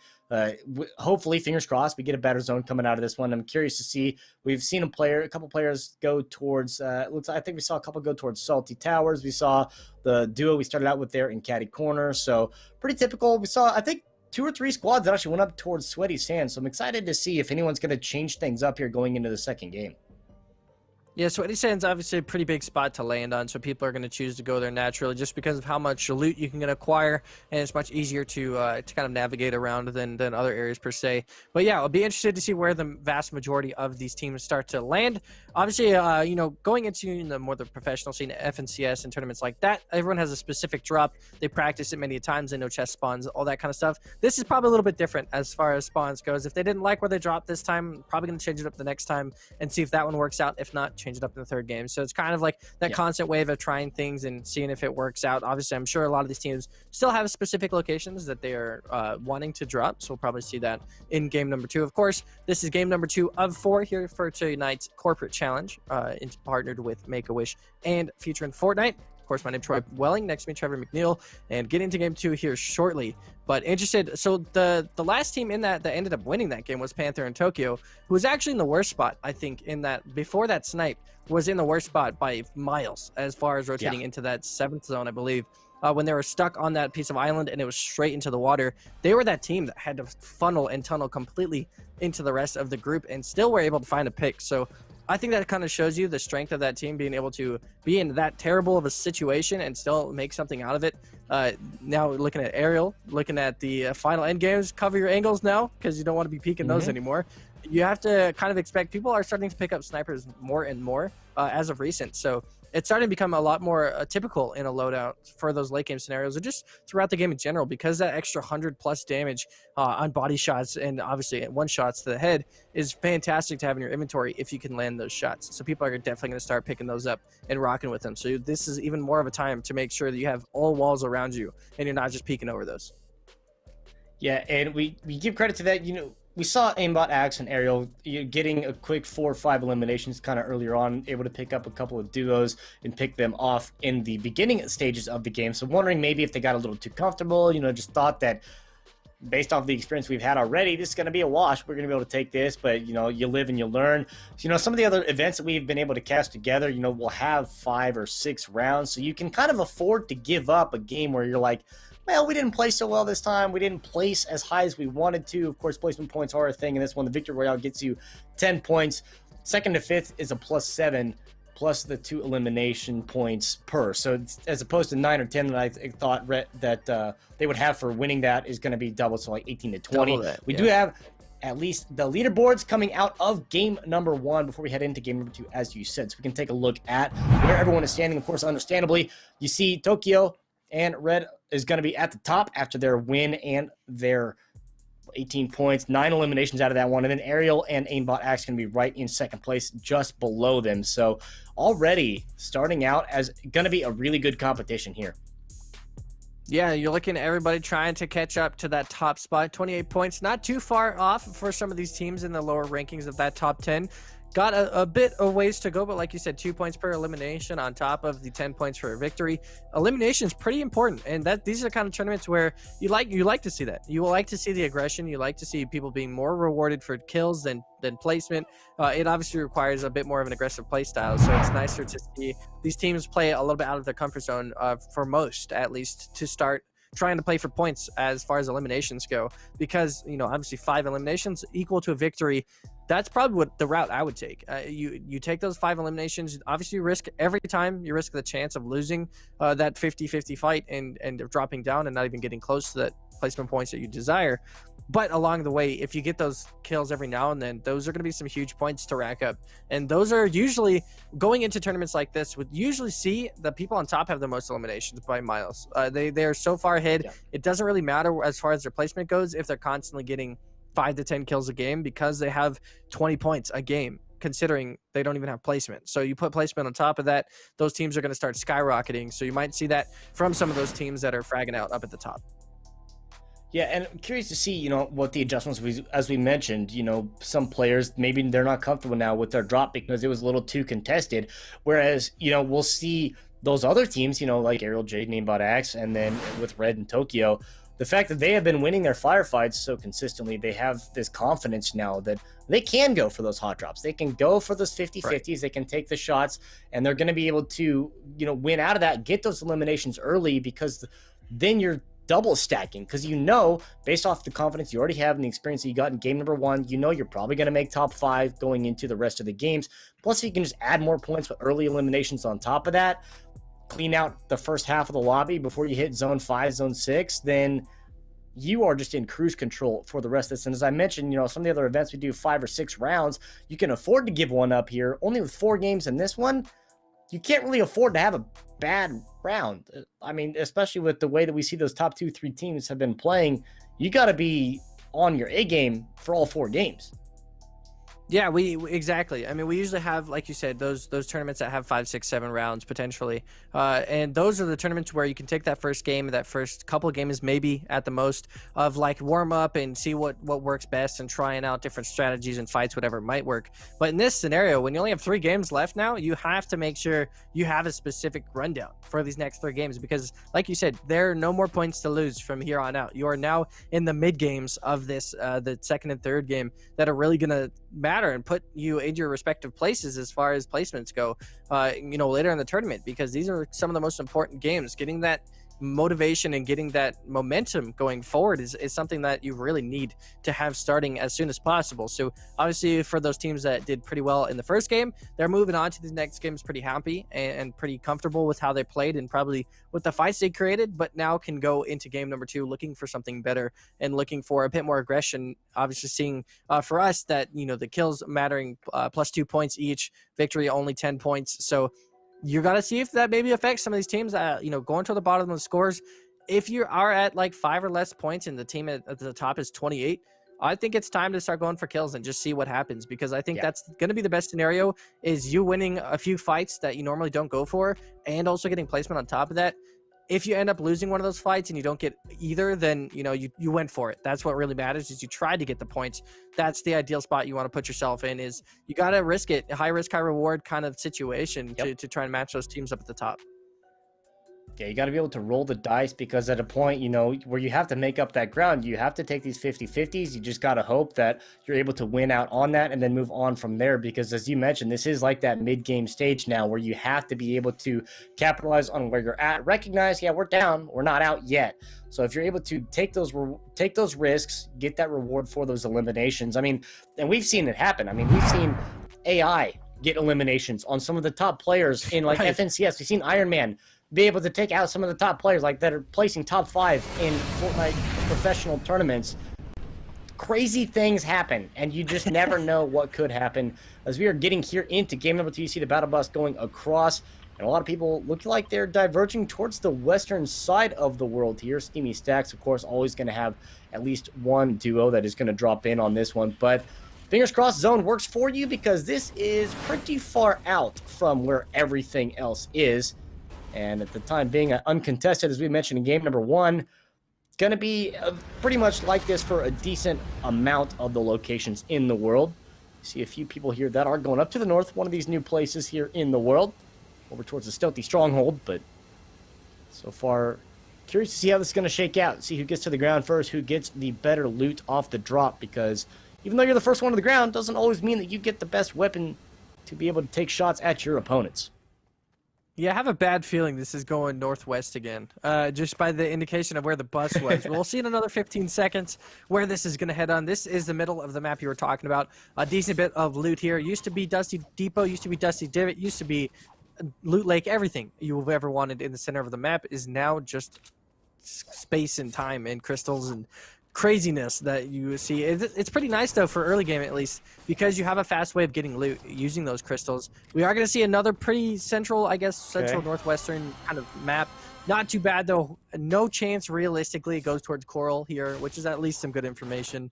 hopefully, fingers crossed, we get a better zone coming out of this one. I'm curious to see. We've seen a couple players go towards, I think we saw a couple go towards Salty Towers. We saw the duo we started out with there in Caddy Corner. So pretty typical. We saw, I think, 2 or 3 squads that actually went up towards Sweaty Sand. So I'm excited to see if anyone's going to change things up here going into the second game. Yeah, Sweaty Sand's obviously a pretty big spot to land on, so people are going to choose to go there naturally just because of how much loot you can acquire, and it's much easier to kind of navigate around than other areas per se. But yeah, I'll be interested to see where the vast majority of these teams start to land. Obviously, you know, going into the professional scene, FNCS and tournaments like that, everyone has a specific drop. They practice it many times. They know chest spawns, all that kind of stuff. This is probably a little bit different as far as spawns goes. If they didn't like where they dropped this time, probably going to change it up the next time and see if that one works out. If not, change it up in the third game. So it's kind of like that constant wave of trying things and seeing if it works out. Obviously, I'm sure a lot of these teams still have specific locations that they are wanting to drop. So we'll probably see that in game number 2. Of course, this is game number 2 of 4 here for tonight's corporate challenge. It's partnered with Make-A-Wish and featuring Fortnite. Of course, my name's Troy Welling. Next to me, Trevor McNeil, and get into game 2 here shortly. But interested, so the last team in that ended up winning that game was Panther in Tokyo, who was actually in the worst spot, I think, in that before that snipe was in the worst spot by miles as far as rotating into that 7th zone, I believe. When they were stuck on that piece of island and it was straight into the water, they were that team that had to funnel and tunnel completely into the rest of the group and still were able to find a pick. So I think that kind of shows you the strength of that team being able to be in that terrible of a situation and still make something out of it. Now looking at Ariel, looking at the final end games, cover your angles now because you don't want to be peeking those anymore. You have to kind of expect people are starting to pick up snipers more and more as of recent. So it's starting to become a lot more typical in a loadout for those late game scenarios, or just throughout the game in general, because that extra 100+ damage on body shots and obviously one shots to the head is fantastic to have in your inventory if you can land those shots. So people are definitely going to start picking those up and rocking with them. So this is even more of a time to make sure that you have all walls around you and you're not just peeking over those. Yeah, and we give credit to that. You know, we saw Aimbot, Axe, and Ariel getting a quick 4 or 5 eliminations kind of earlier on, able to pick up a couple of duos and pick them off in the beginning stages of the game. So wondering maybe if they got a little too comfortable, you know, just thought that based off the experience we've had already, this is going to be a wash. We're going to be able to take this, but, you know, you live and you learn. So, you know, some of the other events that we've been able to cast together, you know, we'll have 5 or 6 rounds. So you can kind of afford to give up a game where you're like, well, we didn't play so well this time. We didn't place as high as we wanted to. Of course, placement points are a thing, and this one, the Victory Royale, gets you 10 points. 2nd to 5th is a +7, plus the 2 elimination points per. So it's, as opposed to 9 or 10 that I thought that they would have for winning that, is going to be double, so like 18 to 20. We do have at least the leaderboards coming out of game number 1 before we head into game number 2, as you said. So we can take a look at where everyone is standing. Of course, understandably, you see Tokyo and Red is going to be at the top after their win and their 18 points, 9 eliminations out of that one. And then Ariel and Aimbot Axe going to be right in second place just below them. So already starting out as going to be a really good competition here. Yeah, you're looking at everybody trying to catch up to that top spot. 28 points, not too far off for some of these teams in the lower rankings of that top 10. Got a bit of ways to go, but like you said, 2 points per elimination on top of the 10 points for a victory. Elimination is pretty important, and these are the kind of tournaments where you like to see that. You like to see the aggression. You like to see people being more rewarded for kills than placement. It obviously requires a bit more of an aggressive play style, so it's nicer to see these teams play a little bit out of their comfort zone, for most, at least, to start trying to play for points as far as eliminations go, because, you know, obviously 5 eliminations equal to a victory. That's probably what the route I would take. You take those 5 eliminations. Obviously, you risk every time. You risk the chance of losing that 50-50 fight and dropping down and not even getting close to that placement points that you desire. But along the way, if you get those kills every now and then, those are going to be some huge points to rack up. And those are usually, going into tournaments like this, would usually see the people on top have the most eliminations by miles. They're so far ahead. Yeah. It doesn't really matter as far as their placement goes if they're constantly getting 5 to 10 kills a game, because they have 20 points a game, considering they don't even have placement. So you put placement on top of that, those teams are going to start skyrocketing. So you might see that from some of those teams that are fragging out up at the top. Yeah, and I'm curious to see, you know, what the adjustments, as we mentioned, you know, some players, maybe they're not comfortable now with their drop because it was a little too contested. Whereas, you know, we'll see those other teams, you know, like Ariel, Jade, Aimbot Axe, and then with Red and Tokyo, the fact that they have been winning their firefights so consistently, they have this confidence now that they can go for those hot drops. They can go for those 50-50s. Right. They can take the shots, and they're going to be able to, you know, win out of that, get those eliminations early, because then you're double stacking, because you know, based off the confidence you already have and the experience that you got in game number 1, you know you're probably going to make top 5 going into the rest of the games. Plus, you can just add more points with early eliminations on top of that, clean out the first half of the lobby before you hit zone 5, zone 6, then you are just in cruise control for the rest of this. And as I mentioned, you know, some of the other events we do 5 or 6 rounds, you can afford to give one up here. Only with 4 games in this one, you can't really afford to have a bad round. I mean, especially with the way that we see those top 2-3 teams have been playing, you got to be on your A game for all 4 games. Yeah, we exactly. I mean, we usually have, like you said, those tournaments that have 5, 6, 7 rounds potentially, and those are the tournaments where you can take that first game, that first couple of games, maybe at the most, of like warm up and see what works best and trying out different strategies and fights, whatever might work. But in this scenario, when you only have 3 games left now, you have to make sure you have a specific rundown for these next 3 games, because, like you said, there are no more points to lose from here on out. You are now in the mid games of this, the second and third game, that are really going to matter and put you in your respective places as far as placements go, you know, later in the tournament, because these are some of the most important games. Getting that motivation and getting that momentum going forward is something that you really need to have starting as soon as possible. So obviously for those teams that did pretty well in the first game, they're moving on to the next games pretty happy and pretty comfortable with how they played and probably with the fights they created, but now can go into game number 2 looking for something better and looking for a bit more aggression. Obviously seeing for us that, you know, the kills mattering plus 2 points each, victory only 10 points. So you got to see if that maybe affects some of these teams that, you know, going to the bottom of the scores. If you are at like 5 or less points and the team at the top is 28, I think it's time to start going for kills and just see what happens, because I think that's going to be the best scenario, is you winning a few fights that you normally don't go for and also getting placement on top of that. If you end up losing one of those fights and you don't get either, then, you know, you went for it. That's what really matters, is you tried to get the points. That's the ideal spot you want to put yourself in, is you got to risk it. A high risk, high reward kind of situation to try and match those teams up at the top. Yeah, you got to be able to roll the dice, because at a point, you know, where you have to make up that ground, you have to take these 50-50s. You just got to hope that you're able to win out on that and then move on from there, because as you mentioned, this is like that mid-game stage now where you have to be able to capitalize on where you're at, recognize, yeah, we're down, we're not out yet. So if you're able to take those risks, get that reward for those eliminations. I mean, and we've seen it happen. I mean, we've seen AI get eliminations on some of the top players in like FNCS. We've seen Iron Man be able to take out some of the top players like that are placing top 5 in Fortnite professional tournaments. crazy things happen, and you just never know what could happen. As we are getting here into game number 2, you see the battle bus going across, and a lot of people look like they're diverging towards the western side of the world here. Steamy Stacks, of course, always going to have at least one duo that is going to drop in on this one, but fingers crossed zone works for you, because this is pretty far out from where everything else is. And at the time being uncontested, as we mentioned in game number 1, it's going to be pretty much like this for a decent amount of the locations in the world. You see a few people here that are going up to the north, one of these new places here in the world, over towards the stealthy stronghold. But so far, curious to see how this is going to shake out. See who gets to the ground first, who gets the better loot off the drop, because even though you're the first one to the ground, doesn't always mean that you get the best weapon to be able to take shots at your opponents. Yeah, I have a bad feeling this is going northwest again, just by the indication of where the bus was. We'll see in another 15 seconds where this is going to head on. This is the middle of the map you were talking about. A decent bit of loot here. Used to be Dusty Depot, used to be Dusty Divot, used to be Loot Lake. Everything you've ever wanted in the center of the map is now just space and time and crystals and craziness that you see. It's pretty nice though for early game, at least, because you have a fast way of getting loot using those crystals. We are going to see another pretty central, I guess, central northwestern kind of map. Not too bad though. No chance realistically it goes towards Coral here, which is at least some good information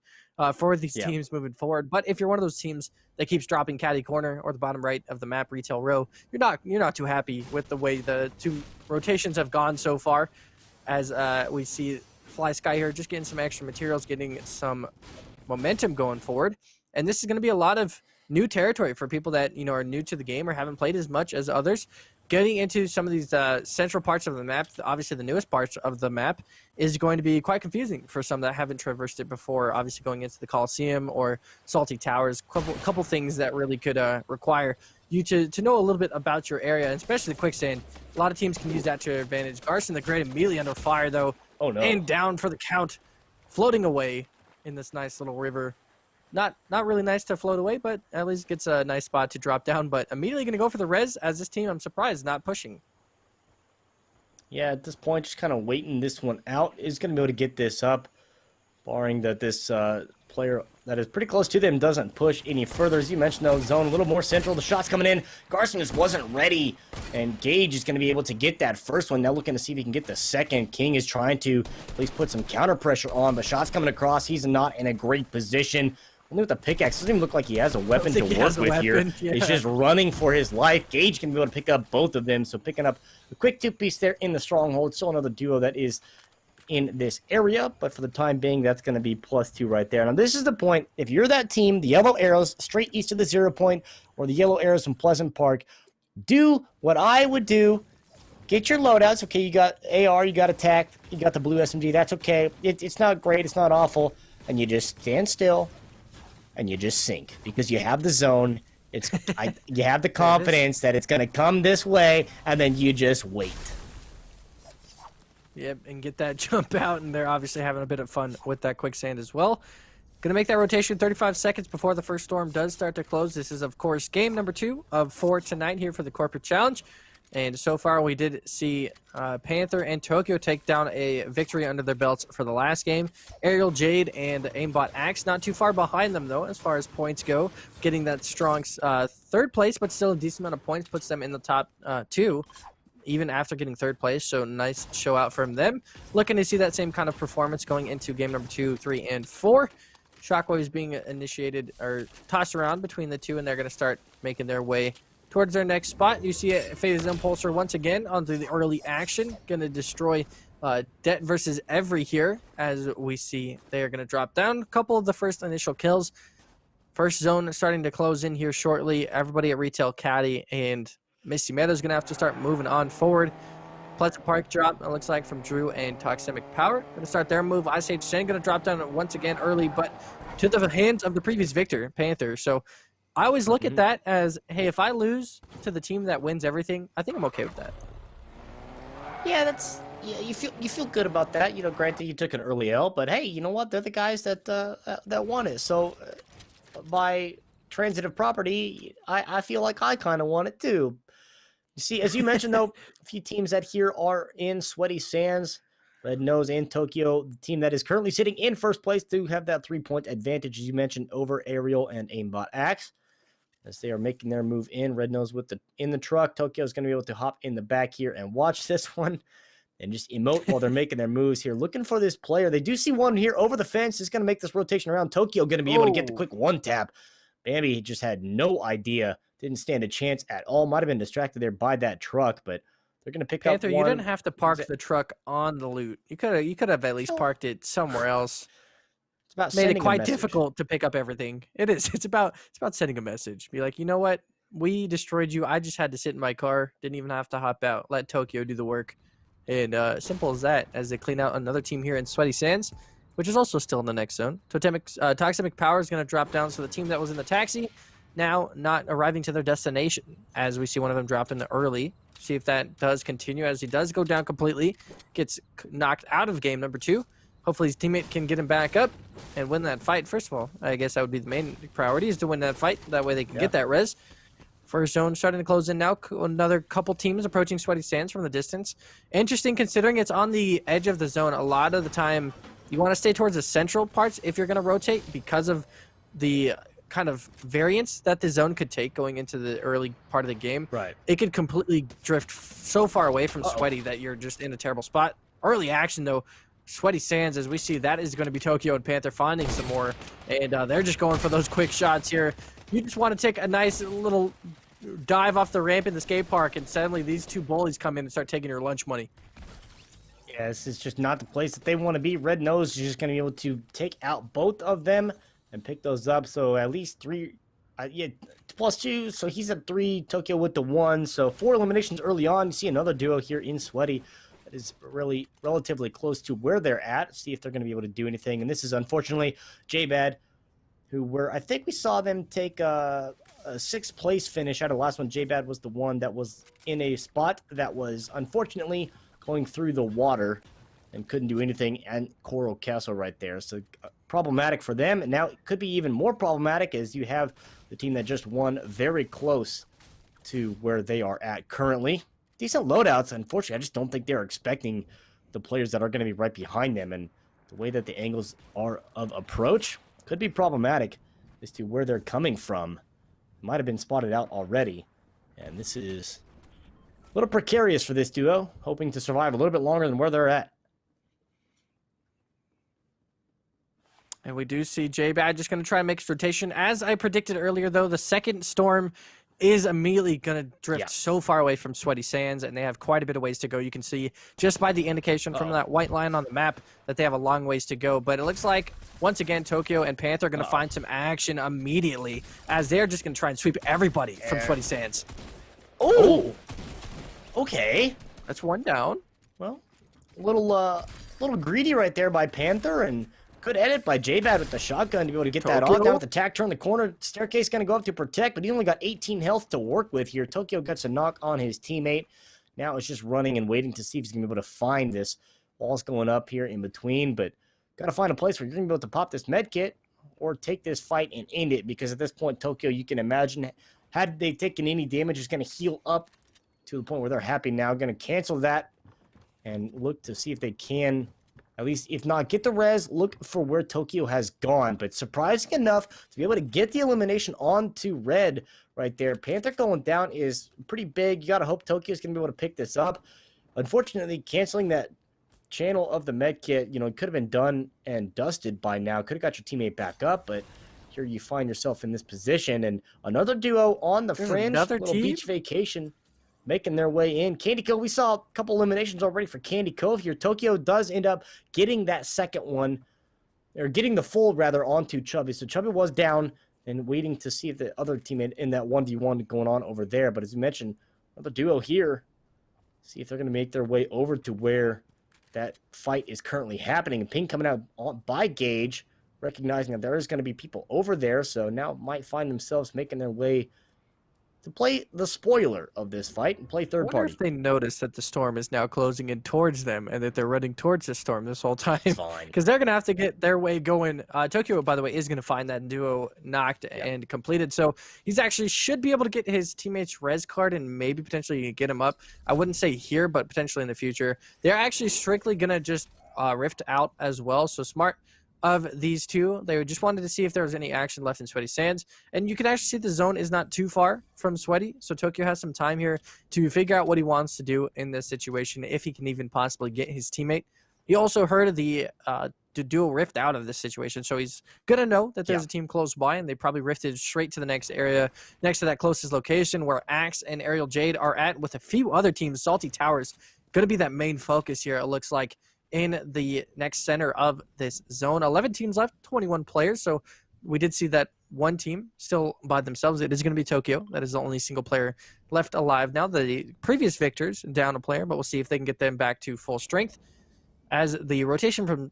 for these teams moving forward. But if you're one of those teams that keeps dropping caddy corner or the bottom right of the map, retail row, you're not too happy with the way the 2 rotations have gone so far, as we see Fly Sky here just getting some extra materials, getting some momentum going forward. And this is going to be a lot of new territory for people that are new to the game or haven't played as much as others. Getting into some of these central parts of the map, obviously the newest parts of the map, is going to be quite confusing for some that haven't traversed it before. Obviously going into the Coliseum or Salty Towers, couple things that really could require you to know a little bit about your area, and especially the quicksand. A lot of teams can use that to their advantage. Garson the Great immediately under fire though. Oh no. And down for the count, floating away in this nice little river. Not really nice to float away, but at least gets a nice spot to drop down. But immediately going to go for the res, as this team, I'm surprised, not pushing. Yeah, at this point, just kind of waiting this one out. Is going to be able to get this up, barring that this player that is pretty close to them doesn't push any further. As you mentioned, though, zone a little more central. The shot's coming in. Garson just wasn't ready, and Gage is going to be able to get that first one. Now looking to see if he can get the second. King is trying to at least put some counter pressure on, but shot's coming across. He's not in a great position. Only with the pickaxe, doesn't even look like he has a weapon to work with here. Yeah. He's just running for his life. Gage can be able to pick up both of them, so picking up a quick 2-piece there in the stronghold. Still another duo that is in this area, but for the time being, that's going to be +2 right there. Now, this is the point. If you're that team, the yellow arrows straight east of the 0 point, or the yellow arrows from Pleasant Park, do what I would do. Get your loadouts. Okay, you got AR, you got attack, you got the blue SMG. That's okay. It's not great. It's not awful. And you just stand still, and you just sink, because you have the zone. You have the confidence that it's going to come this way, and then you just wait. Yep, and get that jump out, and they're obviously having a bit of fun with that quicksand as well. Going to make that rotation 35 seconds before the first storm does start to close. This is, of course, game number 2 of 4 tonight here for the Corporate Challenge. And so far, we did see Panther and Tokyo take down a victory under their belts for the last game. Aerial Jade and Aimbot Axe not too far behind them, though, as far as points go. Getting that strong 3rd place, but still a decent amount of points, puts them in the top 2. Even after getting 3rd place, so nice show out from them. Looking to see that same kind of performance going into game number 2, 3, and 4. Shockwaves being initiated or tossed around between the two, and they're going to start making their way towards their next spot. You see a Phase Impulsor once again onto the early action. Going to destroy Det versus Every here, as we see they are going to drop down a couple of the first initial kills. First zone starting to close in here shortly. Everybody at Retail Caddy and Misty Meadows going to have to start moving on forward. Pleasant Park drop, it looks like, from Drew and Toxemic Power. Going to start their move. Ice Age Sen going to drop down once again early, but to the hands of the previous victor, Panther. So I always look at that as, hey, if I lose to the team that wins everything, I think I'm okay with that. Yeah, you feel good about that. Granted you took an early L, but hey, you know what? They're the guys that won it. So by transitive property, I feel like I kind of won it too. You see, as you mentioned, though, a few teams that here are in Sweaty Sands. Red Nose and Tokyo, the team that is currently sitting in first place, do have that 3-point advantage, as you mentioned, over Aerial and Aimbot Axe. As they are making their move in, Red Nose in the truck. Tokyo is going to be able to hop in the back here and watch this one and just emote while they're making their moves here. Looking for this player. They do see one here over the fence. It's going to make this rotation around. Tokyo going to be able to get the quick one tap. Bambi just had no idea. Didn't stand a chance at all. Might have been distracted there by that truck, but they're going to pick Panther, up one. you didn't have to park the truck on the loot. You could have at least parked it somewhere else. It's about made it sending a quite message. difficult to pick up everything. It is. It's about sending a message. Be like, you know what? We destroyed you. I just had to sit in my car. Didn't even have to hop out. Let Tokyo do the work. And simple as that, as they clean out another team here in Sweaty Sands, which is also still in the next zone. Toxic Power is going to drop down, so the team that was in the taxi now not arriving to their destination, as we see one of them drop in the early. See if that does continue, as he does go down completely, gets knocked out of game number 2. Hopefully his teammate can get him back up and win that fight. First of all, I guess that would be the main priority, is to win that fight. That way they can get that res. First zone starting to close in now. Another couple teams approaching Sweaty Sands from the distance. Interesting, considering it's on the edge of the zone. A lot of the time, you want to stay towards the central parts if you're going to rotate, because of the kind of variance that the zone could take going into the early part of the game. Right. It could completely drift so far away from Sweaty that you're just in a terrible spot. Early action, though. Sweaty Sands, as we see, that is going to be Tokyo and Panther finding some more. And they're just going for those quick shots here. You just want to take a nice little dive off the ramp in the skate park, and suddenly these two bullies come in and start taking your lunch money. Yeah, this is just not the place that they want to be. Red Nose is just going to be able to take out both of them and pick those up. So at least 3, +2. So he's at 3, Tokyo with the 1. So 4 eliminations early on. You see another duo here in Sweaty that is really relatively close to where they're at. See if they're going to be able to do anything. And this is unfortunately J-Bad, I think we saw them take a 6th place finish out of the last one. J-Bad was the one that was in a spot that was unfortunately going through the water and couldn't do anything, and Coral Castle right there. So problematic for them. And now it could be even more problematic, as you have the team that just won very close to where they are at currently. Decent loadouts. Unfortunately, I just don't think they're expecting the players that are going to be right behind them, and the way that the angles are of approach could be problematic as to where they're coming from. Might have been spotted out already, and this is a little precarious for this duo, hoping to survive a little bit longer than where they're at. And we do see J-Bad just going to try and make his rotation. As I predicted earlier, though, the second storm is immediately going to drift so far away from Sweaty Sands, and they have quite a bit of ways to go. You can see just by the indication from that white line on the map that they have a long ways to go. But it looks like, once again, Tokyo and Panther are going to find some action immediately, as they're just going to try and sweep everybody from Sweaty Sands. Oh! Okay. That's one down. Well, a little greedy right there by Panther, and good edit by J-Bad with the shotgun to be able to get that off. Down with the tack, turn the corner. Staircase going to go up to protect, but he only got 18 health to work with here. Tokyo gets a knock on his teammate. Now it's just running and waiting to see if he's going to be able to find this. Wall's going up here in between, but got to find a place where you're going to be able to pop this med kit or take this fight and end it, because at this point, Tokyo, you can imagine, had they taken any damage, is going to heal up to the point where they're happy now. Going to cancel that and look to see if they can, at least, if not get the res, look for where Tokyo has gone. But surprising enough to be able to get the elimination onto Red right there. Panther going down is pretty big. You got to hope Tokyo's going to be able to pick this up. Unfortunately, canceling that channel of the med kit, it could have been done and dusted by now. Could have got your teammate back up, but here you find yourself in this position. And another duo on the fringe, little beach vacation, making their way in. Candy Cove, we saw a couple eliminations already for Candy Cove here. Tokyo does end up getting that second one, or getting the fold rather, onto Chubby. So Chubby was down and waiting to see if the other teammate in that 1v1 going on over there. But as you mentioned, another duo here. See if they're going to make their way over to where that fight is currently happening. And ping coming out by Gage, recognizing that there is going to be people over there. So now might find themselves making their way to play the spoiler of this fight and play I third wonder party. if they notice that the storm is now closing in towards them and that they're running towards the storm this whole time. Fine. Because they're going to have to get their way going. Tokyo, by the way, is going to find that duo knocked and completed. So he's actually should be able to get his teammates' res card and maybe potentially get him up. I wouldn't say here, but potentially in the future. They're actually strictly going to just rift out as well. So smart of these two. They just wanted to see if there was any action left in Sweaty Sands. And you can actually see the zone is not too far from Sweaty. So Tokyo has some time here to figure out what he wants to do in this situation, if he can even possibly get his teammate. He also heard of the dual rift out of this situation. So he's going to know that there's a team close by, and they probably rifted straight to the next area next to that closest location where Axe and Aerial Jade are at, with a few other teams. Salty Towers going to be that main focus here, it looks like, in the next center of this zone. 11 teams left, 21 players. So we did see that one team still by themselves. It is going to be Tokyo. That is the only single player left alive now. The previous victors down a player, but we'll see if they can get them back to full strength, as the rotation from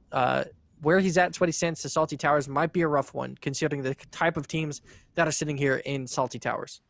where he's at, Sweaty Sands to Salty Towers, might be a rough one, considering the type of teams that are sitting here in Salty Towers.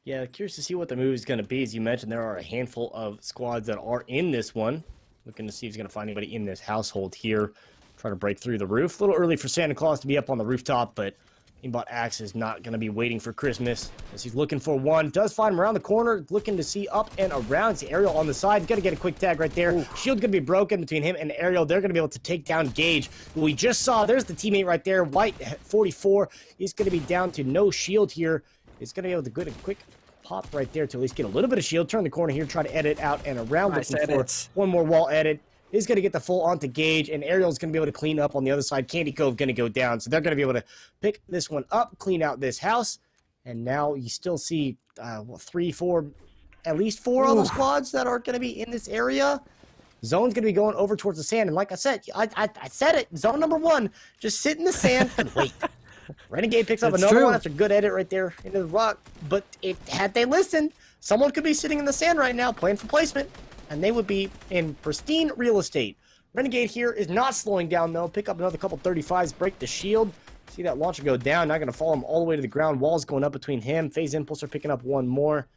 Yeah, curious to see what the move is going to be. As you mentioned, there are a handful of squads that are in this one. Looking to see if he's going to find anybody in this household here. Trying to break through the roof. A little early for Santa Claus to be up on the rooftop, but Aimbot Axe is not going to be waiting for Christmas, as he's looking for one. Does find him around the corner, looking to see up and around. See Ariel on the side. He's going to get a quick tag right there. Ooh. Shield going to be broken between him and Ariel. They're going to be able to take down Gage, who we just saw. There's the teammate right there. White, 44. He's going to be down to no shield here. He's going to be able to get a quick pop right there to at least get a little bit of shield. Turn the corner here, try to edit out and around. Nice looking edits. for one more wall edit. He's going to get the full onto Gage, and Ariel's going to be able to clean up on the other side. Candy Cove going to go down, so they're going to be able to pick this one up, clean out this house, and now you still see at least four other squads that are going to be in this area. Zone's going to be going over towards the sand, and like I said, I said it, zone number 1, just sit in the sand and wait. Renegade picks up another one. That's a good edit right there into the rock, but had they listened, someone could be sitting in the sand right now playing for placement, and they would be in pristine real estate. Renegade here is not slowing down, though. Pick up another couple 35s, break the shield. See that launcher go down. Not going to follow him all the way to the ground. Walls going up between him. Phase Impulsor picking up one more.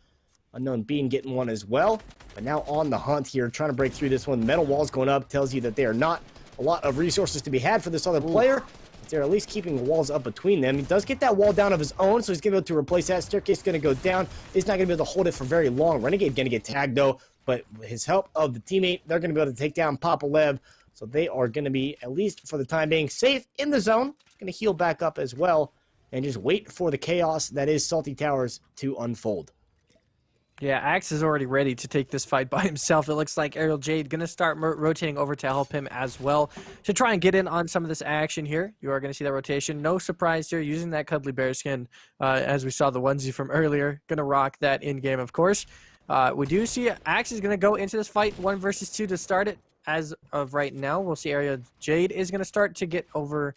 Unknown Bean getting one as well. But now on the hunt here, trying to break through this one. Metal walls going up. Tells you that there are not a lot of resources to be had for this other player. They're at least keeping the walls up between them. He does get that wall down of his own, so he's going to be able to replace that. Staircase going to go down. He's not going to be able to hold it for very long. Renegade going to get tagged, though. But with his help of the teammate, they're going to be able to take down Papalev. So they are going to be, at least for the time being, safe in the zone. Going to heal back up as well. And just wait for the chaos that is Salty Towers to unfold. Yeah, Axe is already ready to take this fight by himself. It looks like Aerial Jade going to start rotating over to help him as well, to try and get in on some of this action here. You are going to see that rotation. No surprise here, using that Cuddly Bear skin, as we saw the onesie from earlier. Going to rock that in-game, of course. We do see Axe is going to go into this fight 1 versus 2 to start it. As of right now, we'll see Aerial Jade is going to start to get over,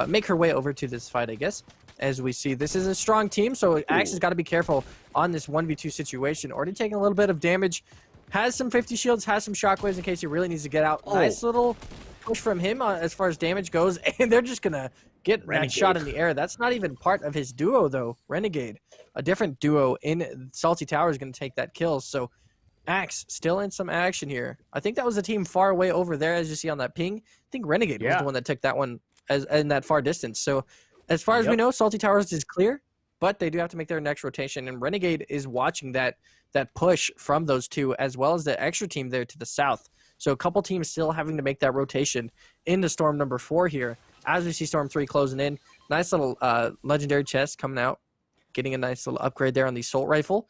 make her way over to this fight, I guess. As we see, this is a strong team, so Axe has got to be careful on this 1v2 situation. Already taking a little bit of damage. Has some 50 shields, has some shockwaves in case he really needs to get out. Nice little push from him as far as damage goes, and they're just going to get that shot in the air. That's not even part of his duo, though. Renegade, a different duo in Salty Tower, is going to take that kill. So Axe still in some action here. I think that was a team far away over there, as you see on that ping. I think Renegade was the one that took that one in that far distance. So as far as we know, Salty Towers is clear, but they do have to make their next rotation, and Renegade is watching that push from those two, as well as the extra team there to the south. So a couple teams still having to make that rotation into Storm number 4 here, as we see Storm 3 closing in. Nice little legendary chest coming out, getting a nice little upgrade there on the Assault Rifle.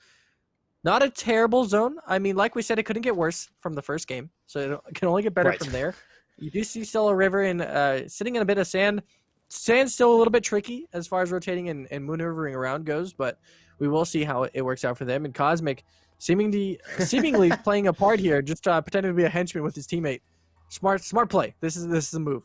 Not a terrible zone. I mean, like we said, it couldn't get worse from the first game, so it can only get better from there. You do see still a river and sitting in a bit of sand. Sand's still a little bit tricky as far as rotating and maneuvering around goes, but we will see how it works out for them. And Cosmic seemingly playing a part here, just pretending to be a henchman with his teammate. Smart play. This is the move.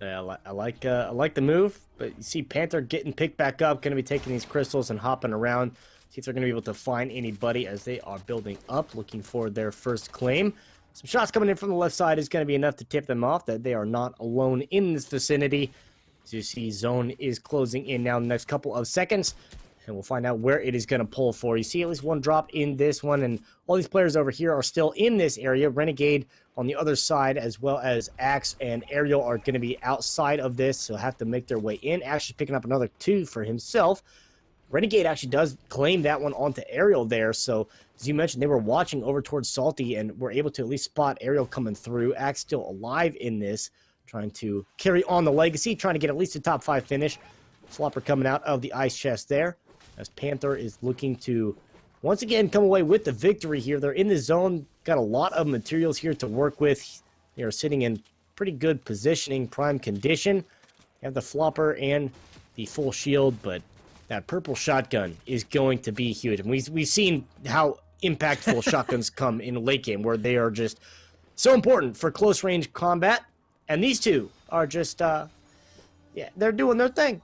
Yeah, I like the move, but you see Panther getting picked back up, going to be taking these crystals and hopping around. See if they're going to be able to find anybody as they are building up, looking for their first claim. Some shots coming in from the left side is going to be enough to tip them off that they are not alone in this vicinity. As you see, zone is closing in now in the next couple of seconds. and we'll find out where it is going to pull for. You see at least one drop in this one, and all these players over here are still in this area. Renegade on the other side, as well as Axe and Ariel are going to be outside of this, so have to make their way in. Axe is picking up another 2 for himself. Renegade actually does claim that one onto Ariel there, so as you mentioned, they were watching over towards Salty and were able to at least spot Ariel coming through. Axe still alive in this, trying to carry on the legacy, trying to get at least a top 5 finish. Flopper coming out of the ice chest there, as Panther is looking to once again come away with the victory here. They're in the zone, got a lot of materials here to work with. They are sitting in pretty good positioning, prime condition. They have the Flopper and the full shield, but that purple shotgun is going to be huge. And we've seen how impactful shotguns come in late game, where they are just so important for close range combat. And these two are just, yeah, they're doing their thing.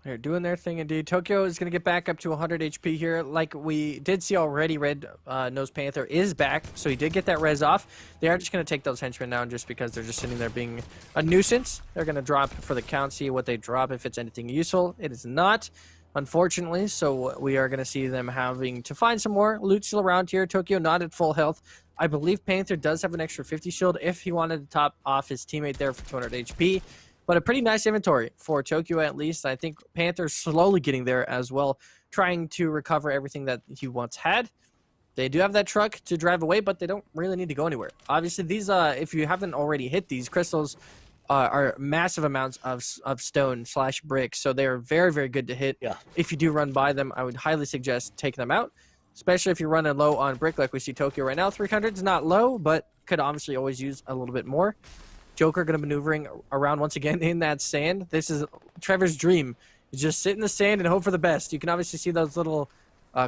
They're doing their thing indeed. Tokyo is going to get back up to 100 HP here. Like we did see already, Red Nose Panther is back, so he did get that res off. They are just going to take those henchmen down just because they're just sitting there being a nuisance. They're going to drop for the count, see what they drop, if it's anything useful. It is not, unfortunately, so we are going to see them having to find some more loot still around here. Tokyo not at full health. I believe Panther does have an extra 50 shield if he wanted to top off his teammate there for 200 HP. But a pretty nice inventory for Tokyo, at least. I think Panther's slowly getting there as well, trying to recover everything that he once had. They do have that truck to drive away, but they don't really need to go anywhere. Obviously, these, if you haven't already hit these, crystals are massive amounts of stone / brick, so they're very, very good to hit. Yeah. If you do run by them, I would highly suggest taking them out, especially if you're running low on brick like we see Tokyo right now. 300 is not low, but could obviously always use a little bit more. Joker going to maneuvering around once again in that sand. This is Trevor's dream. You just sit in the sand and hope for the best. You can obviously see those little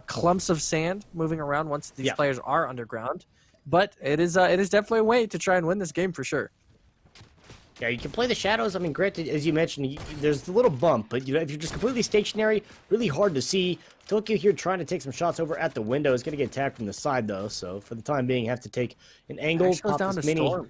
clumps of sand moving around once these players are underground. But it is definitely a way to try and win this game for sure. Yeah, you can play the shadows. I mean, granted, as you mentioned, there's a little bump, but if you're just completely stationary, really hard to see. Tokyo here trying to take some shots over at the window. Is going to get attacked from the side, though. So for the time being, have to take an angle. Axe goes down to Storm.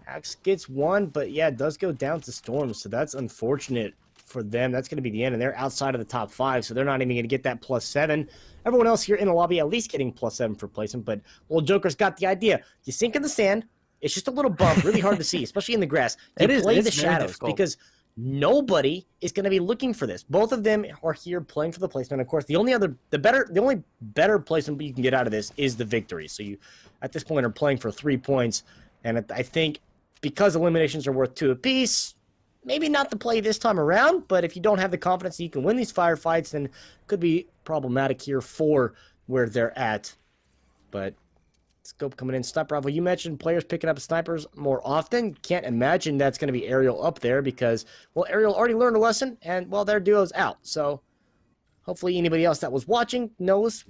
Axe gets one, but yeah, it does go down to Storm, so that's unfortunate for them. That's going to be the end, and they're outside of the top 5, so they're not even going to get that +7. Everyone else here in the lobby at least getting +7 for placement, but old Joker's got the idea. You sink in the sand, it's just a little bump, really hard to see, especially in the grass. You play the shadows, because nobody is going to be looking for this. Both of them are here playing for the placement. Of course, the only better placement you can get out of this is the victory. So you, at this point, are playing for 3 points, and I think because eliminations are worth 2 apiece, maybe not the play this time around, but if you don't have the confidence that you can win these firefights, then it could be problematic here for where they're at. But Scope coming in, sniper rifle. You mentioned players picking up snipers more often. Can't imagine that's going to be Ariel up there because, well, Ariel already learned a lesson, and, well, their duo's out. So hopefully anybody else that was watching knows.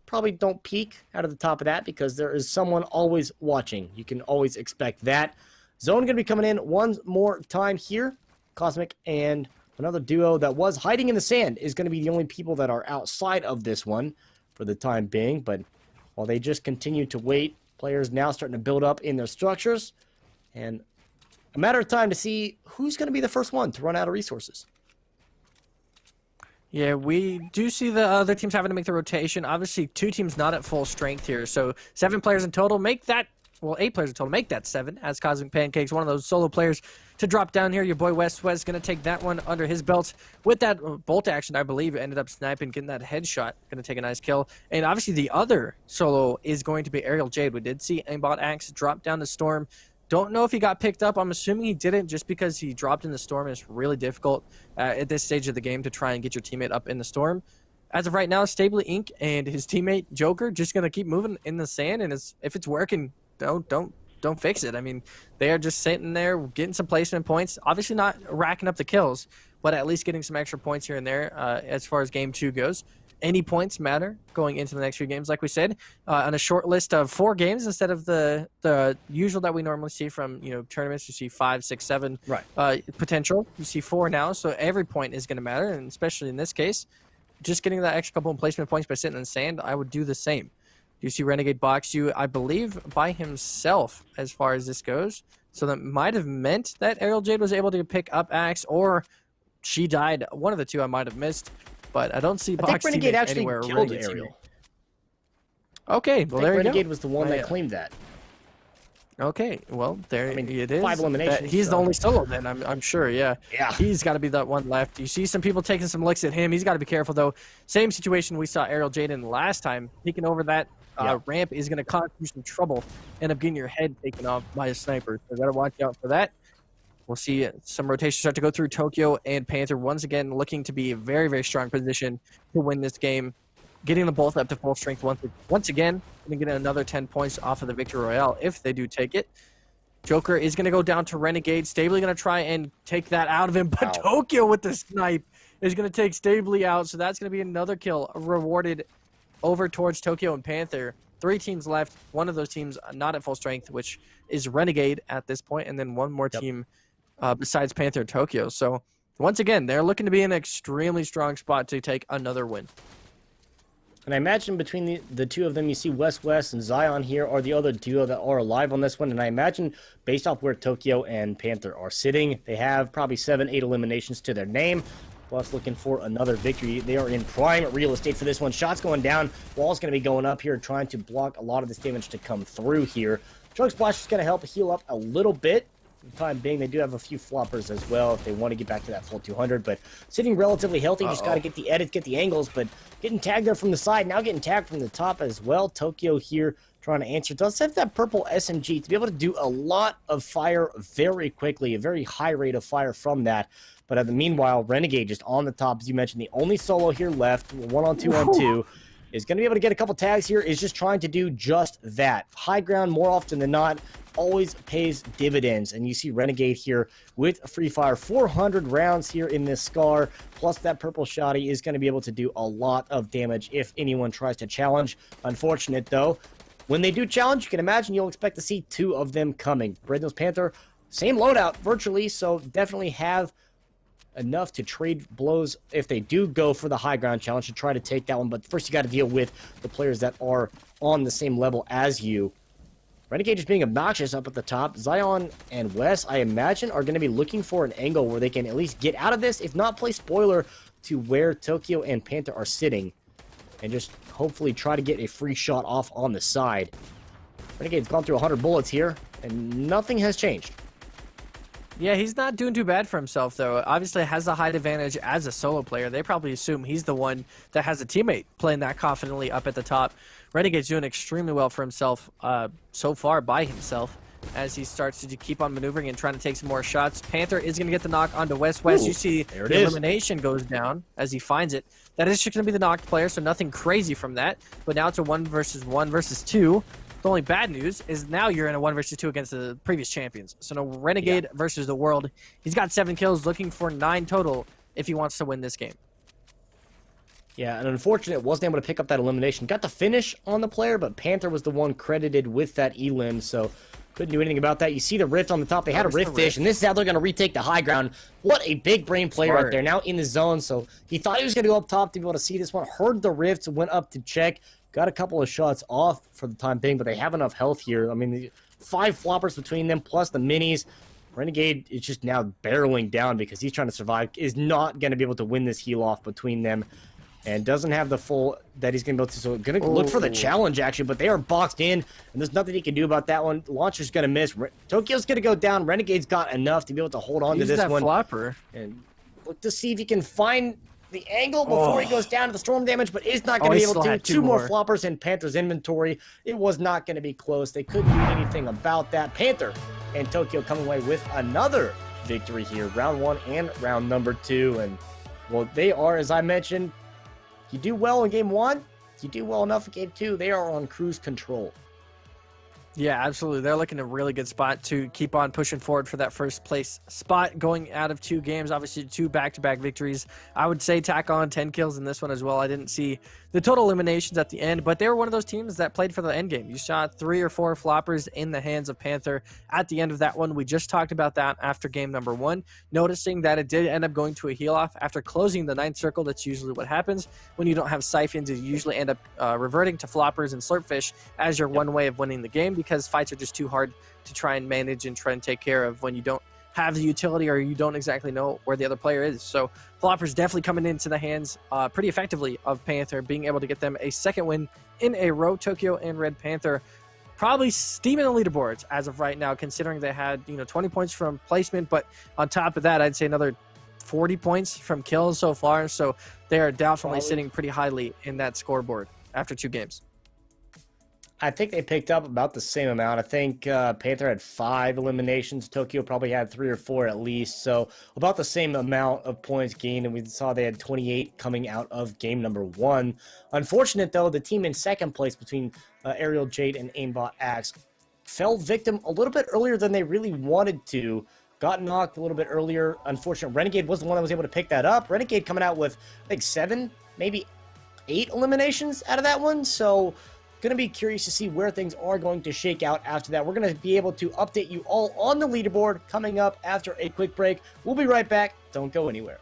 Probably don't peek out of the top of that because there is someone always watching. You can always expect that. Zone going to be coming in one more time here. Cosmic and another duo that was hiding in the sand is going to be the only people that are outside of this one for the time being. But while they just continue to wait, players now starting to build up in their structures. And a matter of time to see who's going to be the first one to run out of resources. Yeah, we do see the other teams having to make the rotation. Obviously, 2 teams not at full strength here. So 7 players in total make that, well, 8 players in total make that 7 as Cosmic Pancakes, one of those solo players to drop down here. Your boy West going to take that one under his belt with that bolt action, I believe. Ended up sniping, getting that headshot. Going to take a nice kill. And obviously the other solo is going to be Ariel Jade. We did see Aimbot Axe drop down the Storm. Don't know if he got picked up. I'm assuming he didn't just because he dropped in the Storm. It's really difficult at this stage of the game to try and get your teammate up in the Storm. As of right now, Stably Inc. and his teammate Joker just going to keep moving in the sand. And if it's working, don't fix it. I mean, they are just sitting there getting some placement points. Obviously not racking up the kills, but at least getting some extra points here and there as far as game 2 goes. Any points matter going into the next few games, like we said, on a short list of 4 games instead of the usual that we normally see from tournaments. You see 5, 6, 7 potential. You see 4 now, so every point is going to matter, and especially in this case, just getting that extra couple of placement points by sitting in the sand, I would do the same. You see Renegade box you, I believe, by himself as far as this goes. So that might have meant that Ariel Jade was able to pick up Axe, or she died. One of the two I might have missed. but I don't see I think Box Renegade teammate actually anywhere. killed Renegade Ariel. teammate. Okay, well there you Renegade go. was the one that claimed that. Okay, well there it is. 5 eliminations. He's the only solo then, I'm sure. Yeah. Yeah. He's got to be that one left. You see some people taking some licks at him. He's got to be careful though. Same situation we saw Ariel Jaden last time. Taking over that ramp is going to cause you some trouble. End up getting your head taken off by a sniper. So got to watch out for that. We'll see some rotation start to go through Tokyo and Panther once again, looking to be a very, very strong position to win this game. Getting them both up to full strength once again. Going to get another 10 points off of the Victory Royale if they do take it. Joker is going to go down to Renegade. Stably going to try and take that out of him, but Tokyo with the snipe is going to take Stably out. So that's going to be another kill rewarded over towards Tokyo and Panther. 3 teams left. One of those teams not at full strength, which is Renegade at this point, and then one more team besides Panther and Tokyo. So once again, they're looking to be in an extremely strong spot to take another win. And I imagine between the two of them, you see West and Zion here are the other duo that are alive on this one. And I imagine based off where Tokyo and Panther are sitting, they have probably 7-8 eliminations to their name. Plus looking for another victory. They are in prime real estate for this one. Shots going down. Wall's going to be going up here, trying to block a lot of this damage to come through here. Chug Splash is going to help heal up a little bit. For the time being, they do have a few floppers as well if they want to get back to that full 200. But sitting relatively healthy, just got to get the edits, get the angles. But getting tagged there from the side, now getting tagged from the top as well. Tokyo here trying to answer. Does have that purple SMG to be able to do a lot of fire very quickly, a very high rate of fire from that. But meanwhile, Renegade just on the top, as you mentioned, the only solo here left, 1-on-2-on-2, is going to be able to get a couple tags here, is just trying to do just that. High ground, more often than not, always pays dividends. And you see Renegade here with free fire. 400 rounds here in this Scar, plus that purple shotty is going to be able to do a lot of damage if anyone tries to challenge. Unfortunate, though. When they do challenge, you can imagine you'll expect to see 2 of them coming. Red Nose Panther, same loadout virtually, so definitely have enough to trade blows if they do go for the high ground challenge to try to take that one. But first you got to deal with the players that are on the same level as you. Renegade just being obnoxious up at the top. Zion and Wes, I imagine, are going to be looking for an angle where they can at least get out of this, if not play spoiler to where Tokyo and Panther are sitting, and just hopefully try to get a free shot off on the side. Renegade's gone through 100 bullets here, and nothing has changed. Yeah, he's not doing too bad for himself, though. Obviously has a height advantage as a solo player. They probably assume he's the one that has a teammate playing that confidently up at the top. Renegade's doing extremely well for himself so far by himself as he starts to keep on maneuvering and trying to take some more shots. Panther is going to get the knock onto West. You see the elimination goes down as he finds it. That is just going to be the knocked player, so nothing crazy from that. But now it's a 1 versus 2. The only bad news is now you're in a 1 versus 2 against the previous champions. So no Renegade versus the world. He's got 7 kills, looking for 9 total if he wants to win this game. Yeah, and unfortunate, wasn't able to pick up that elimination. Got the finish on the player, but Panther was the one credited with that elim, so couldn't do anything about that. You see the rift on the top. They had a rift fish, and this is how they're going to retake the high ground. What a big brain play right there. Now in the zone, so he thought he was going to go up top to be able to see this one. Heard the rift, went up to check. Got a couple of shots off for the time being, but they have enough health here. I mean, 5 floppers between them, plus the minis. Renegade is just now barreling down because he's trying to survive. Is not going to be able to win this heal off between them. And doesn't have the full that he's going to be able to. So going to look for the challenge, actually. But they are boxed in, and there's nothing he can do about that one. Launcher's going to miss. Tokyo's going to go down. Renegade's got enough to be able to hold on to this one. Flopper. And look to see if he can find the angle before he goes down to the storm damage, but is not going to be able to. 2 more floppers in Panther's inventory. It was not going to be close. They couldn't do anything about that. Panther and Tokyo coming away with another victory here. Round 1 and round number 2. And, well, they are, as I mentioned, you do well in game 1, you do well enough in game 2, they are on cruise control. Yeah, absolutely. They're looking at a really good spot to keep on pushing forward for that first place spot going out of 2 games. Obviously, 2 back-to-back victories. I would say tack on 10 kills in this one as well. I didn't see the total eliminations at the end, but they were one of those teams that played for the end game. You saw 3 or 4 floppers in the hands of Panther at the end of that one. We just talked about that after game number 1, noticing that it did end up going to a heal off after closing the 9th circle. That's usually what happens when you don't have siphons. You usually end up reverting to floppers and slurpfish as your one way of winning the game, because fights are just too hard to try and manage and try and take care of when you don't have the utility or you don't exactly know where the other player is. So Floppers definitely coming into the hands pretty effectively of Panther, being able to get them a second win in a row. Tokyo and Red Panther probably steaming the leaderboards as of right now, considering they had 20 points from placement, but on top of that, I'd say another 40 points from kills so far. So they are definitely sitting pretty highly in that scoreboard after 2 games. I think they picked up about the same amount. I think Panther had 5 eliminations. Tokyo probably had 3 or 4 at least. So about the same amount of points gained. And we saw they had 28 coming out of game number 1. Unfortunate, though, the team in second place between Aerial Jade and Aimbot Axe fell victim a little bit earlier than they really wanted to. Got knocked a little bit earlier. Unfortunate. Renegade was the one that was able to pick that up. Renegade coming out with, I think, 7, maybe 8 eliminations out of that one. So going to be curious to see where things are going to shake out after that. We're going to be able to update you all on the leaderboard coming up after a quick break. We'll be right back. Don't go anywhere.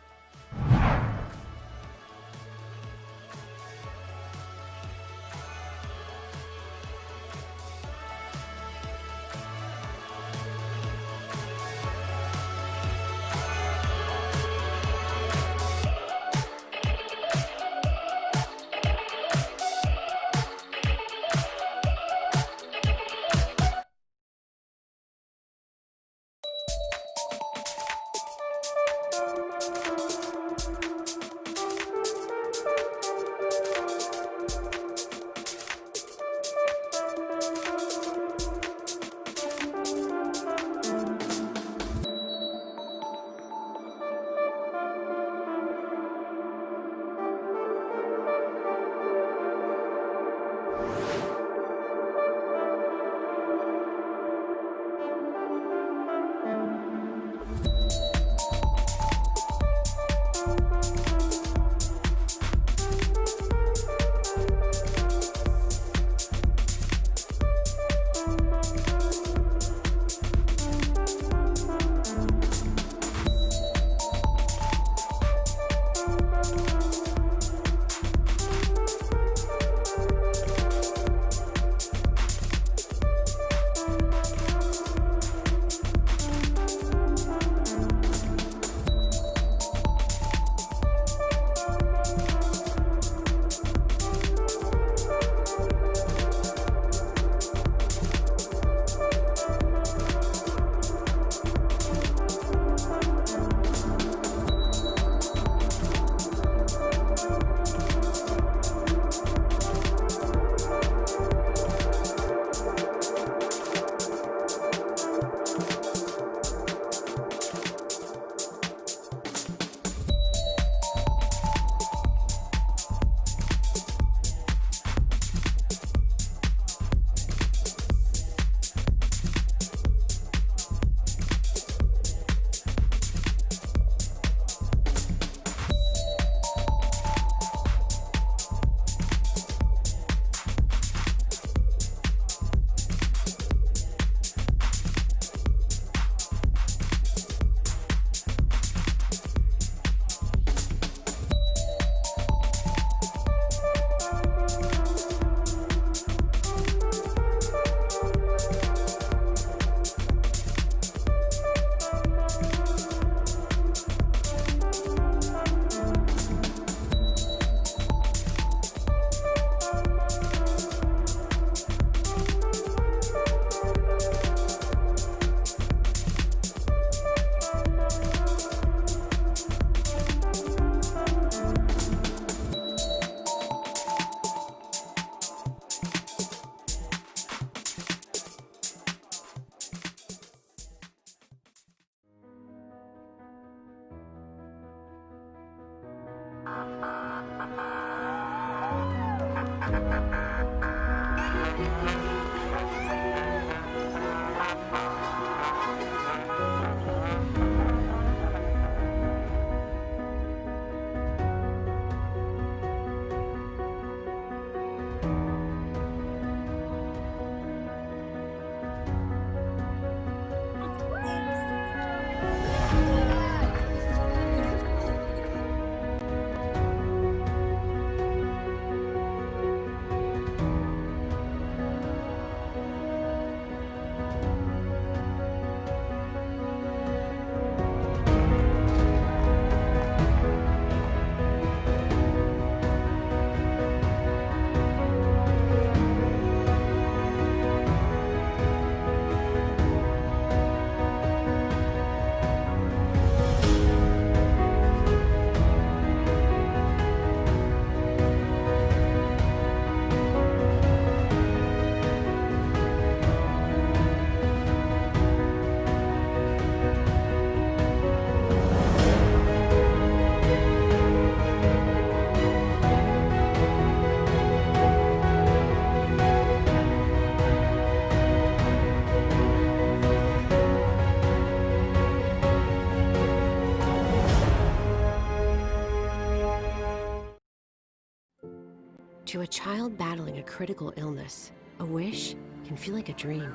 To a child battling a critical illness, a wish can feel like a dream.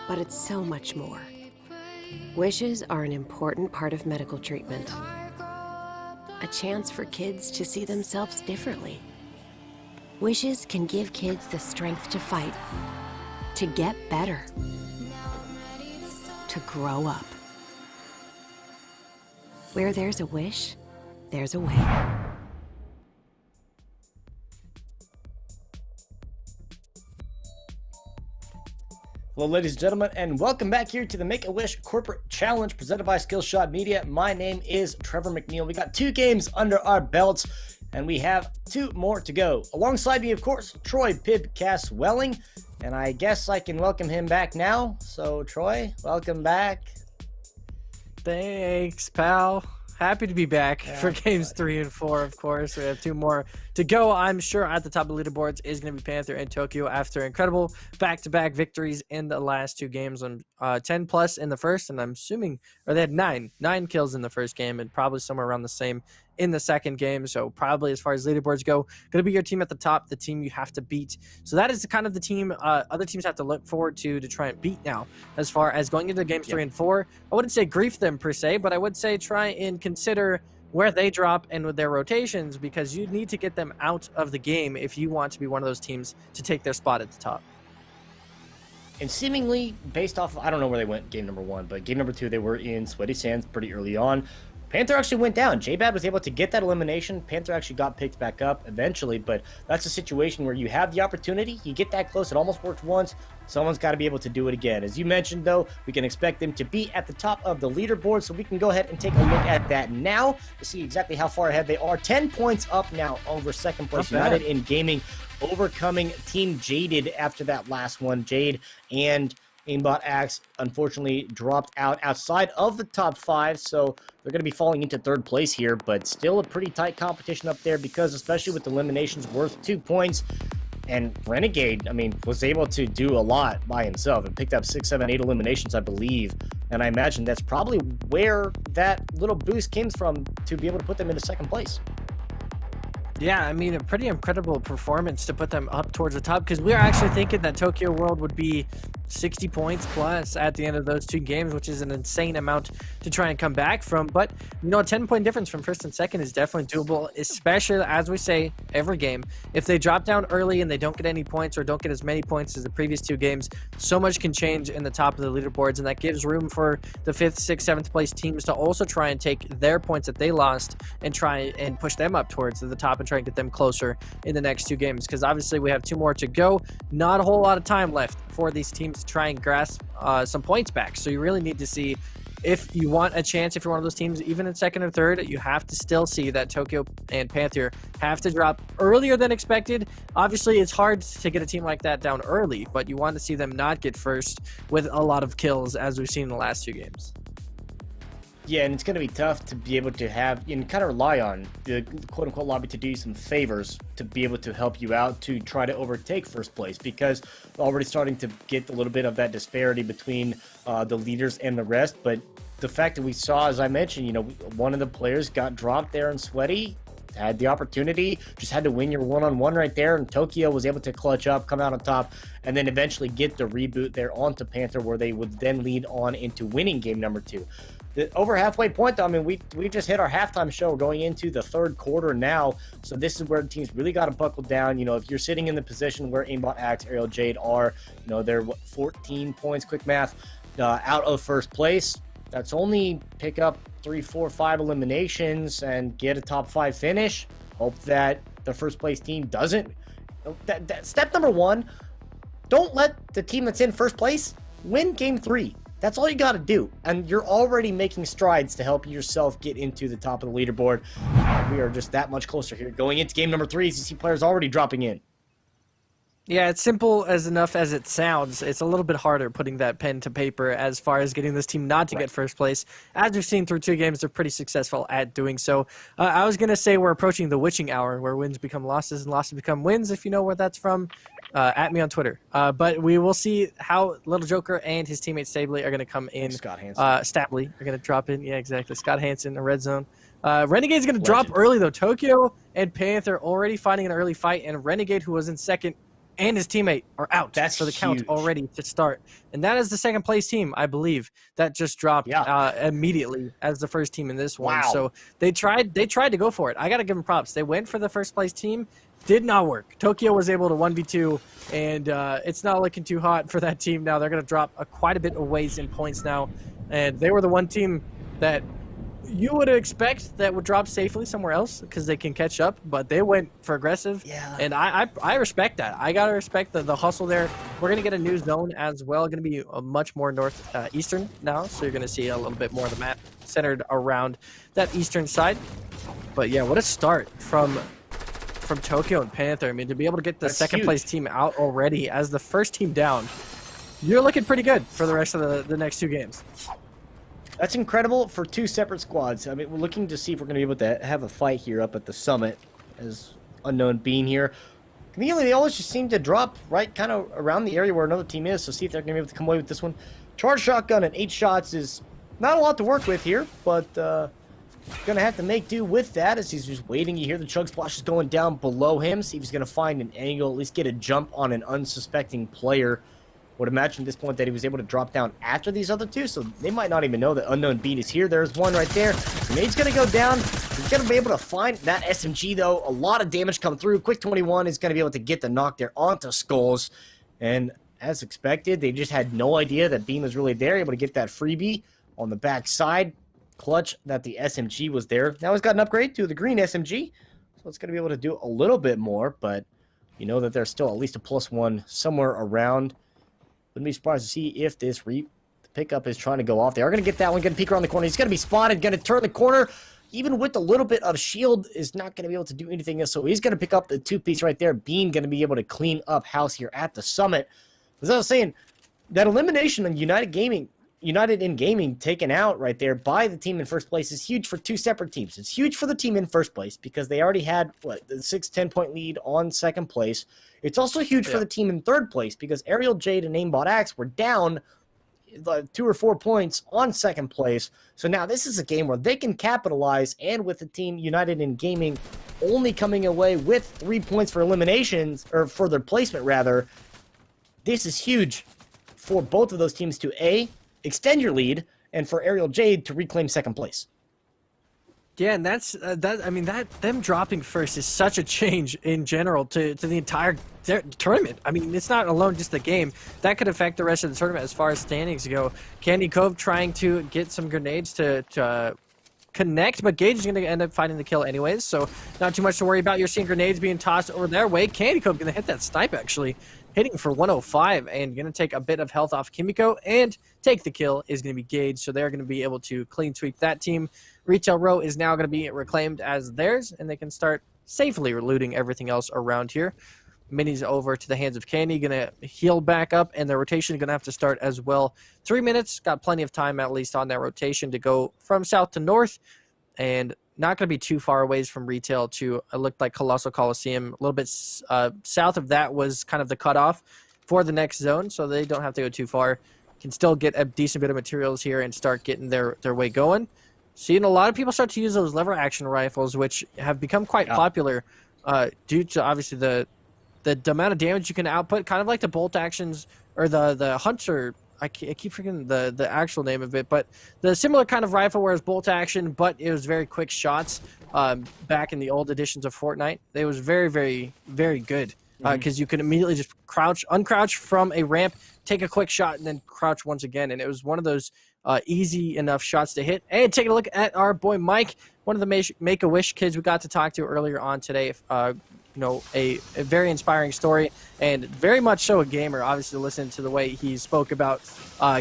But it's so much more. Wishes are an important part of medical treatment. A chance for kids to see themselves differently. Wishes can give kids the strength to fight, to get better, to grow up. Where there's a wish, there's a way. Hello, ladies and gentlemen, and welcome back here to the Make-A-Wish Corporate Challenge presented by Skillshot Media. My name is Trevor McNeil. We got 2 games under our belts, and we have 2 more to go. Alongside me, of course, Troy Pibcast Welling, and I guess I can welcome him back now. So, Troy, welcome back. Thanks, pal. Happy to be back for games 3 and 4, of course. We have 2 more to go. I'm sure at the top of the leaderboards is going to be Panther and Tokyo after incredible back-to-back victories in the last 2 games. 10 plus in the first, and I'm assuming, or they had 9 kills in the first game, and probably somewhere around the same in the second game. So probably as far as leaderboards go, going to be your team at the top, the team you have to beat. So that is kind of the team other teams have to look forward to try and beat now. As far as going into games 3 and 4, I wouldn't say grief them per se, but I would say try and consider where they drop and with their rotations, because you need to get them out of the game if you want to be one of those teams to take their spot at the top. And seemingly, based off of, I don't know where they went game number 1, but game number 2, they were in Sweaty Sands pretty early on. Panther actually went down. J-Bad was able to get that elimination. Panther actually got picked back up eventually, but that's a situation where you have the opportunity, you get that close, it almost worked once, someone's got to be able to do it again. As you mentioned, though, we can expect them to be at the top of the leaderboard, so we can go ahead and take a look at that now to see exactly how far ahead they are. 10 points up now over second place United in Gaming, overcoming Team Jaded after that last one. Jade and Aimbot Axe unfortunately dropped out outside of the top 5, so they're going to be falling into 3rd place here, but still a pretty tight competition up there, because especially with the eliminations worth 2 points, and Renegade, I mean, was able to do a lot by himself and picked up 6, 7, 8 eliminations, I believe, and I imagine that's probably where that little boost came from to be able to put them into 2nd place. Yeah, I mean, a pretty incredible performance to put them up towards the top, because we are actually thinking that Tokyo World would be 60 points plus at the end of those 2 games, which is an insane amount to try and come back from. But, you know, a 10-point difference from 1st and 2nd is definitely doable, especially, as we say, every game. If they drop down early and they don't get any points or don't get as many points as the previous 2 games, so much can change in the top of the leaderboards, and that gives room for the 5th, 6th, 7th place teams to also try and take their points that they lost and try and push them up towards the top and try and get them closer in the next 2 games, because obviously we have 2 more to go. Not a whole lot of time left for these teams to try and grasp some points back, so you really need to see, if you want a chance, if you're one of those teams, even in 2nd or 3rd, you have to still see that Tokyo and Panther have to drop earlier than expected. Obviously, it's hard to get a team like that down early, but you want to see them not get first with a lot of kills, as we've seen in the last 2 games. Yeah, and it's going to be tough to be able to have and kind of rely on the quote-unquote lobby to do you some favors to be able to help you out to try to overtake 1st place, because we're already starting to get a little bit of that disparity between the leaders and the rest. But the fact that we saw, as I mentioned, you know, one of the players got dropped there in Sweaty, had the opportunity, just had to win your one-on-one right there, and Tokyo was able to clutch up, come out on top, and then eventually get the reboot there onto Panther, where they would then lead on into winning game number 2. The over halfway point, though, I mean, we just hit our halftime show. We're going into the 3rd quarter now, so this is where the teams really got to buckle down. You know, if you're sitting in the position where Aimbot Axe, Aerial Jade are, you know, they're 14 points, quick math, out of 1st place. That's only pick up 3, 4, 5 eliminations and get a top 5 finish. Hope that the 1st place team doesn't. Step number 1, don't let the team that's in 1st place win game 3. That's all you got to do, and you're already making strides to help yourself get into the top of the leaderboard. We are just that much closer here. Going into game number 3, as you see players already dropping in. Yeah, it's simple as enough as it sounds. It's a little bit harder putting that pen to paper as far as getting this team not to get 1st place. As we've seen through 2 games, they're pretty successful at doing so. I was going to say we're approaching the witching hour, where wins become losses and losses become wins, if you know where that's from. At me on Twitter. But we will see how Little Joker and his teammate Stabley are going to come in. Scott Hansen. Stabley are going to drop in. Yeah, exactly. Scott Hansen, a red zone. Renegade's going to drop early, though. Tokyo and Panther already finding an early fight, and Renegade, who was in second, and his teammate are out for the count already to start. And that is the second place team, I believe, that just dropped immediately as the first team in this one. Wow. So they tried to go for it. I got to give them props. They went for the first place team. Did not work. Tokyo was able to 1v2, and it's not looking too hot for that team now. They're going to drop quite a bit of ways in points now. And they were the one team that you would expect that would drop safely somewhere else because they can catch up, but they went for aggressive. Yeah. And I respect that. I got to respect the hustle there. We're going to get a new zone as well. Going to be much more northeastern now, so you're going to see a little bit more of the map centered around that eastern side. But yeah, what a start from Tokyo and Panther. I mean, to be able to get the second place team out already as the first team down, you're looking pretty good for the rest of the next two games. That's incredible for two separate squads. I mean, we're looking to see if we're going to be able to have a fight here up at the summit as Unknown being here. Immediately, they always just seem to drop right kind of around the area where another team is, so see if they're going to be able to come away with this one. Charge shotgun and 8 shots is not a lot to work with here, but going to have to make do with that as he's just waiting. You hear the chug splashes going down below him, see if he's going to find an angle, at least get a jump on an unsuspecting player. Would imagine at this point that he was able to drop down after these other two, so they might not even know that Unknown Bean is here. There's one right there. Grenade's going to go down. He's going to be able to find that SMG, though. A lot of damage come through. Quick 21 is going to be able to get the knock there onto Skulls. And as expected, they just had no idea that Bean was really there. Able to get that freebie on the back side. Clutch that the SMG was there. Now he's got an upgrade to the green SMG, so it's going to be able to do a little bit more, but you know that there's still at least a +1 somewhere around. Wouldn't be surprised to see if this pickup is trying to go off. They are going to get that one, going to peek around the corner. He's going to be spotted, going to turn the corner. Even with a little bit of shield, is not going to be able to do anything else. So he's going to pick up the 2-piece right there. Bean going to be able to clean up house here at the summit. As I was saying, that elimination on United in Gaming taken out right there by the team in first place is huge for two separate teams. It's huge for the team in first place because they already had, the 6-10 point lead on second place. It's also huge for the team in third place because Aerial Jade and Aimbot Axe were down 2 or 4 points on second place. So now this is a game where they can capitalize, and with the team United in Gaming only coming away with 3 points for eliminations, or for their placement rather, this is huge for both of those teams to A, extend your lead, and for Aerial Jade to reclaim second place. Yeah, and that's them dropping first is such a change in general to the entire tournament. I mean, it's not alone just the game. That could affect the rest of the tournament as far as standings go. Candy Cove trying to get some grenades to connect, but Gage is going to end up finding the kill anyways, so not too much to worry about. You're seeing grenades being tossed over their way. Candy Cove going to hit that snipe, actually, hitting for 105 and going to take a bit of health off Kimiko, and take the kill is going to be Gage, so they're going to be able to clean sweep that team. Retail Row is now going to be reclaimed as theirs, and they can start safely looting everything else around here. Minis over to the hands of Candy, going to heal back up, and the rotation is going to have to start as well. 3 minutes, got plenty of time at least on that rotation to go from south to north, and not going to be too far away from Retail to, it looked like Colossal Coliseum. A little bit south of that was kind of the cutoff for the next zone, so they don't have to go too far. Can still get a decent bit of materials here and start getting their way going. Seeing a lot of people start to use those lever action rifles, which have become quite popular due to obviously the amount of damage you can output, kind of like the bolt actions or the Hunter. I keep forgetting the actual name of it, but the similar kind of rifle where it's bolt action, but it was very quick shots back in the old editions of Fortnite. It was very, very, very good because you could immediately just uncrouch from a ramp, take a quick shot, and then crouch once again. And it was one of those easy enough shots to hit. And take a look at our boy Mike, one of the Make-A-Wish kids we got to talk to earlier on today. You know, a very inspiring story, and very much so a gamer. Obviously, listen to the way he spoke about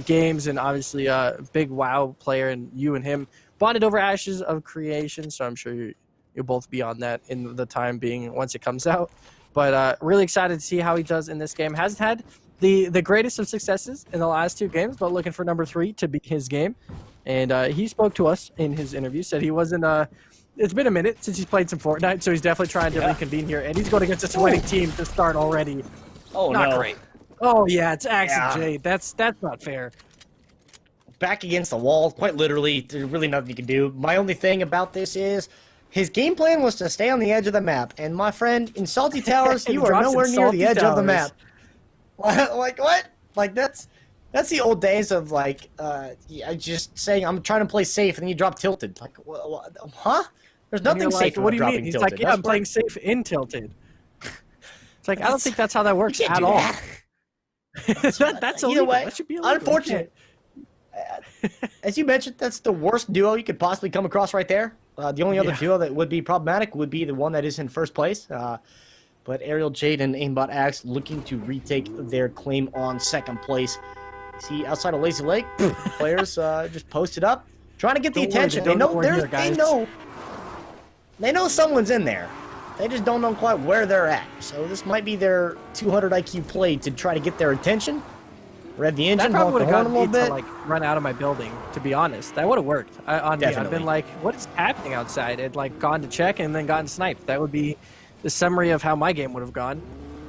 games, and obviously a big WoW player, and you and him bonded over Ashes of Creation, so I'm sure you'll both be on that in the time being once it comes out. But really excited to see how he does in this game. Hasn't had the greatest of successes in the last 2 games, but looking for number 3 to be his game. And he spoke to us in his interview, said he wasn't it's been a minute since he's played some Fortnite, so he's definitely trying to reconvene here, and he's going against a sweaty team to start already. Oh, not no. great. Oh, yeah, it's Axe and Jade. That's not fair. back against the wall, quite literally. There's really nothing you can do. My only thing about this is his game plan was to stay on the edge of the map. And my friend, in Salty Towers, you are nowhere near the edge of the map. Like, what? Like, that's the old days of, like, just saying, I'm trying to play safe, and then you drop tilted. Like, huh? There's nothing safe about dropping tilted. He's like, yeah, I'm playing safe in tilted. It's like, I don't think that's how that works at all. That's illegal. Way, that should be illegal. Unfortunate. As you mentioned, that's the worst duo you could possibly come across right there. The only other duo that would be problematic would be the one that is in first place. But Ariel Jade and Aimbot Axe looking to retake their claim on second place. See, outside of Lazy Lake, players just posted up, trying to get the attention. They know someone's in there. They just don't know quite where they're at. So this might be their 200 IQ play to try to get their attention. Rev the engine, honk the horn a little bit. To, like, run out of my building, to be honest. That would have worked. I've been like, what is happening outside? And like gone to check and then gotten sniped. That would be the summary of how my game would have gone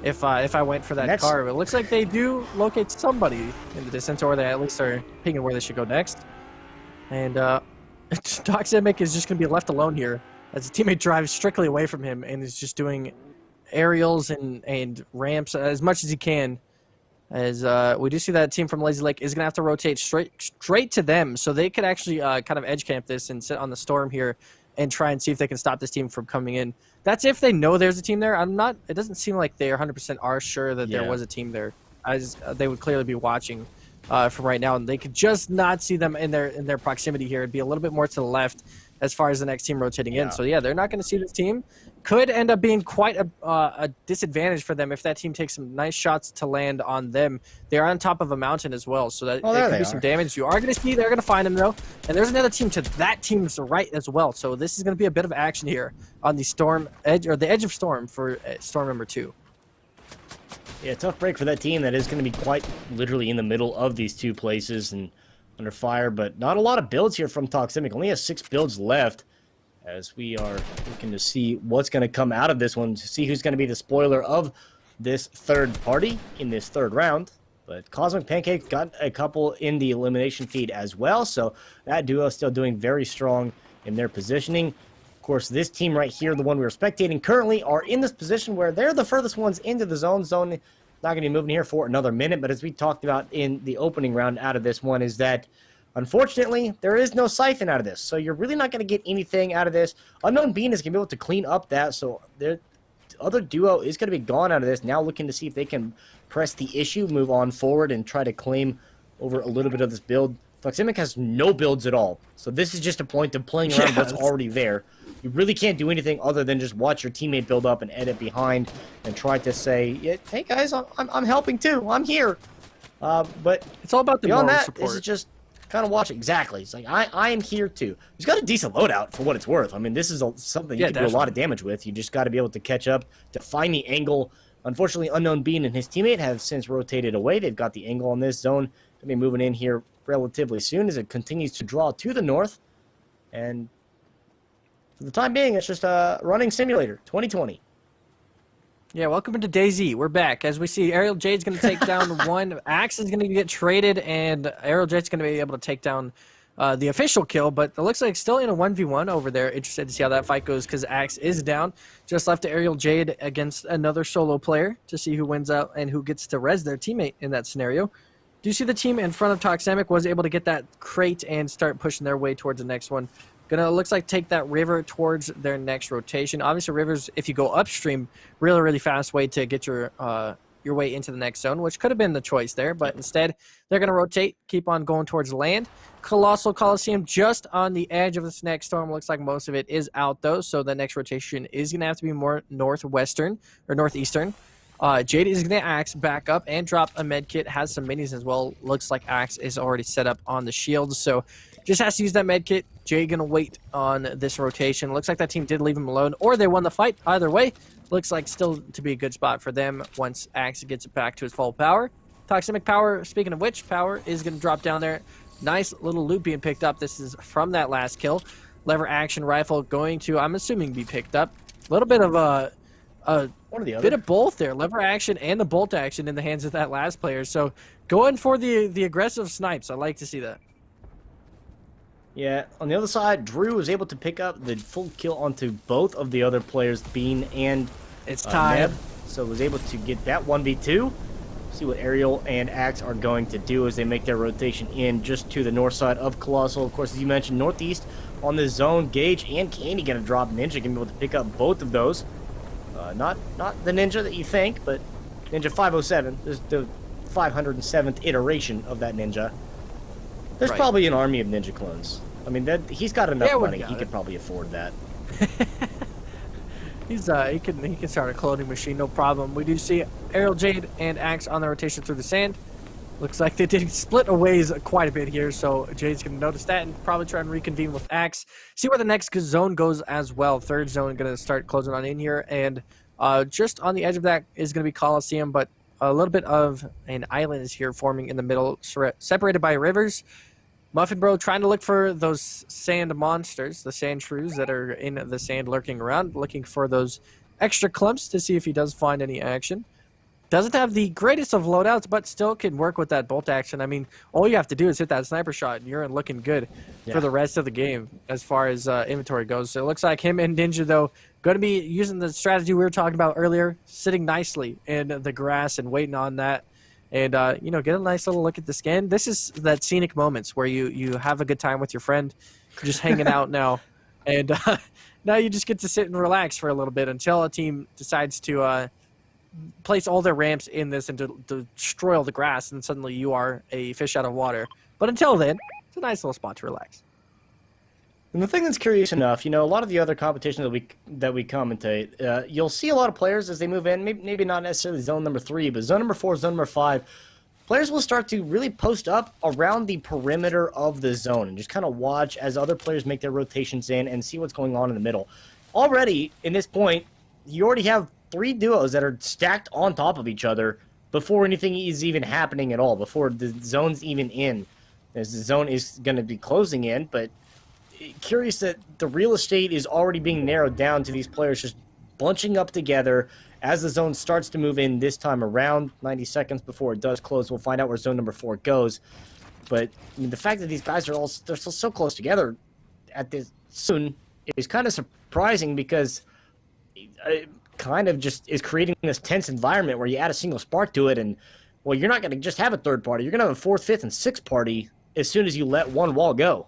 if I went for that car. But it looks like they do locate somebody in the distance, or they at least are picking where they should go next. And Toxemic is just going to be left alone here as the teammate drives strictly away from him and is just doing aerials and ramps as much as he can. As we do see that team from Lazy Lake is going to have to rotate straight to them, so they could actually kind of edge camp this and sit on the storm here and try and see if they can stop this team from coming in. That's if they know there's a team there. It doesn't seem like they 100% are sure that there was a team there, as they would clearly be watching from right now, and they could just not see them in their proximity here. It'd be a little bit more to the left as far as the next team rotating in. So yeah, they're not going to see this team. Could end up being quite a disadvantage for them if that team takes some nice shots to land on them. They're on top of a mountain as well, so that there could be some damage. You are going to see they're going to find them though, and there's another team to that team's right as well. So this is going to be a bit of action here on the storm edge, or the edge of storm for storm number 2. Yeah, tough break for that team that is going to be quite literally in the middle of these two places and under fire, but not a lot of builds here from Toxemic. Only has 6 builds left, as we are looking to see what's going to come out of this one, to see who's going to be the spoiler of this third party in this third round. But Cosmic Pancake got a couple in the elimination feed as well, so that duo is still doing very strong in their positioning. Of course, this team right here, the one we were spectating currently, are in this position where they're the furthest ones into the zone. Zone not going to be moving here for another minute, but as we talked about in the opening round out of this one, is that unfortunately, there is no siphon out of this, so you're really not going to get anything out of this. Unknown Bean is going to be able to clean up that, so the other duo is going to be gone out of this. Now looking to see if they can press the issue, move on forward, and try to claim over a little bit of this build. Toxemic has no builds at all, so this is just a point of playing around what's already there. You really can't do anything other than just watch your teammate build up and edit behind and try to say, yeah, hey guys, I'm helping too, I'm here. But it's all about the beyond that, support. this is just kind of watch it. Exactly. It's like, I am here too. He's got a decent loadout for what it's worth. I mean, this is something you can do a lot of damage with. You just got to be able to catch up, to find the angle. Unfortunately, Unknown Bean and his teammate have since rotated away. They've got the angle on this zone. They'll be moving in here relatively soon as it continues to draw to the north. And for the time being, it's just a running simulator, 2020. Yeah, welcome into DayZ. We're back. As we see, Ariel Jade's going to take down one. Axe is going to get traded, and Ariel Jade's going to be able to take down the official kill, but it looks like still in a 1v1 over there. Interested to see how that fight goes because Axe is down. Just left to Ariel Jade against another solo player to see who wins out and who gets to res their teammate in that scenario. Do you see the team in front of Toxemic was able to get that crate and start pushing their way towards the next one? Gonna, looks like, take that river towards their next rotation. Obviously, rivers, if you go upstream, really fast way to get your way into the next zone, which could have been the choice there, but instead, they're gonna rotate, keep on going towards land. Colossal Coliseum just on the edge of this next storm. Looks like most of it is out, though, so the next rotation is gonna have to be more northwestern, or northeastern. Jade is going to Axe back up and drop a med kit. Has some minis as well. Looks like Axe is already set up on the shields, so just has to use that med kit. Jade going to wait on this rotation. Looks like that team did leave him alone, or they won the fight. Either way, looks like still to be a good spot for them once Axe gets it back to his full power. Toxemic power, speaking of which, power is going to drop down there. Nice little loot being picked up. This is from that last kill. Lever action rifle going to, I'm assuming, be picked up. A little bit of a bit of both there, lever action and the bolt action in the hands of that last player. So going for the aggressive snipes, I like to see that. Yeah, on the other side, Drew was able to pick up the full kill onto both of the other players, Bean and it's time. Neb, so was able to get that 1v2. See what Ariel and Axe are going to do as they make their rotation in just to the north side of Colossal. Of course, as you mentioned, northeast on the zone, Gage and Candy going to drop. Ninja going to be able to pick up both of those. Not the Ninja that you think, but Ninja 507. This is the 507th iteration of that Ninja. There's probably an army of Ninja clones. I mean, he's got enough money. He could probably afford that. He can start a cloning machine, no problem. We do see Ariel, Jade, and Axe on the rotation through the sand. Looks like they did split a ways quite a bit here, so Jade's going to notice that and probably try and reconvene with Axe. See where the next zone goes as well. Third zone going to start closing on in here, and just on the edge of that is going to be Coliseum, but a little bit of an island is here forming in the middle, separated by rivers. Muffin Bro trying to look for those sand monsters, the sand shrews that are in the sand lurking around, looking for those extra clumps to see if he does find any action. Doesn't have the greatest of loadouts, but still can work with that bolt action. I mean, all you have to do is hit that sniper shot, and you're looking good for the rest of the game as far as inventory goes. So it looks like him and Ninja, though, going to be using the strategy we were talking about earlier, sitting nicely in the grass and waiting on that. And, you know, get a nice little look at the skin. This is that scenic moments where you have a good time with your friend, just hanging out now. And now you just get to sit and relax for a little bit until a team decides to place all their ramps in this and to destroy all the grass, and suddenly you are a fish out of water. But until then, it's a nice little spot to relax. And the thing that's curious enough, you know, a lot of the other competitions that we commentate, you'll see a lot of players as they move in, maybe not necessarily zone number 3, but zone number 4, zone number 5, players will start to really post up around the perimeter of the zone and just kind of watch as other players make their rotations in and see what's going on in the middle. Already, in this point, you already have 3 duos that are stacked on top of each other before anything is even happening at all, before the zone's even in. As the zone is going to be closing in, but curious that the real estate is already being narrowed down to these players just bunching up together as the zone starts to move in this time around. 90 seconds before it does close, we'll find out where zone number 4 goes. But I mean, the fact that these guys are they're still so close together at this soon is kind of surprising, because it kind of just is creating this tense environment where you add a single spark to it, and well, you're not going to just have a third party. You're going to have a 4th, 5th, and 6th party as soon as you let one wall go.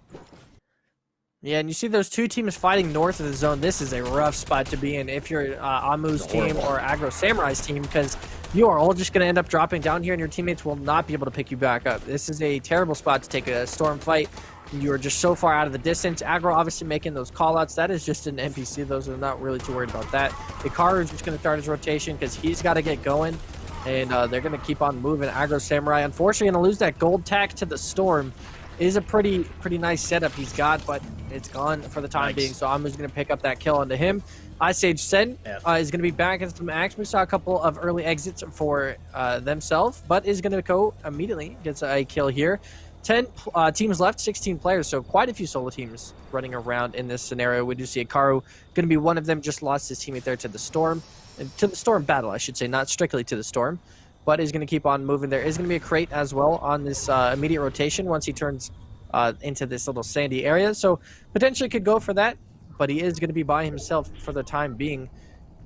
Yeah, and you see those 2 teams fighting north of the zone. This is a rough spot to be in if you're Amu's team or Aggro Samurai's team, because you are all just going to end up dropping down here, and your teammates will not be able to pick you back up. This is a terrible spot to take a storm fight. You are just so far out of the distance. Aggro obviously making those callouts. That is just an NPC. Those are not really too worried about that. Hikaru is just going to start his rotation because he's got to get going, and they're going to keep on moving. Aggro Samurai, unfortunately, going to lose that gold tack to the storm. It is a pretty nice setup he's got, but it's gone for the time being. So Amu's going to pick up that kill onto him. Ice Age Sen is going to be back against some Axe. We saw a couple of early exits for themselves, but is going to go immediately. Gets a kill here. 10 teams left, 16 players, so quite a few solo teams running around in this scenario. We do see Hikaru going to be one of them. Just lost his teammate there to the storm. To the storm battle, I should say, not strictly to the storm. But is going to keep on moving. There is going to be a crate as well on this immediate rotation once he turns into this little sandy area. So potentially could go for that, but he is going to be by himself for the time being.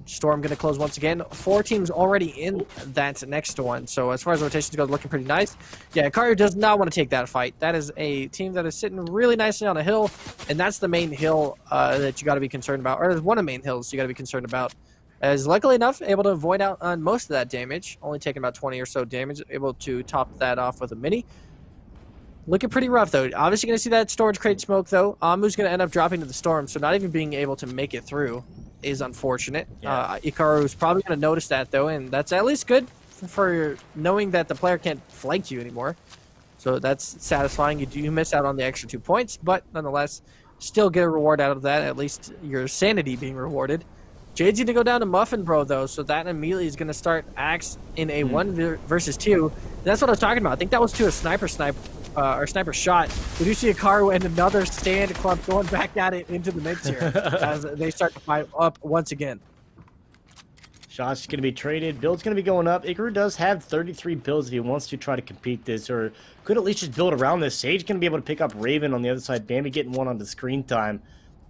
Storm going to close once again. 4 teams already in that next one. So as far as rotations go, looking pretty nice. Yeah, Hikaru does not want to take that fight. That is a team that is sitting really nicely on a hill, and that's the main hill that you got to be concerned about. Or there's one of the main hills you got to be concerned about. As luckily enough, able to avoid out on most of that damage, only taking about 20 or so damage, able to top that off with a mini. Looking pretty rough, though. Obviously going to see that storage crate smoke, though. Amu's going to end up dropping to the storm, so not even being able to make it through is unfortunate. Yeah. Hikaru's probably going to notice that, though, and that's at least good for knowing that the player can't flank you anymore. So that's satisfying. You do miss out on the extra 2 points, but nonetheless, still get a reward out of that, at least your sanity being rewarded. Jade's going to go down to Muffin Bro, though, so that immediately is going to start Axe in a 1 versus 2. That's what I was talking about. I think that was to a sniper shot. We do see Hikaru and another stand clump going back at it into the mix here as they start to fight up once again. Shots going to be traded. Build's going to be going up. Ikaru does have 33 builds if he wants to try to compete this, or could at least just build around this. Sage going to be able to pick up Raven on the other side. Bambi getting one on the screen time.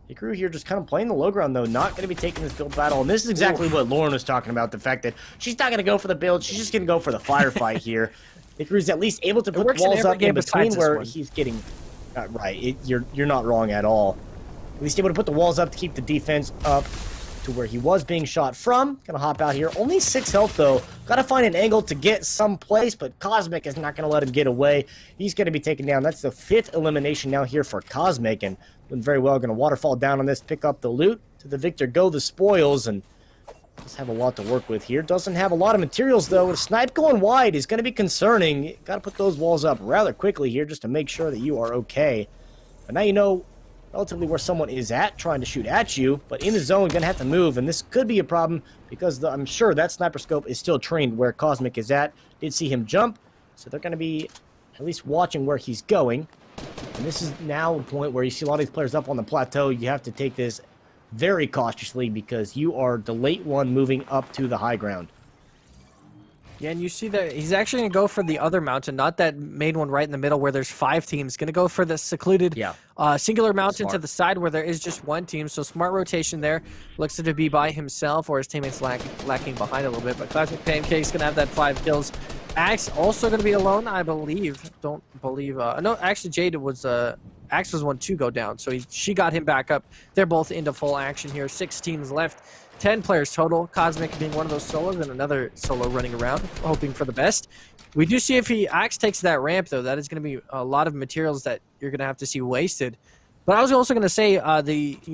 Ikaru here just kind of playing the low ground, though. Not going to be taking this build battle. And this is exactly what Lauren was talking about. The fact that she's not going to go for the build. She's just going to go for the firefight here. Ikaru's at least able to put walls up in between where he's getting... right, you're not wrong at all. At least able to put the walls up to keep the defense up to where he was being shot from. Gonna hop out here. Only 6 health, though. Gotta find an angle to get someplace, but Cosmic is not gonna let him get away. He's gonna be taken down. That's the 5th elimination now here for Cosmic, and doing very well. Gonna waterfall down on this, pick up the loot. To the victor go the spoils, and does have a lot to work with here. Doesn't have a lot of materials, though. A snipe going wide is gonna be concerning. Gotta put those walls up rather quickly here just to make sure that you are okay. But now you know relatively where someone is at, trying to shoot at you, but in the zone, gonna have to move, and this could be a problem because I'm sure that sniper scope is still trained where Cosmic is at. Did see him jump, so they're gonna be at least watching where he's going. And this is now a point where you see a lot of these players up on the plateau. You have to take this very cautiously because you are the late one moving up to the high ground. Yeah, and you see that he's actually going to go for the other mountain, not that main one right in the middle where there's 5 teams. Going to go for the secluded singular mountain to the side where there is just 1 team. So smart rotation there. Looks to be by himself or his teammates lacking behind a little bit. But Classic Pancake's going to have that 5 kills. Axe also going to be alone, I believe. Don't believe. No, actually, Jade was... Axe was 1 to go down, so she got him back up. They're both into full action here. 6 teams left. 10 players total, Cosmic being one of those solos and another solo running around, hoping for the best. We do see if Axe takes that ramp, though, that is going to be a lot of materials that you're going to have to see wasted. But I was also going to say, a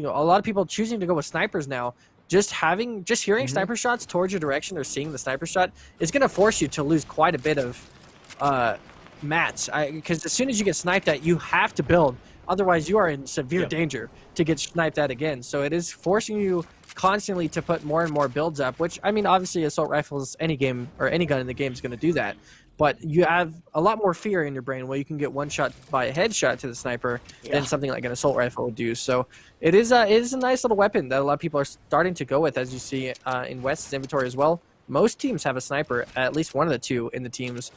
lot of people choosing to go with snipers now, just hearing sniper shots towards your direction or seeing the sniper shot is going to force you to lose quite a bit of mats. Because as soon as you get sniped at, you have to build. Otherwise, you are in severe danger to get sniped at again. So it is forcing you constantly to put more and more builds up, which, I mean, obviously assault rifles, any game or any gun in the game is going to do that. But you have a lot more fear in your brain where you can get one shot by a headshot to the sniper than something like an assault rifle would do. So it is a nice little weapon that a lot of people are starting to go with, as you see in West's inventory as well. Most teams have a sniper, at least one of the 2 in the teams,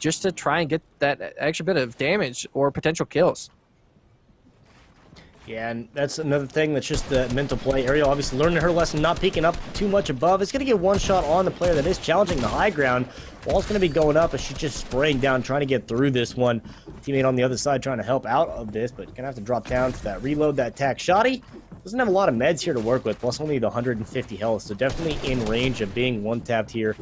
just to try and get that extra bit of damage or potential kills. Yeah, and that's another thing that's just the mental play. Ariel obviously learning her lesson, not peeking up too much above. It's going to get one shot on the player that is challenging the high ground. Wall's going to be going up as she's just spraying down, trying to get through this one. Teammate on the other side trying to help out of this, but going to have to drop down for that reload, that tack shotty. Doesn't have a lot of meds here to work with, plus only the 150 health, so definitely in range of being one-tapped here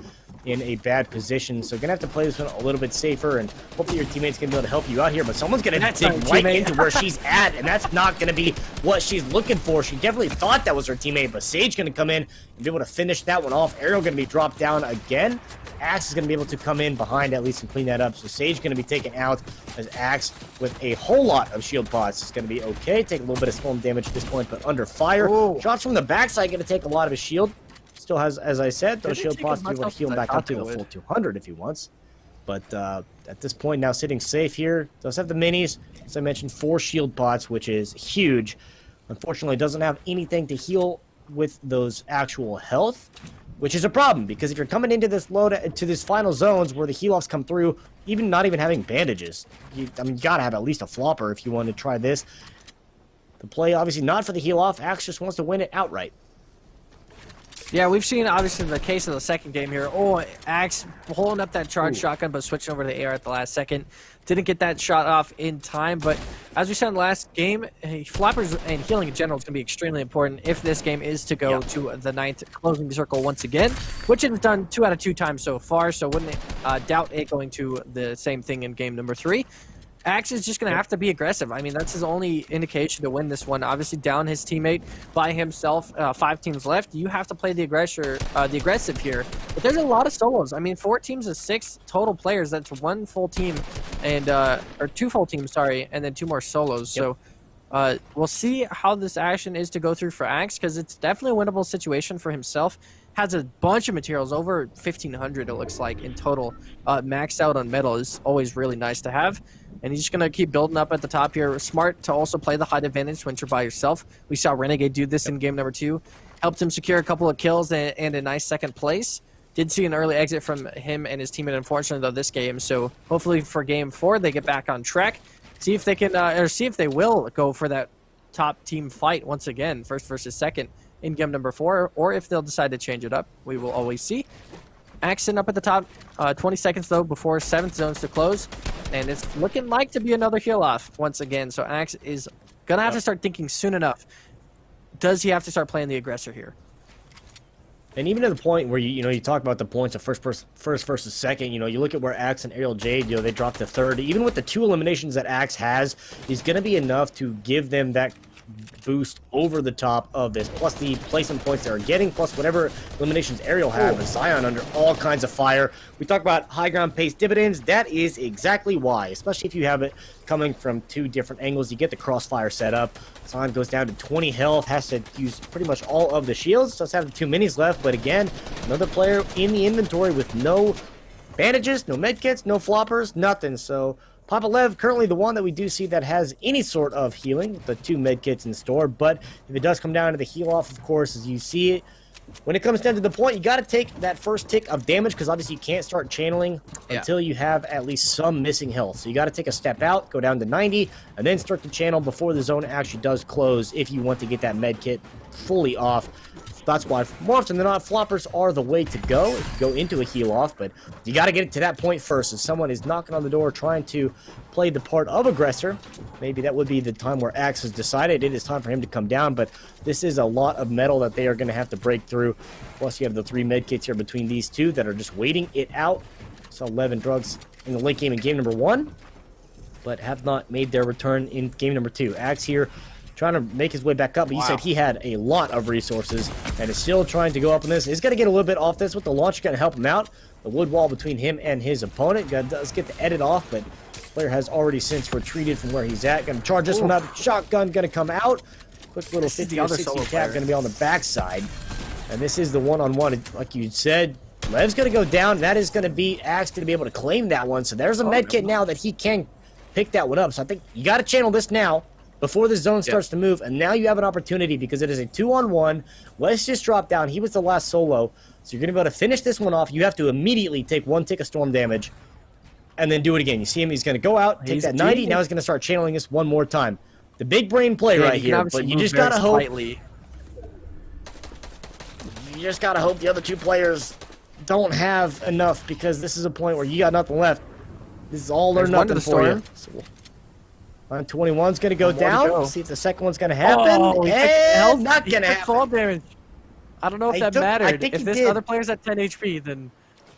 in a bad position. So gonna have to play this one a little bit safer, and hopefully your teammate's gonna be able to help you out here, but someone's gonna dig right into where she's at, and that's not gonna be what she's looking for. She definitely thought that was her teammate, but Sage gonna come in and be able to finish that one off. Ariel gonna be dropped down again. Axe is gonna be able to come in behind at least and clean that up. So Sage gonna be taken out as Axe with a whole lot of shield pots is gonna be okay. Take a little bit of storm damage at this point, but under fire. Shots from the backside gonna take a lot of his shield. Still has, as I said, those shield pots do want to heal him back up to the full 200 if he wants. But at this point now sitting safe here. Does have the minis. As I mentioned, 4 shield pots, which is huge. Unfortunately, doesn't have anything to heal with those actual health, which is a problem because if you're coming into this to this final zones where the heal-offs come through, not even having bandages, you gotta have at least a flopper if you want to try this. The play, obviously not for the heal-off. Axe just wants to win it outright. Yeah, we've seen, obviously, in the case of the second game here, Axe holding up that charged shotgun, but switching over to AR at the last second. Didn't get that shot off in time, but as we said in the last game, floppers and healing in general is going to be extremely important if this game is to go to the 9th closing circle once again, which it's done 2 out of 2 times so far, so wouldn't doubt it going to the same thing in game number 3. Axe is just going to have to be aggressive. I mean, that's his only indication to win this one. Obviously, down his teammate by himself, 5 teams left. You have to play the aggressive here. But there's a lot of solos. I mean, 4 teams of 6 total players. That's 1 full team, and or 2 full teams, sorry, and then 2 more solos. So we'll see how this action is to go through for Axe, because it's definitely a winnable situation for himself. Has a bunch of materials, over 1,500 it looks like in total. Maxed out on metal is always really nice to have. And he's just going to keep building up at the top here. Smart to also play the height advantage when you're by yourself. We saw Renegade do this in game number 2. helped him secure a couple of kills and a nice second place. Did see an early exit from him and his teammate, unfortunately, though, this game. So hopefully for game 4, they get back on track. See if they can, or see if they will go for that top team fight once again, first versus second in game number 4, or if they'll decide to change it up. We will always see. Axe up at the top, 20 seconds though before 7th zones to close, and it's looking like to be another heal off once again. So Axe is gonna have to start thinking soon enough. Does he have to start playing the aggressor here? And even to the point where you talk about the points of first versus second, you look at where Axe and Aerial Jade, they dropped to third. Even with the 2 eliminations that Axe has, he's going to be enough to give them that boost over the top of this, plus the placement points they're getting, plus whatever eliminations Aerial have, and Zion under all kinds of fire. We talk about high ground pace dividends. That is exactly why, especially if you have it coming from 2 different angles. You get the crossfire set up. Zion goes down to 20 health, has to use pretty much all of the shields, does have the 2 minis left, but again, another player in the inventory with no bandages, no medkits, no floppers, nothing. So Papa Lev, currently the one that we do see that has any sort of healing, with the 2 medkits in store, but if it does come down to the heal off, of course, as you see it, when it comes down to the point, you got to take that first tick of damage, because obviously you can't start channeling until you have at least some missing health. So you got to take a step out, go down to 90, and then start to channel before the zone actually does close if you want to get that medkit fully off. That's why, more often than not, floppers are the way to go if you go into a heal off, but you got to get it to that point first. If someone is knocking on the door trying to play the part of aggressor, maybe that would be the time where Axe has decided it is time for him to come down, but this is a lot of metal that they are going to have to break through. Plus, you have the 3 medkits here between these 2 that are just waiting it out. Saw Lev and Drugs in the late game in game number 1, but have not made their return in game number 2. Axe here trying to make his way back up, but you said he had a lot of resources and is still trying to go up on this. He's going to get a little bit off this with the launch, going to help him out. The wood wall between him and his opponent does get the edit off, but the player has already since retreated from where he's at. Going to charge this one up. Shotgun going to come out. Quick little 50 or 60 cap going to be on the backside. And this is the one-on-one, like you said. Lev's going to go down. That is going to be Axe going to be able to claim that one. So there's a medkit now that he can pick that one up. So I think you got to channel this now before the zone starts to move, and now you have an opportunity because it is a 2-on-1. Wes just dropped down. He was the last solo, so you're going to be able to finish this one off. You have to immediately take 1 tick of storm damage and then do it again. You see him, he's going to go out, take that 90. Now he's going to start channeling this one more time. The big brain play right here, but you just got to hope. You just got to hope the other 2 players don't have enough, because this is a point where you got nothing left. This is all or nothing for you. So, line 21's going to go down. See if the second one's going to happen. And not going to happen. Fall damage. I don't know if that mattered. If this other player's at 10 HP, then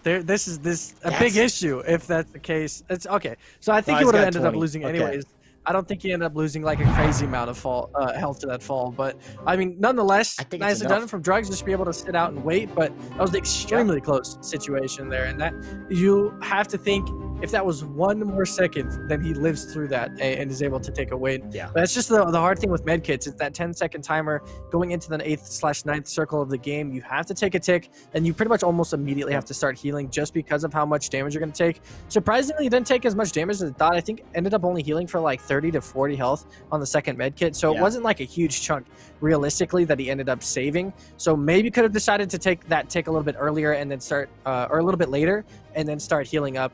this is a big issue. If that's the case, it's okay. So I think he would have ended up losing anyways. I don't think he ended up losing like a crazy amount of health to that fall, but I mean, nonetheless, nicely done from Drugs just to be able to sit out and wait. But that was an extremely close situation there, and that you have to think if that was 1 more second, then he lives through that and is able to take a win. But that's just the hard thing with medkits. It's that 10-second timer going into the 8th/9th circle of the game. You have to take a tick, and you pretty much almost immediately have to start healing just because of how much damage you're going to take. Surprisingly, he didn't take as much damage as I thought. I think ended up only healing for like 30 to 40 health on the second medkit, so it wasn't like a huge chunk realistically that he ended up saving. So maybe could have decided to take that tick a little bit earlier and then start, or a little bit later, and then start healing up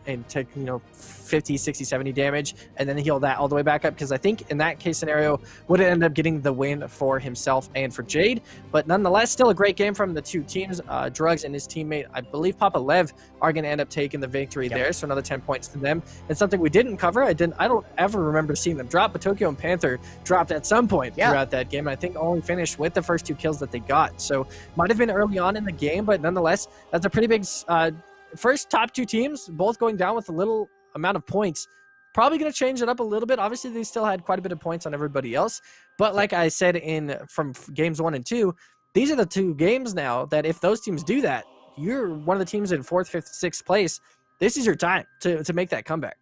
and take 50, 60, 70 damage, and then heal that all the way back up, because I think in that case scenario would have ended up getting the win for himself and for Jade. But nonetheless, still a great game from the 2 teams. Drugs and his teammate, I believe Papa Lev, are going to end up taking the victory there, so another 10 points to them. It's something we didn't cover. I don't ever remember seeing them drop, but Tokyo and Panther dropped at some point throughout that game. I think only finished with the first 2 kills that they got, so might have been early on in the game, but nonetheless, that's a pretty big first top 2 teams, both going down with a little amount of points. Probably going to change it up a little bit. Obviously, they still had quite a bit of points on everybody else. But like I said from games 1 and 2, these are the 2 games now that if those teams do that, you're one of the teams in 4th, 5th, 6th place. This is your time to make that comeback.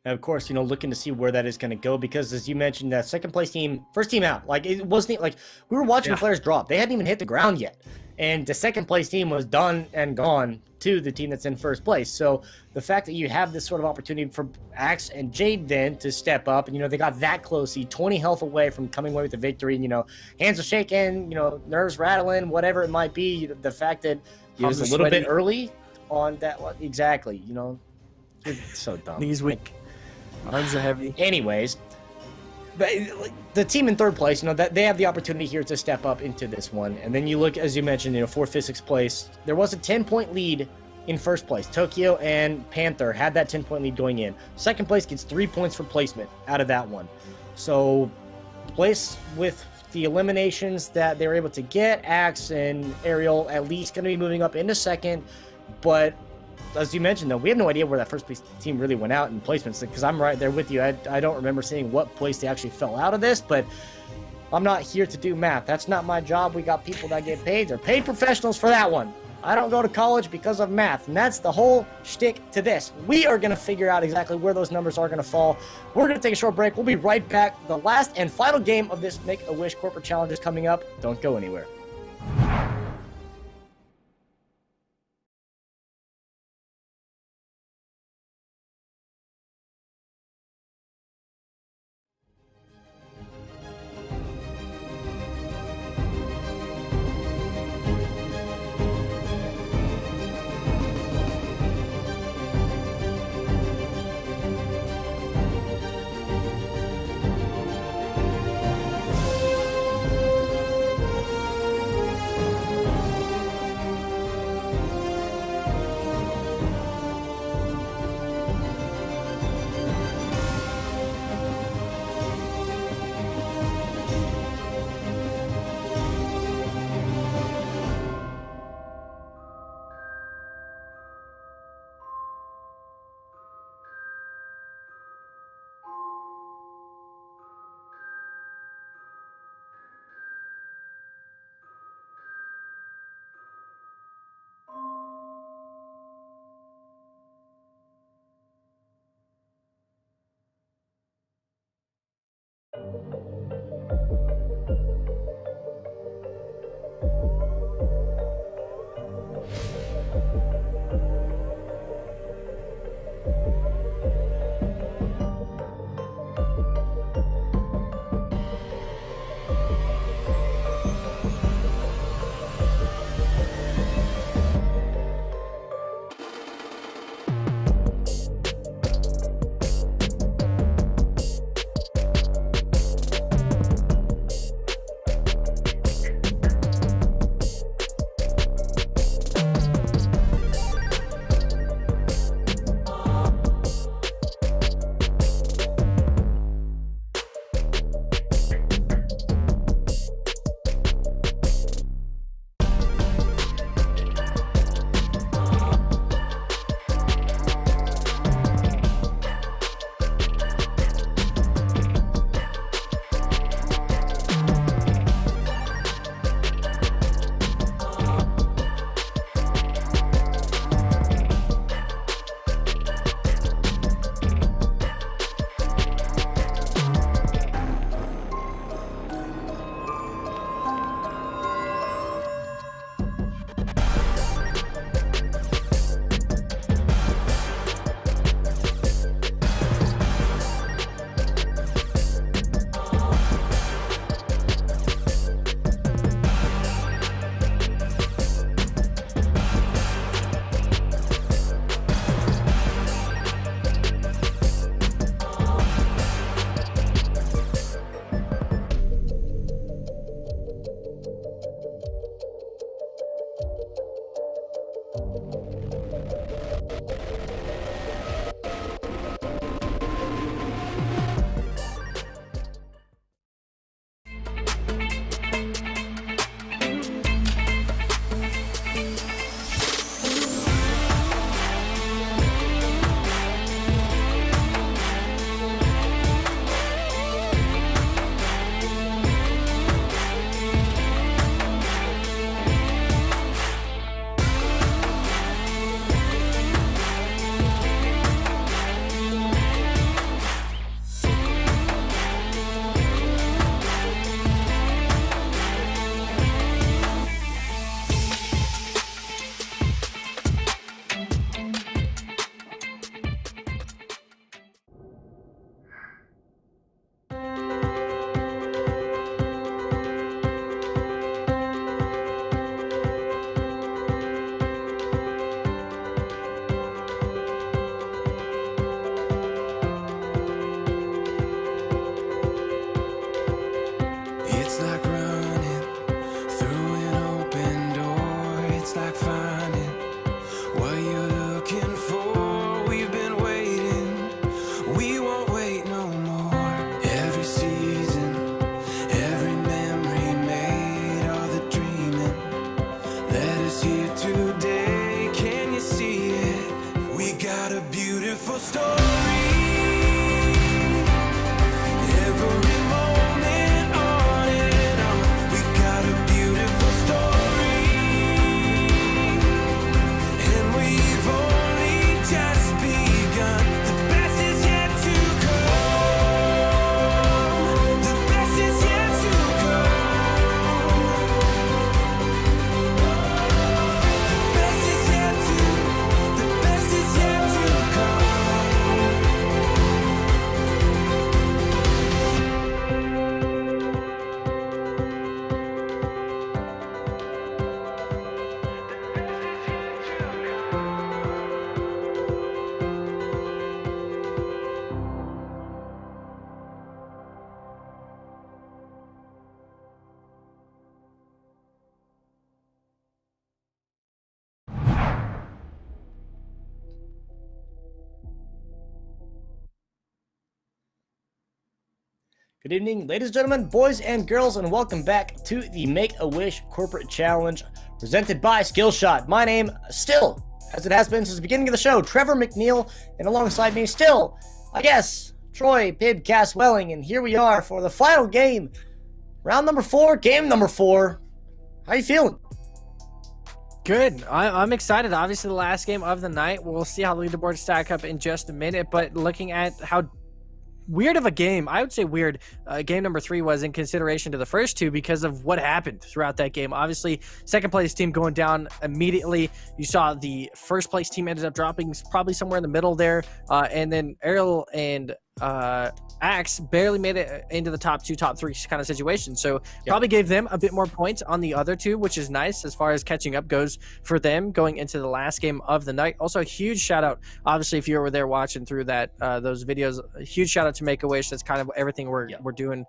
And of course, looking to see where that is going to go, because as you mentioned, that second place team, first team out, like it wasn't like we were watching players drop. They hadn't even hit the ground yet. And the second place team was done and gone to the team that's in first place. So the fact that you have this sort of opportunity for Axe and Jade then to step up, and, they got that close, 20 health away from coming away with the victory, and, hands are shaking, nerves rattling, whatever it might be. The fact that it was a little bit early on that one. Exactly. It's so dumb. Knees weak. Arms are heavy. Anyways, the team in third place, that they have the opportunity here to step up into this one. And then you look, as you mentioned, 4th, 5th, 6th place. There was a 10-point lead in first place. Tokyo and Panther had that 10-point lead going in. Second place gets 3 points for placement out of that one. So, place with the eliminations that they were able to get, Axe and Ariel at least going to be moving up into second. But as you mentioned, though, we have no idea where that first place team really went out in placements, because I'm right there with you. I don't remember seeing what place they actually fell out of this, but I'm not here to do math. That's not my job. We got people that get paid. They're paid professionals for that one. I don't go to college because of math, and that's the whole shtick to this. We are going to figure out exactly where those numbers are going to fall. We're going to take a short break. We'll be right back. The last and final game of this Make-A-Wish Corporate Challenge is coming up. Don't go anywhere. looking for. We've been waiting, we won't wait no more. Every season, every memory made, all the dreaming that is here today. Can you see it? We got a beautiful story. Every moment on and on. We got a beautiful story, and we've only just begun. The best is yet to come. The best is yet to come. The best is yet to, the best is yet to come. Good evening, ladies and gentlemen, boys and girls, and welcome back to the Make-A-Wish Corporate Challenge presented by Skillshot. My name, still, as it has been since the beginning of the show, Trevor McNeil, and alongside me still, I guess, Troy Pib Caswelling, and here we are for the final game. Round number 4, game number 4. How you feeling? Good. I'm excited. Obviously, the last game of the night. We'll see how the leaderboards stack up in just a minute, but looking at how weird of a game, I would say weird, game number 3 was in consideration to the first two because of what happened throughout that game. Obviously, second place team going down immediately. You saw the first place team ended up dropping probably somewhere in the middle there, and then Ariel and Axe barely made it into the top 2, top 3 kind of situation. So probably gave them a bit more points on the other two, which is nice as far as catching up goes for them going into the last game of the night. Also, a huge shout out, obviously, if you were there watching through that those videos, a huge shout out to Make-A-Wish. That's kind of everything we're doing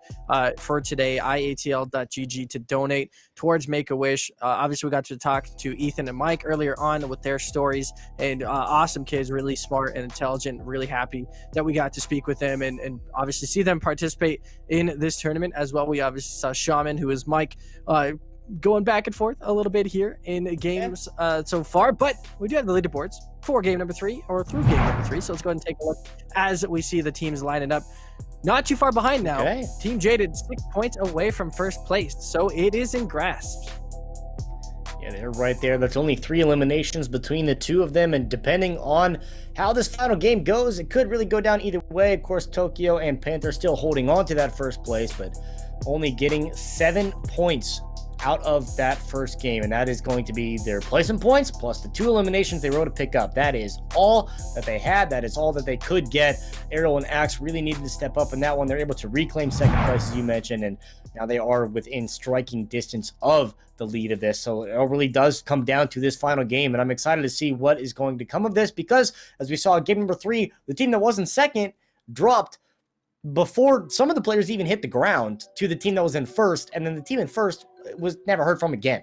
for today. iatl.gg to donate towards Make-A-Wish. Obviously, we got to talk to Ethan and Mike earlier on with their stories, and awesome kids, really smart and intelligent. Really happy that we got to speak with them and obviously see them participate in this tournament as well. We obviously saw Shaman, who is Mike, going back and forth a little bit here in games so far, but we do have the leaderboards for game number 3 or through game number 3. So let's go ahead and take a look as we see the teams lining up. Not too far behind now. Team Jaded 6 points away from first place, so it is in grasp. Yeah, they're right there. That's only 3 eliminations between the two of them, and depending on how this final game goes, it could really go down either way. Of course, Tokyo and Panther still holding on to that first place, but only getting 7 points out of that first game, and that is going to be their placement points plus the 2 eliminations they were to pick up. That is all that they had. That is all that they could get. Ariel and Axe really needed to step up in that one. They're able to reclaim second place, as you mentioned, and now they are within striking distance of the lead of this. So it really does come down to this final game, and I'm excited to see what is going to come of this because, as we saw in game number 3, the team that was in second dropped before some of the players even hit the ground to the team that was in first, and then the team in first was never heard from again.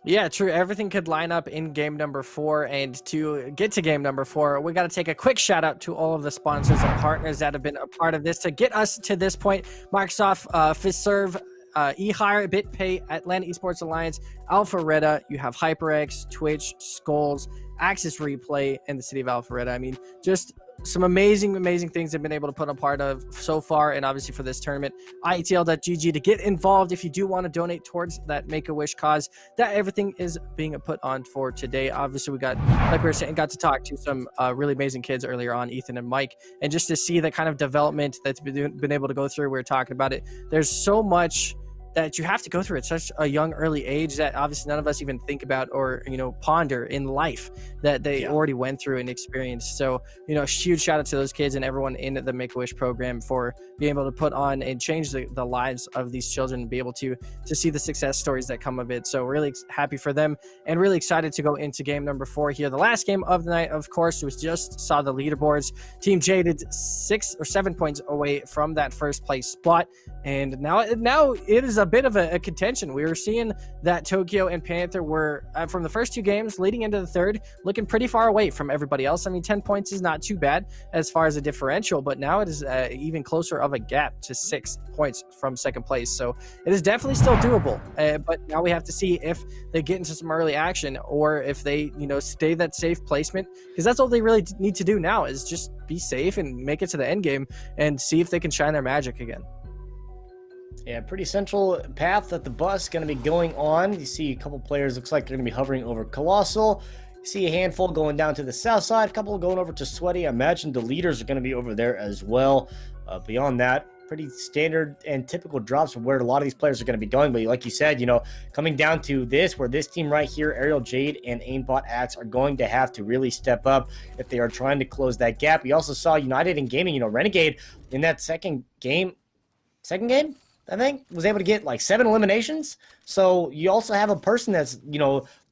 Yeah, true. Everything could line up in game number 4, and to get to game number 4, we got to take a quick shout out to all of the sponsors and partners that have been a part of this to get us to this point. Microsoft, Fiserv, eHire, BitPay, Atlanta Esports Alliance, Alpharetta, you have HyperX, Twitch, Skulls, Access Replay, and the city of Alpharetta. I mean, just some amazing things they've been able to put a part of so far, and obviously for this tournament. iatl.gg to get involved if you do want to donate towards that Make-A-Wish cause that everything is being put on for today. Obviously, we got, like we were saying, got to talk to some really amazing kids earlier on, Ethan and Mike, and just to see the kind of development that's been able to go through. We were talking about it. There's so much that you have to go through at such a young, early age that obviously none of us even think about or, ponder in life that they already went through and experienced. So, huge shout out to those kids and everyone in the Make-A-Wish program for being able to put on and change the lives of these children and be able to see the success stories that come of it. So really happy for them and really excited to go into game number 4 here. The last game of the night, of course, was just saw the leaderboards. Team Jaded 6 or 7 points away from that first place spot. And now it is a bit of a contention. We were seeing that Tokyo and Panther were, from the first 2 games leading into the third, looking pretty far away from everybody else. I mean, 10 points is not too bad as far as a differential, but now it is even closer of a gap to 6 points from second place. So it is definitely still doable, but now we have to see if they get into some early action or if they, stay that safe placement, because that's all they really need to do now is just be safe and make it to the end game and see if they can shine their magic again. Yeah, pretty central path that the bus is going to be going on. You see a couple players, looks like they're going to be hovering over Colossal. You see a handful going down to the south side, a couple going over to Sweaty. I imagine the leaders are going to be over there as well. Beyond that, pretty standard and typical drops from where a lot of these players are going to be going. But like you said, coming down to this, where this team right here, Aerial Jade and Aimbot Axe, are going to have to really step up if they are trying to close that gap. We also saw United in Gaming, Renegade in that second game, I think, was able to get like 7 eliminations. So you also have a person that's,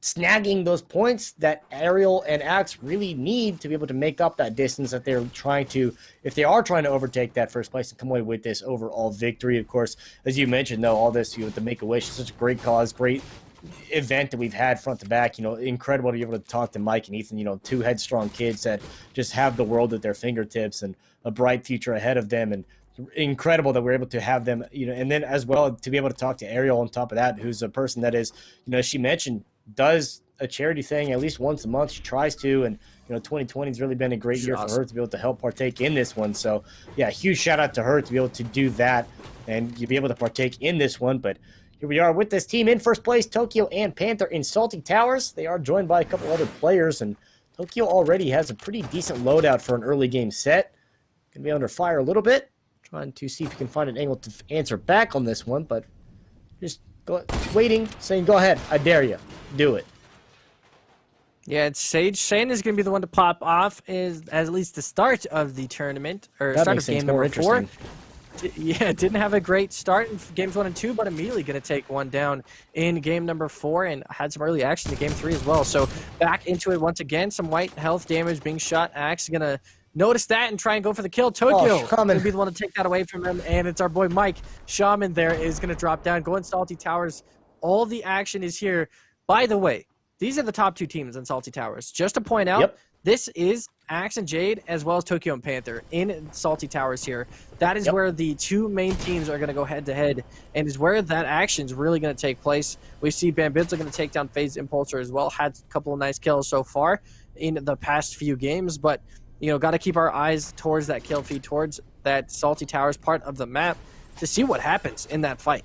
snagging those points that Aerial and Axe really need to be able to make up that distance that they're trying to, if they are trying to overtake that first place and come away with this overall victory. Of course, as you mentioned, though, all this, the Make-A-Wish is such a great cause, great event that we've had front to back. Incredible to be able to talk to Mike and Ethan, 2 headstrong kids that just have the world at their fingertips and a bright future ahead of them. And incredible that we're able to have them, and then as well to be able to talk to Ariel on top of that, who's a person that is, as she mentioned, does a charity thing at least once a month. She tries to, and 2020 has really been a great year for her to be able to help partake in this one. So yeah, huge shout out to her to be able to do that and you be able to partake in this one. But here we are with this team in first place, Tokyo and Panther in Salty Towers. They are joined by a couple other players, and Tokyo already has a pretty decent loadout for an early game set. Gonna be under fire a little bit. Trying to see if you can find an angle to answer back on this one, but just waiting, saying, go ahead, I dare you. Do it. Yeah, it's Sage. Shane is going to be the one to pop off as at least the start of the tournament, or that start of game number 4. Yeah, didn't have a great start in games 1 and 2, but immediately going to take one down in game number 4 and had some early action in game 3 as well. So back into it once again. Some white health damage being shot. Axe going to notice that and try and go for the kill. Tokyo going to be the one to take that away from him, and it's our boy Mike. Shaman there is going to drop down. Go in Salty Towers. All the action is here. By the way, these are the top 2 teams in Salty Towers. Just to point out, this is Axe and Jade as well as Tokyo and Panther in Salty Towers here. That is where the 2 main teams are going to go head-to-head, and is where that action is really going to take place. We see Bambitza going to take down FaZe Impulsor as well. Had a couple of nice kills so far in the past few games, but got to keep our eyes towards that kill feed, towards that Salty Towers part of the map to see what happens in that fight.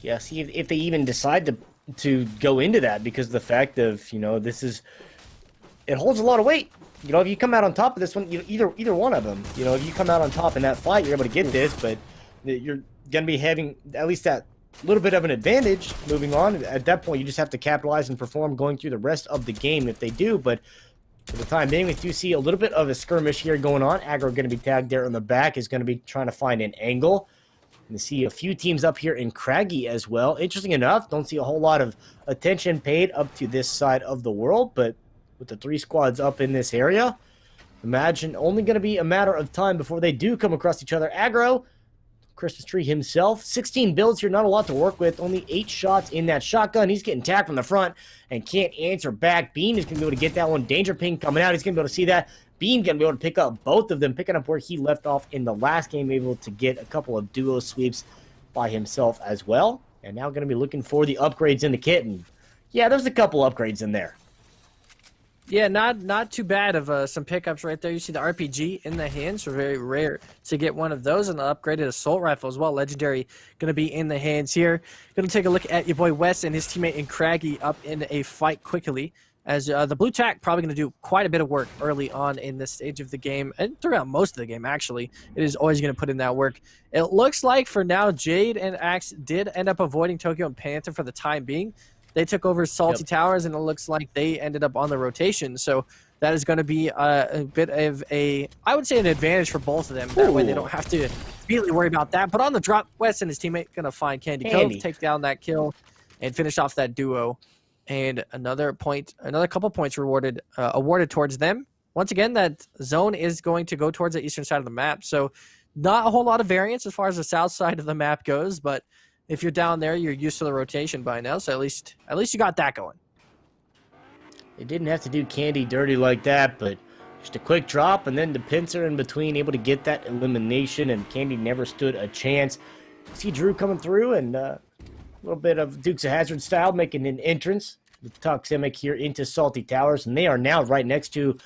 Yeah, see if they even decide to go into that, because of the fact of, it holds a lot of weight. If you come out on top of this one, either one of them, if you come out on top in that fight, you're able to get this, but you're going to be having at least that little bit of an advantage moving on. At that point, you just have to capitalize and perform going through the rest of the game if they do, but for the time being, we do see a little bit of a skirmish here going on. Aggro going to be tagged there on the back, is going to be trying to find an angle. And see a few teams up here in Craggy as well. Interesting enough, don't see a whole lot of attention paid up to this side of the world, but with the 3 squads up in this area, imagine only going to be a matter of time before they do come across each other. Aggro, Christmas Tree himself, 16 builds here, not a lot to work with, only 8 shots in that shotgun. He's getting tagged from the front and can't answer back. Bean is going to be able to get that one. Danger Ping coming out, he's going to be able to see that. Bean going to be able to pick up both of them, picking up where he left off in the last game, able to get a couple of duo sweeps by himself as well. And now going to be looking for the upgrades in the kit. And yeah, there's a couple upgrades in there. Yeah, not too bad of some pickups right there. You see the RPG in the hands, so very rare to get one of those, and an upgraded assault rifle as well. Legendary going to be in the hands here. Going to take a look at your boy Wes and his teammate in Craggy up in a fight quickly, as the blue tack probably going to do quite a bit of work early on in this stage of the game, and throughout most of the game, actually. It is always going to put in that work. It looks like for now, Jade and Axe did end up avoiding Tokyo and Panther for the time being. They took over Salty Towers, and it looks like they ended up on the rotation. So that is going to be a bit of I would say an advantage for both of them. That way they don't have to really worry about that. But on the drop, Wes and his teammate going to find Candy Cove, take down that kill, and finish off that duo. And another couple points awarded towards them. Once again, that zone is going to go towards the eastern side of the map. So Not a whole lot of variance as far as the south side of the map goes, but if you're down there, you're used to the rotation by now, so at least you got that going. They didn't have to do Candy dirty like that, but just a quick drop, and then the pincer in between, able to get that elimination, and Candy never stood a chance. See Drew coming through, and a little bit of Dukes of Hazzard style, making an entrance with Toxemic here into Salty Towers, and they are now right next to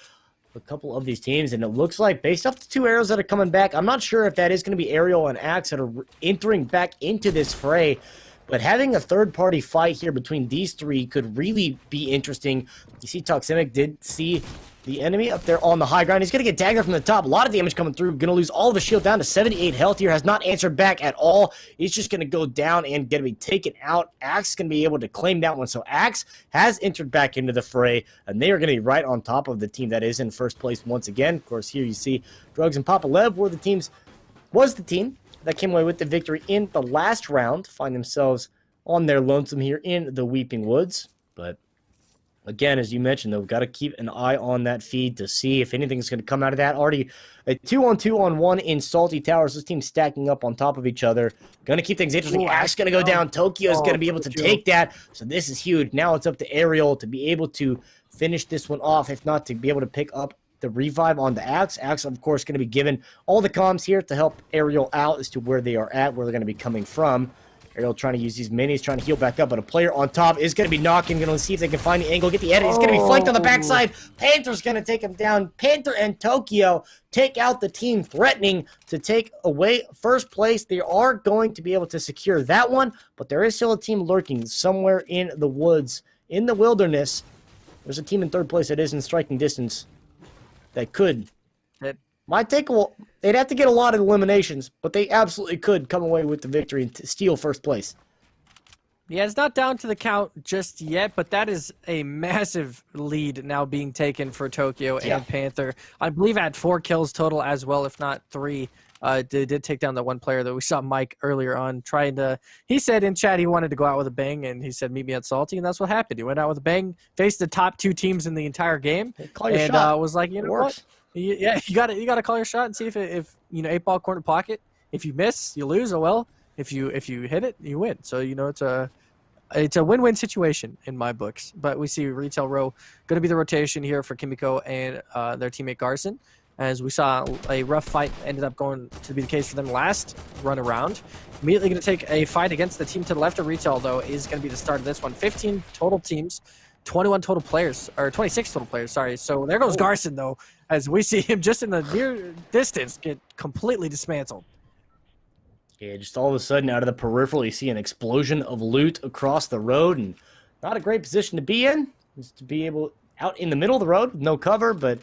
a couple of these teams, and it looks like, based off the two arrows that are coming back, I'm not sure if that is going to be Ariel and Axe that are entering back into this fray, but having a third-party fight here between these three could really be interesting. You see Toxemic did see the enemy up there on the high ground. He's going to get tagged from the top. A lot of damage coming through. Going to lose all of his shield down to 78 health here. Has not answered back at all. He's just going to go down and going to be taken out. Axe is going to be able to claim that one. So Axe has entered back into the fray, and they are going to be right on top of the team that is in first place once again. Of course, here you see Drugs and Papa Lev was the team that came away with the victory in the last round. Find themselves on their lonesome here in the Weeping Woods. But again, as you mentioned, though, we've got to keep an eye on that feed to see if anything's going to come out of that. Already a 2-on-2-on-1 in Salty Towers. This team's stacking up on top of each other. Going to keep things interesting. Axe going to go down. Tokyo is going to be able to take that. So this is huge. Now it's up to Ariel to be able to finish this one off, if not to be able to pick up the revive on the Axe. Axe, of course, going to be given all the comms here to help Ariel out as to where they are at, where they're going to be coming from. Ariel trying to use these minis, trying to heal back up, but a player on top is going to be knocking, going to see if they can find the angle, get the edit. He's going to be flanked on the backside. Panther's going to take him down. Panther and Tokyo take out the team threatening to take away first place. They are going to be able to secure that one, but there is still a team lurking somewhere in the woods, in the wilderness. There's a team in third place that is in striking distance that could. It might take a while. They'd have to get a lot of eliminations, but they absolutely could come away with the victory and steal first place. Yeah, it's not down to the count just yet, but that is a massive lead now being taken for Tokyo and Panther. I believe at 4 kills total as well, if not 3. They did take down the one player that we saw Mike earlier on trying to. He said in chat he wanted to go out with a bang, and he said meet me at Salty, and that's what happened. He went out with a bang, faced the top 2 teams in the entire game, and was like, you know what? Yeah, you got to call your shot and see if you know 8-ball corner pocket. If you miss, you lose. Oh well. If you hit it, you win. So you know it's a win-win situation in my books. But we see Retail Row going to be the rotation here for Kimiko and their teammate Garson. As we saw a rough fight ended up going to be the case for them last run around. Immediately going to take a fight against the team to the left of Retail, though, is going to be the start of this one. 15 total teams, 21 total players, or 26 total players, sorry. So there goes Garson, though, as we see him just in the near distance get completely dismantled. Yeah, just all of a sudden out of the peripheral, you see an explosion of loot across the road, and not a great position to be in. Just to be able out in the middle of the road with no cover, but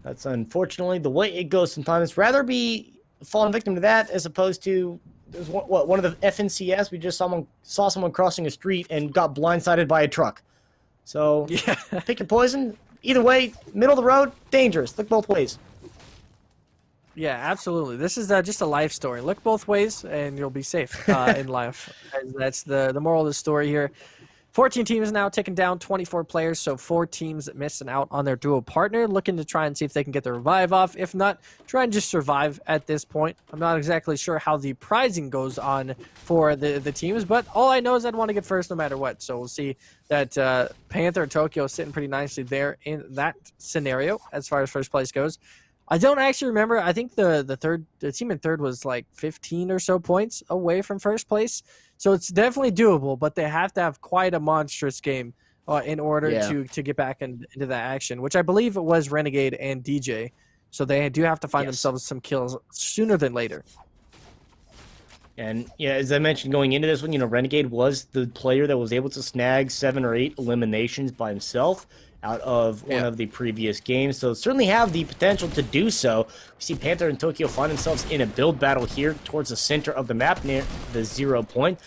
that's unfortunately the way it goes sometimes. Rather be falling victim to that as opposed to one of the FNCS. We just saw someone crossing a street and got blindsided by a truck. So yeah. Pick your poison. Either way, middle of the road, dangerous. Look both ways. Yeah, absolutely. This is just a life story. Look both ways, and you'll be safe in life. That's the moral of the story here. 14 teams now taking down 24 players, so 4 teams missing out on their duo partner, looking to try and see if they can get the revive off. If not, try and just survive at this point. I'm not exactly sure how the prizing goes on for the teams, but all I know is I'd want to get first no matter what. So we'll see that Panther and Tokyo sitting pretty nicely there in that scenario as far as first place goes. I don't actually remember. I think the team in third was like 15 or so points away from first place. So it's definitely doable, but they have to have quite a monstrous game in order to get back into that action, which I believe it was Renegade and DJ. So they do have to find themselves some kills sooner than later. And yeah, as I mentioned going into this one, you know, Renegade was the player that was able to snag 7 or 8 eliminations by himself out of one of the previous games. So certainly have the potential to do so. We see Panther and Tokyo find themselves in a build battle here towards the center of the map near the 0 point.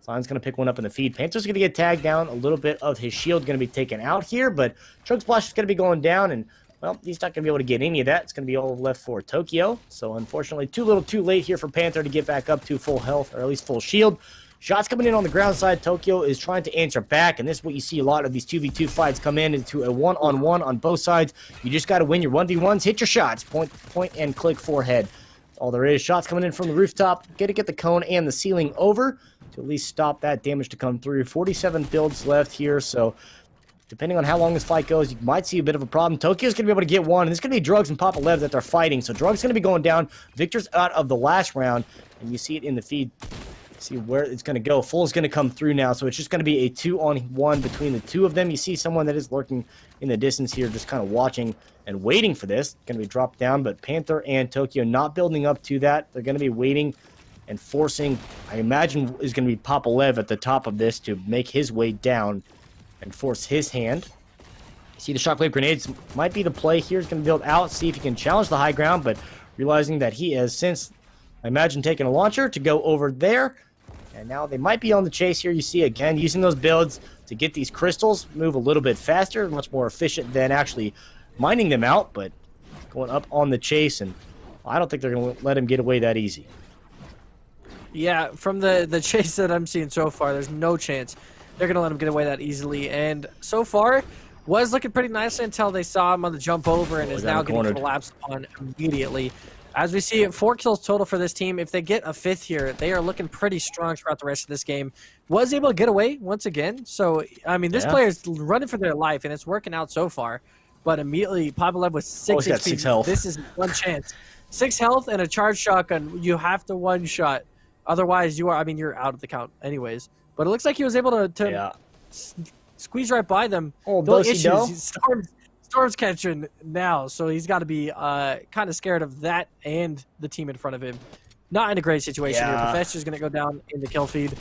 Zion's going to pick one up in the feed. Panther's going to get tagged down. A little bit of his shield going to be taken out here, but Chug Splash is going to be going down, and well, he's not going to be able to get any of that. It's going to be all left for Tokyo. So unfortunately, too little too late here for Panther to get back up to full health, or at least full shield. Shots coming in on the ground side. Tokyo is trying to answer back, and this is what you see a lot of these 2v2 fights come in into a one-on-one on both sides. You just got to win your 1v1s, hit your shots, point and click forehead. all there is. Shots coming in from the rooftop. Get to get the cone and the ceiling over to at least stop that damage to come through. 47 builds left here, so depending on how long this fight goes, you might see a bit of a problem. Tokyo's going to be able to get one, and it's going to be Drugs and Papa Lev that they're fighting. So Drugs going to be going down. Victor's out of the last round, and you see it in the feed. See where it's going to go. Full's going to come through now, so it's just going to be a 2-on-1 between the two of them. You see someone that is lurking in the distance here, just kind of watching and waiting for this. Going to be dropped down, but Panther and Tokyo not building up to that. They're going to be waiting and forcing, I imagine, is going to be Papa Lev at the top of this to make his way down and force his hand. See the shockwave grenades might be the play here. He's going to build out, see if he can challenge the high ground, but realizing that he has since, I imagine, taken a launcher to go over there. And now they might be on the chase here. You see, again, using those builds to get these crystals, move a little bit faster, much more efficient than actually mining them out, but going up on the chase, and I don't think they're going to let him get away that easy. Yeah, from the chase that I'm seeing so far, there's no chance they're going to let him get away that easily. And so far, was looking pretty nicely until they saw him on the jump over and is now getting collapsed on immediately. As we see, 4 kills total for this team. If they get a 5th here, they are looking pretty strong throughout the rest of this game. Was able to get away once again. So, I mean, this player is running for their life, and it's working out so far. But immediately, Papa Lev with 6 HP. 6 health. This is one chance. 6 health and a charged shotgun. You have to one-shot. Otherwise, you are, I mean, you're out of the count anyways. But it looks like he was able to squeeze right by them. Oh, no issues. Storm's catching now, so he's got to be kind of scared of that and the team in front of him. Not in a great situation here. Professor's going to go down in the kill feed.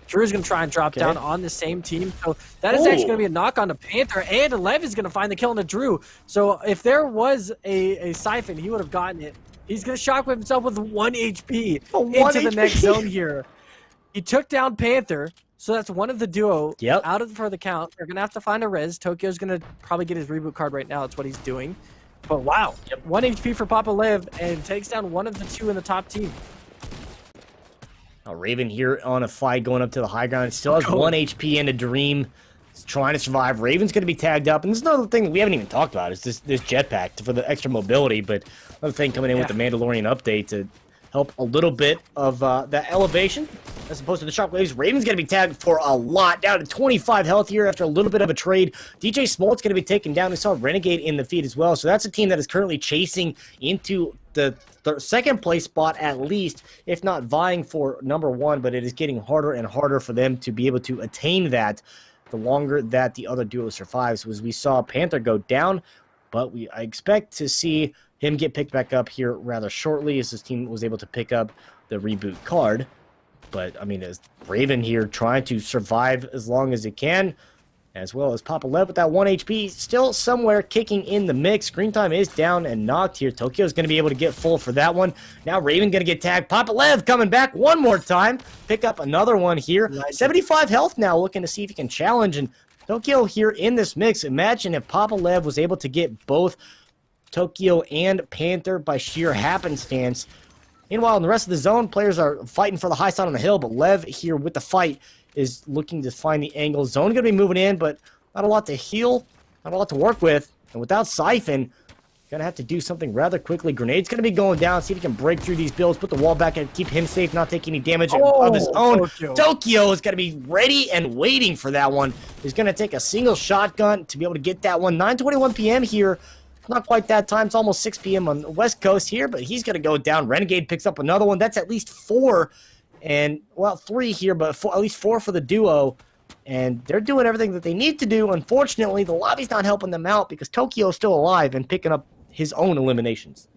Drew's going to try and drop down on the same team. So that is actually going to be a knock on the Panther, and Lev is going to find the kill on the Drew. So if there was a Siphon, he would have gotten it. He's going to shockwave himself with 1 HP into the next zone here. He took down Panther. So that's one of the duo out of for the count. They're going to have to find a res. Tokyo's going to probably get his reboot card right now. That's what he's doing. But wow, 1 HP for Papa Lev and takes down one of the 2 in the top team. Now Raven here on a fight going up to the high ground. Still has 1 HP and a Dream. He's trying to survive. Raven's going to be tagged up. And there's another thing that we haven't even talked about is this jetpack for the extra mobility. But another thing coming in with the Mandalorian update to help a little bit of that elevation as opposed to the shockwaves. Raven's going to be tagged for a lot, down to 25 health here after a little bit of a trade. DJ Smolt's going to be taken down. We saw Renegade in the feed as well. So that's a team that is currently chasing into the second place spot at least, if not vying for number 1, but it is getting harder and harder for them to be able to attain that the longer that the other duo survives. As we saw Panther go down, but I expect to see him get picked back up here rather shortly as his team was able to pick up the reboot card. But, I mean, as Raven here trying to survive as long as it can, as well as Papa Lev with that 1 HP, still somewhere kicking in the mix. Screen time is down and knocked here. Tokyo's going to be able to get full for that one. Now Raven going to get tagged. Papa Lev coming back one more time. Pick up another one here. 75 health now, looking to see if he can challenge. And Tokyo here in this mix. Imagine if Papa Lev was able to get both Tokyo and Panther by sheer happenstance. Meanwhile, in the rest of the zone, players are fighting for the high side on the hill, but Lev here with the fight is looking to find the angle. Zone going to be moving in, but not a lot to heal, not a lot to work with. And without Siphon, going to have to do something rather quickly. Grenade's going to be going down, see if he can break through these builds, put the wall back and keep him safe, not take any damage of his own. Tokyo is going to be ready and waiting for that one. He's going to take a single shotgun to be able to get that one. 9:21 p.m. here. Not quite that time. It's almost 6 p.m. on the West Coast here, but he's going to go down. Renegade picks up another one. That's at least 4. And, well, 3 here, but at least 4 for the duo. And they're doing everything that they need to do. Unfortunately, the lobby's not helping them out because Tokyo's still alive and picking up his own eliminations.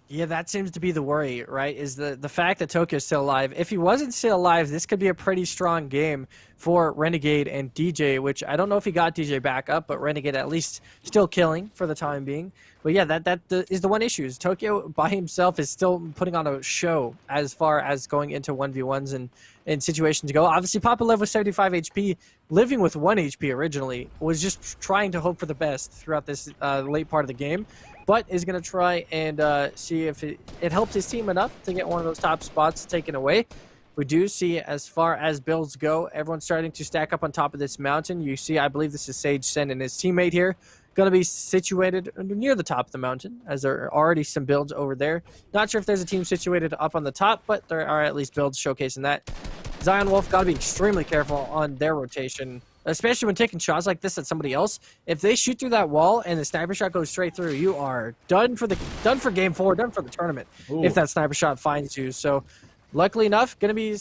Yeah, that seems to be the worry, right? Is the fact that Tokyo's still alive. If he wasn't still alive, this could be a pretty strong game for Renegade and DJ, which I don't know if he got DJ back up, but Renegade at least still killing for the time being. But yeah, that is the one issue. Is Tokyo by himself is still putting on a show as far as going into 1v1s and situations go. Obviously, Papa Lev with 75 HP, living with 1 HP originally, was just trying to hope for the best throughout this late part of the game. But is going to try and see if it helps his team enough to get one of those top spots taken away. We do see, as far as builds go, everyone's starting to stack up on top of this mountain. You see, I believe this is Sage Sen and his teammate here. going to be situated near the top of the mountain, as there are already some builds over there. Not sure if there's a team situated up on the top, but there are at least builds showcasing that. Zion Wolf got to be extremely careful on their rotation, especially when taking shots like this at somebody else. If they shoot through that wall and the sniper shot goes straight through, you are done for game 4, done for the tournament. Ooh. If that sniper shot finds you. So luckily enough, going to be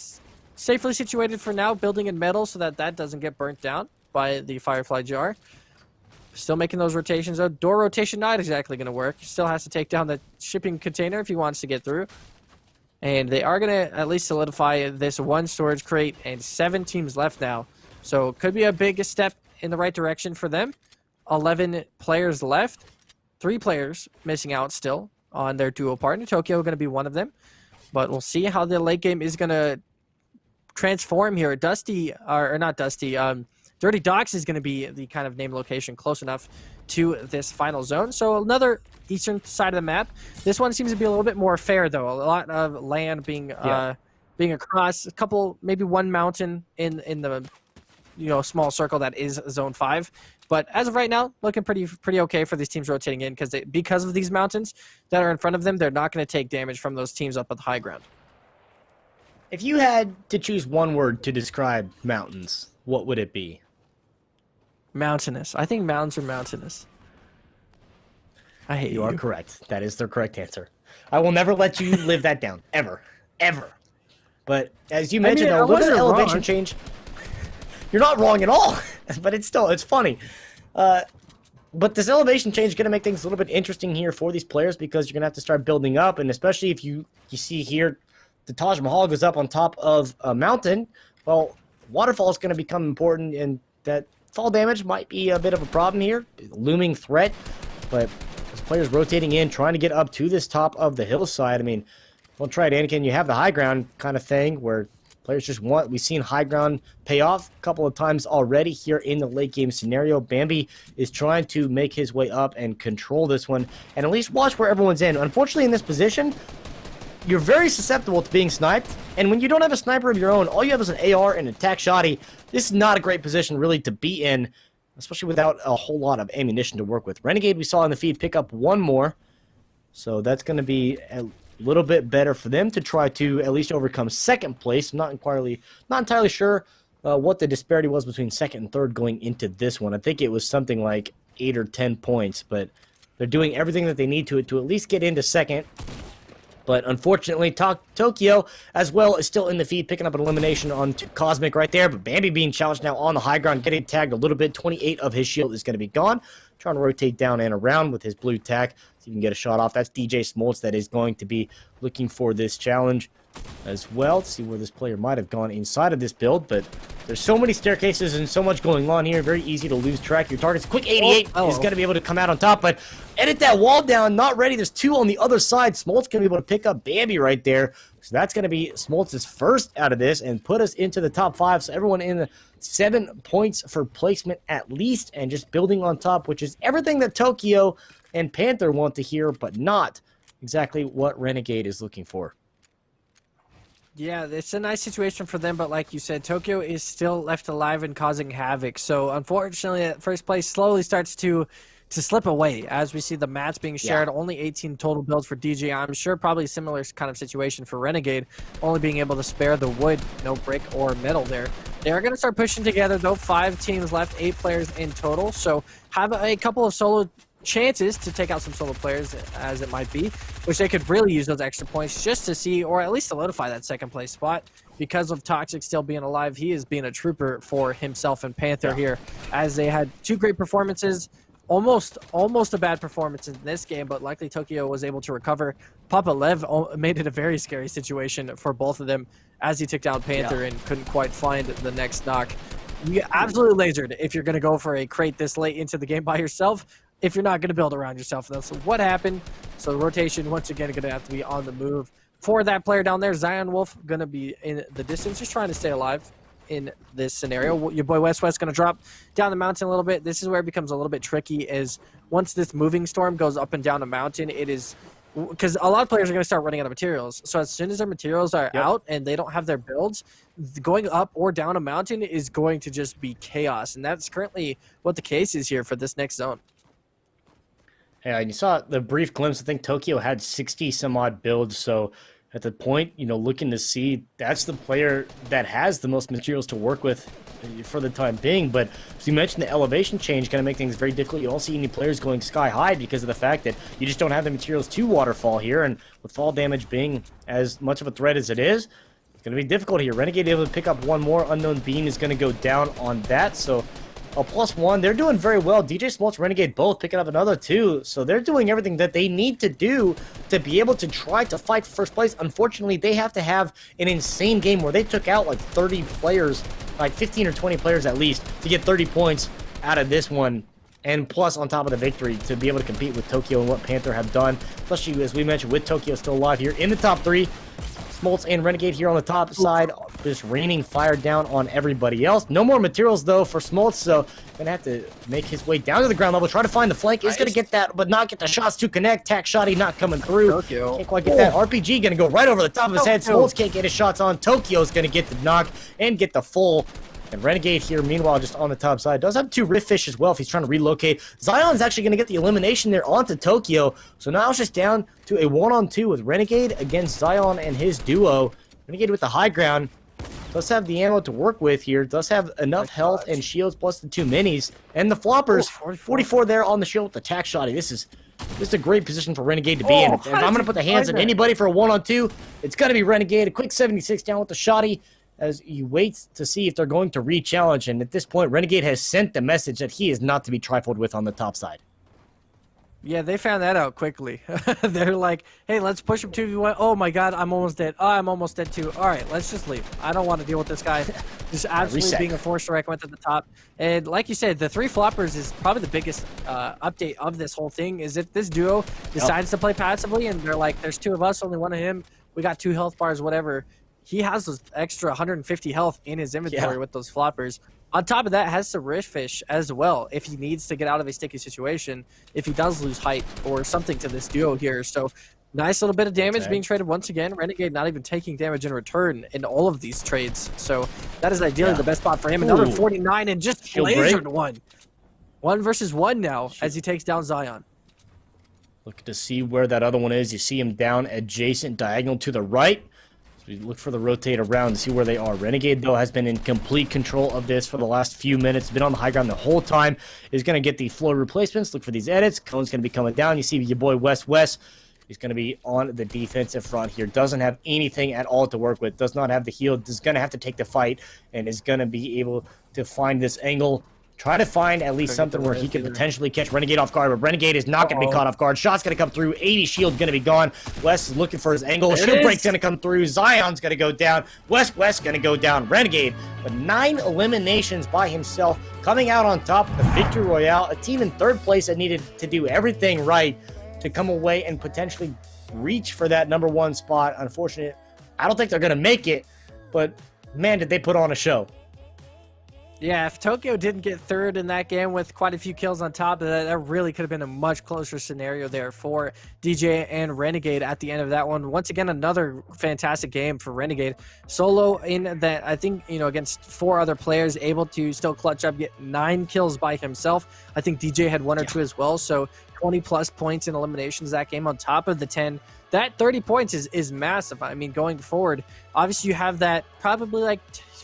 safely situated for now, building in metal so that that doesn't get burnt down by the Firefly jar. Still making those rotations, though. Door rotation not exactly going to work. Still has to take down the shipping container if he wants to get through. And they are going to at least solidify this one storage crate, and 7 teams left now. So could be a big step in the right direction for them. 11 players left. 3 players missing out still on their duo partner. Tokyo going to be one of them. But we'll see how the late game is going to transform here. Dirty Docks is going to be the kind of name location close enough to this final zone. So another eastern side of the map. This one seems to be a little bit more fair, though. A lot of land being across. A couple, maybe one mountain in the small circle that is zone 5. But as of right now, looking pretty okay for these teams rotating in, because of these mountains that are in front of them, they're not going to take damage from those teams up at the high ground. If you had to choose one word to describe mountains, what would it be? Mountainous. I think mountains are mountainous. I hate you. You are correct. That is the correct answer. I will never let you live that down. Ever. But as you mentioned, a little bit of elevation change. You're not wrong at all. But it's funny. But this elevation change is going to make things a little bit interesting here for these players, because you're going to have to start building up. And especially if you see here, the Taj Mahal goes up on top of a mountain. Well, waterfall is going to become important, and that fall damage might be a bit of a problem here. Looming threat, but as players rotating in, trying to get up to this top of the hillside. I mean, don't try it, Anakin. You have the high ground kind of thing where players just want. We've seen high ground pay off a couple of times already here in the late game scenario. Bambi is trying to make his way up and control this one, and at least watch where everyone's in. Unfortunately, in this position, you're very susceptible to being sniped, and when you don't have a sniper of your own, all you have is an AR and an attack shotty. This is not a great position really to be in, especially without a whole lot of ammunition to work with. Renegade, we saw in the feed, pick up one more, so that's going to be a little bit better for them to try to at least overcome second place. Not entirely sure what the disparity was between second and third going into this one. I think it was something like 8 or 10 points, but they're doing everything that they need to at least get into second. But unfortunately, Tokyo as well is still in the feed, picking up an elimination on Cosmic right there. But Bambi being challenged now on the high ground, getting tagged a little bit. 28 of his shield is going to be gone. Trying to rotate down and around with his blue tack so you can get a shot off. That's DJ Smoltz that is going to be looking for this challenge as well. Let's see where this player might have gone inside of this build, but there's so many staircases and so much going on here. Very easy to lose track. Your target's quick 88 is going to be able to come out on top, but edit that wall down. Not ready. There's 2 on the other side. Smoltz going to be able to pick up Bambi right there. So that's going to be Smoltz's first out of this and put us into the top 5. So everyone in the 7 points for placement at least, and just building on top, which is everything that Tokyo and Panther want to hear, but not exactly what Renegade is looking for. Yeah, it's a nice situation for them, but like you said, Tokyo is still left alive and causing havoc. So unfortunately, first place slowly starts to slip away as we see the mats being shared. Yeah. Only 18 total builds for DJ. I'm sure probably similar kind of situation for Renegade, only being able to spare the wood, no brick or metal there. They are going to start pushing together, though. 5 teams left, 8 players in total. So have a couple of solo chances to take out some solo players, as it might be, which they could really use those extra points just to see, or at least solidify that second place spot. Because of Toxic still being alive, he is being a trooper for himself and Panther here, as they had 2 great performances. Almost a bad performance in this game, but luckily Tokyo was able to recover. Papa Lev made it a very scary situation for both of them as he took down Panther and couldn't quite find the next knock. You get absolutely lasered if you're going to go for a crate this late into the game by yourself, if you're not going to build around yourself. That's what happened. So the rotation, once again, going to have to be on the move. For that player down there, Zion Wolf going to be in the distance, just trying to stay alive in this scenario. Your boy West going to drop down the mountain a little bit. This is where it becomes a little bit tricky, is once this moving storm goes up and down a mountain, it is because a lot of players are going to start running out of materials. So as soon as their materials are out and they don't have their builds, going up or down a mountain is going to just be chaos. And that's currently what the case is here for this next zone. Yeah, and you saw the brief glimpse. I think Tokyo had 60 some odd builds. So at the point, looking to see, that's the player that has the most materials to work with for the time being. But as you mentioned, the elevation change kind of make things very difficult. You don't see any players going sky high because of the fact that you just don't have the materials to waterfall here. And with fall damage being as much of a threat as it is, it's going to be difficult here. Renegade able to pick up one more. Unknown Beam is going to go down on that. So a +1. They're doing very well. DJ Smoltz, Renegade both picking up another 2. So they're doing everything that they need to do to be able to try to fight for first place. Unfortunately, they have to have an insane game where they took out like 30 players, like 15 or 20 players at least, to get 30 points out of this one. And plus, on top of the victory, to be able to compete with Tokyo and what Panther have done. Especially, as we mentioned, with Tokyo still alive here in the top 3. Smoltz and Renegade here on the top side, just raining fire down on everybody else. No more materials, though, for Smoltz, so gonna have to make his way down to the ground level, try to find the flank. Is gonna get that, but not get the shots to connect. Tack shotty not coming through. Tokyo. Can't quite get that. RPG gonna go right over the top of his head. Smoltz can't get his shots on. Tokyo's gonna get the knock and get the full. And Renegade here, meanwhile, just on the top side. Does have 2 Rift Fish as well if he's trying to relocate. Zion's actually going to get the elimination there onto Tokyo. So now it's just down to a 1-on-2 with Renegade against Zion and his duo. Renegade with the high ground. Does have the ammo to work with here. Does have enough health and shields plus the 2 minis. And the floppers, 44 there on the shield with the tack shotty. This is a great position for Renegade to be in. If I'm going to put the hands on anybody for a 1-on-2, it's going to be Renegade. A quick 76 down with the shotty, as you wait to see if they're going to re-challenge. And at this point, Renegade has sent the message that he is not to be trifled with on the top side. Yeah, they found that out quickly. They're like, hey, let's push him 2v1. Oh my god, I'm almost dead. Oh, I'm almost dead too. All right, let's just leave. I don't want to deal with this guy. Just absolutely being a force to reckon with at the top. And like you said, the 3 floppers is probably the biggest update of this whole thing, is if this duo decides to play passively and they're like, there's 2 of us, only 1 of him, we got 2 health bars, whatever. He has those extra 150 health in his inventory with those floppers. On top of that, has some Rift Fish as well if he needs to get out of a sticky situation, if he does lose height or something to this duo here. So nice little bit of damage being traded once again. Renegade not even taking damage in return in all of these trades. So that is ideally the best spot for him. Another 49 and just lasered one. 1 versus 1 now as he takes down Zion. Look to see where that other one is. You see him down adjacent, diagonal to the right. So we look for the rotate around to see where they are. Renegade, though, has been in complete control of this for the last few minutes. Been on the high ground the whole time. Is going to get the floor replacements. Look for these edits. Cone's going to be coming down. You see your boy West. He's going to be on the defensive front here. Doesn't have anything at all to work with. Does not have the heal. Is going to have to take the fight. And is going to be able to find this angle. Try to find at least something where he could potentially catch Renegade off guard, but Renegade is not going to be caught off guard. Shot's going to come through. 80 shield going to be gone. West is looking for his angle. Shield break's going to come through. Zion's going to go down. West going to go down. Renegade, but 9 eliminations by himself, coming out on top of the Victory Royale. A team in 3rd place that needed to do everything right to come away and potentially reach for that #1 spot. Unfortunately, I don't think they're going to make it, but man, did they put on a show. Yeah, if Tokyo didn't get 3rd in that game with quite a few kills on top of that, that really could have been a much closer scenario there for DJ and Renegade at the end of that one. Once again, another fantastic game for Renegade. Solo in that, I think, against 4 other players, able to still clutch up, get 9 kills by himself. I think DJ had 1 or 2 as well, so 20-plus points in eliminations that game on top of the 10. That 30 points is massive. I mean, going forward, obviously you have that probably like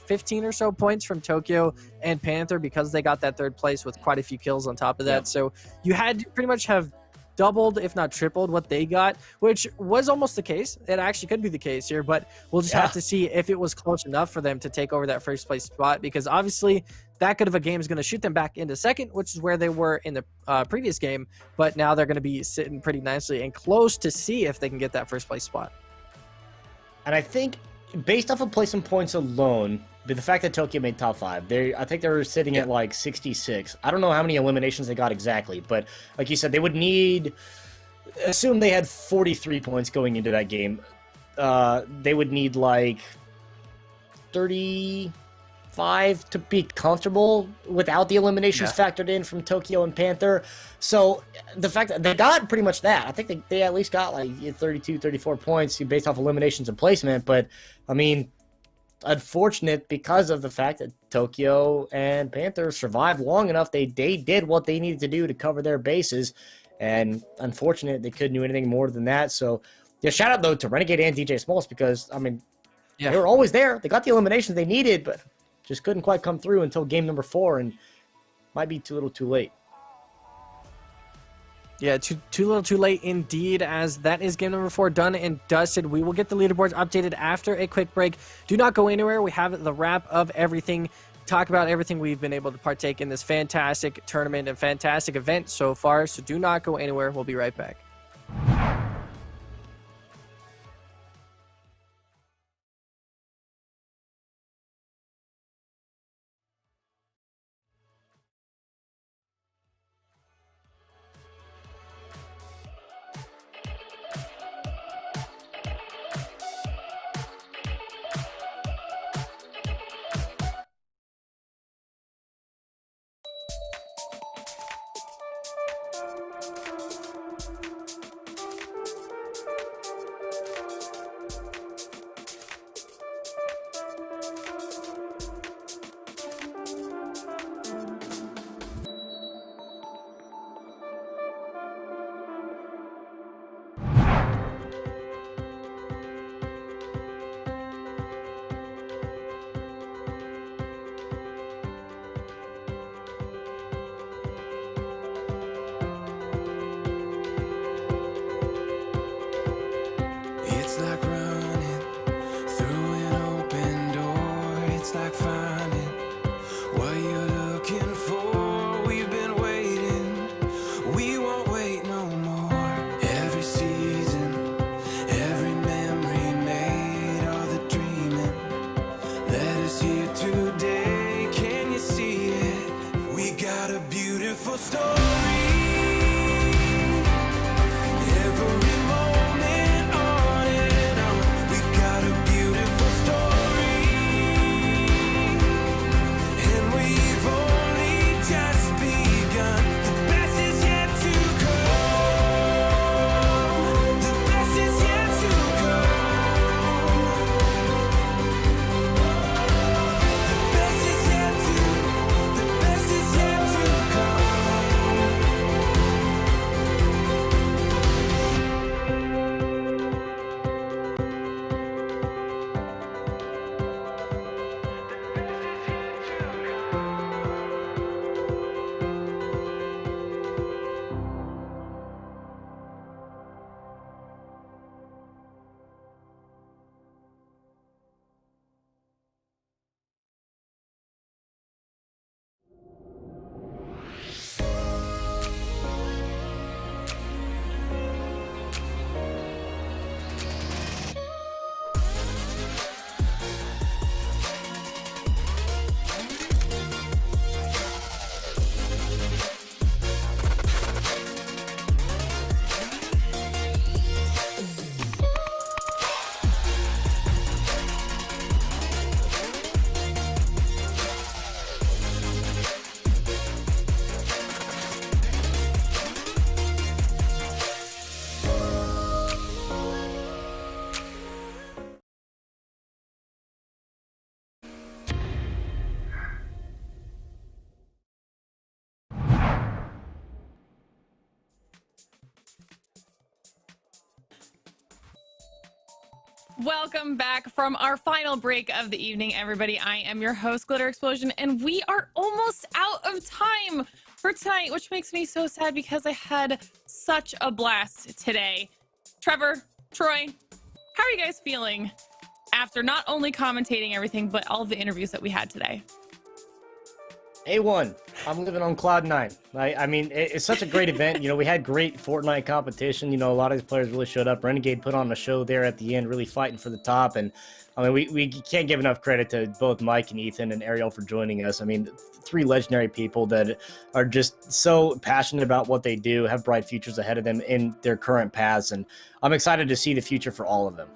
15 or so points from Tokyo and Panther because they got that 3rd place with quite a few kills on top of that. So you had to pretty much have doubled, if not tripled, what they got, which was almost the case. It actually could be the case here, but we'll just have to see if it was close enough for them to take over that 1st place spot, because obviously that good of a game is going to shoot them back into 2nd, which is where they were in the previous game, but now they're going to be sitting pretty nicely and close to see if they can get that 1st place spot. And I think based off of placement points alone, but the fact that Tokyo made top 5, I think they were sitting at like 66. I don't know how many eliminations they got exactly, but like you said, they would need, assume they had 43 points going into that game. They would need like 35 to be comfortable without the eliminations factored in from Tokyo and Panther. So the fact that they got pretty much that, I think they at least got like 32, 34 points based off eliminations and placement. But I mean, unfortunate because of the fact that Tokyo and Panther survived long enough. They did what they needed to do to cover their bases And unfortunate, they couldn't do anything more than that. So, yeah, shout out, though, to Renegade and DJ Smalls because, I mean, they were always there. They got the eliminations they needed, but just couldn't quite come through until game number 4, and might be too little too late. Yeah, too little too late indeed, as that is game number 4 done and dusted. We will get the leaderboards updated after a quick break. Do not go anywhere. We have the wrap of everything, talk about everything we've been able to partake in this fantastic tournament and fantastic event so far, so do not go anywhere. We'll be right back. It's like running through an open door. It's like finding what you're looking for. We've been waiting, we won't wait no more. Every season, every memory made, all the dreaming led us here today. Can you see it? We got a beautiful story. Every moment on and on, we got a beautiful story, and we've only just begun. The best is yet to come. The best is yet to come. The best is yet to. The best is yet to come. Welcome back from our final break of the evening, everybody. I am your host, Glitter Explosion, and we are almost out of time for tonight, which makes me so sad because I had such a blast today. Trevor, Troy, how are you guys feeling after not only commentating everything, but all of the interviews that we had today? A1. I'm living on cloud 9. I mean, it's such a great event. You know, we had great Fortnite competition. You know, a lot of these players really showed up. Renegade put on a show there at the end, really fighting for the top. And I mean, we can't give enough credit to both Mike and Ethan and Ariel for joining us. I mean, 3 legendary people that are just so passionate about what they do, have bright futures ahead of them in their current paths. And I'm excited to see the future for all of them.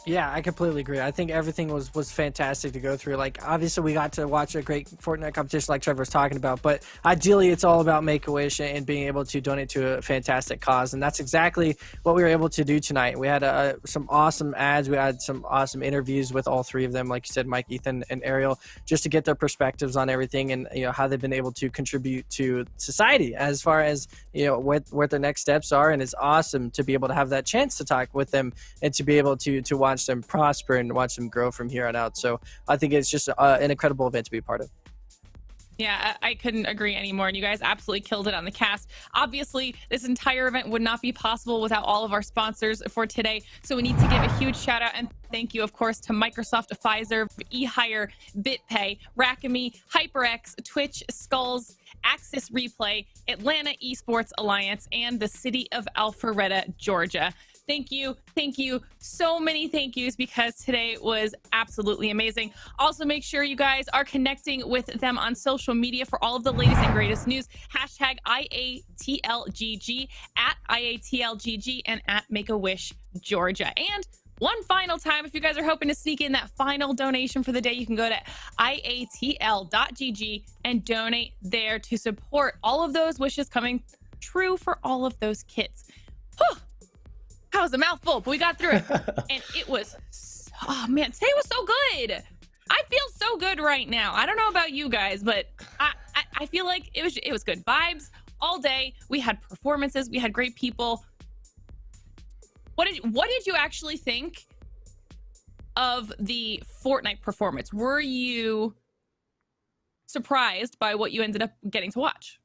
Yeah, I completely agree. I think everything was fantastic to go through. Like, obviously, we got to watch a great Fortnite competition like Trevor was talking about, but ideally, it's all about Make-A-Wish and being able to donate to a fantastic cause, and that's exactly what we were able to do tonight. We had some awesome ads. We had some awesome interviews with all three of them, like you said, Mike, Ethan, and Ariel, just to get their perspectives on everything and, you know, how they've been able to contribute to society as far as, you know, what their next steps are. And it's awesome to be able to have that chance to talk with them and to be able to watch them prosper and watch them grow from here on out. So I think it's just an incredible event to be a part of. Yeah, I couldn't agree anymore. And you guys absolutely killed it on the cast. Obviously, this entire event would not be possible without all of our sponsors for today. So we need to give a huge shout out and thank you, of course, to Microsoft, Pfizer, eHire, BitPay, Rackame, HyperX, Twitch, Skulls, Axis Replay, Atlanta Esports Alliance, and the city of Alpharetta, Georgia. Thank you. Thank you. So many thank yous because today was absolutely amazing. Also, make sure you guys are connecting with them on social media for all of the latest and greatest news. Hashtag IATLGG, at IATLGG, and at Make-A-Wish Georgia. And one final time, if you guys are hoping to sneak in that final donation for the day, you can go to IATL.GG and donate there to support all of those wishes coming true for all of those kids. Whew. That was a mouthful, but we got through it. And it was, oh man, today was so good. I feel so good right now. I don't know about you guys, but I feel like it was good vibes all day. We had performances, we had great people. What did you actually think of the Fortnite performance? Were you surprised by what you ended up getting to watch?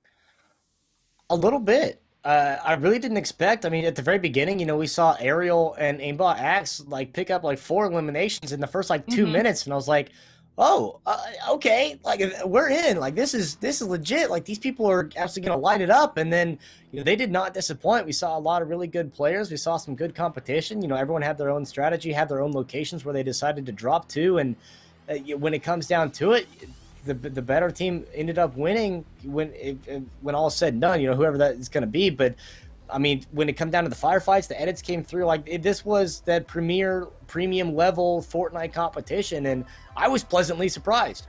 A little bit. I really didn't expect. I mean, at the very beginning, you know, we saw Ariel and Aimbot Axe like pick up like 4 eliminations in the first like 2 minutes, and I was like, "Oh, okay, like we're in. Like this is legit. Like these people are actually gonna light it up." And then, you know, they did not disappoint. We saw a lot of really good players. We saw some good competition. You know, everyone had their own strategy, had their own locations where they decided to drop to, and when it comes down to it, the better team ended up winning when all is said and done, you know, whoever that is going to be. But I mean, when it comes down to the firefights, the edits came through, like this was that premium level Fortnite competition, and I was pleasantly surprised.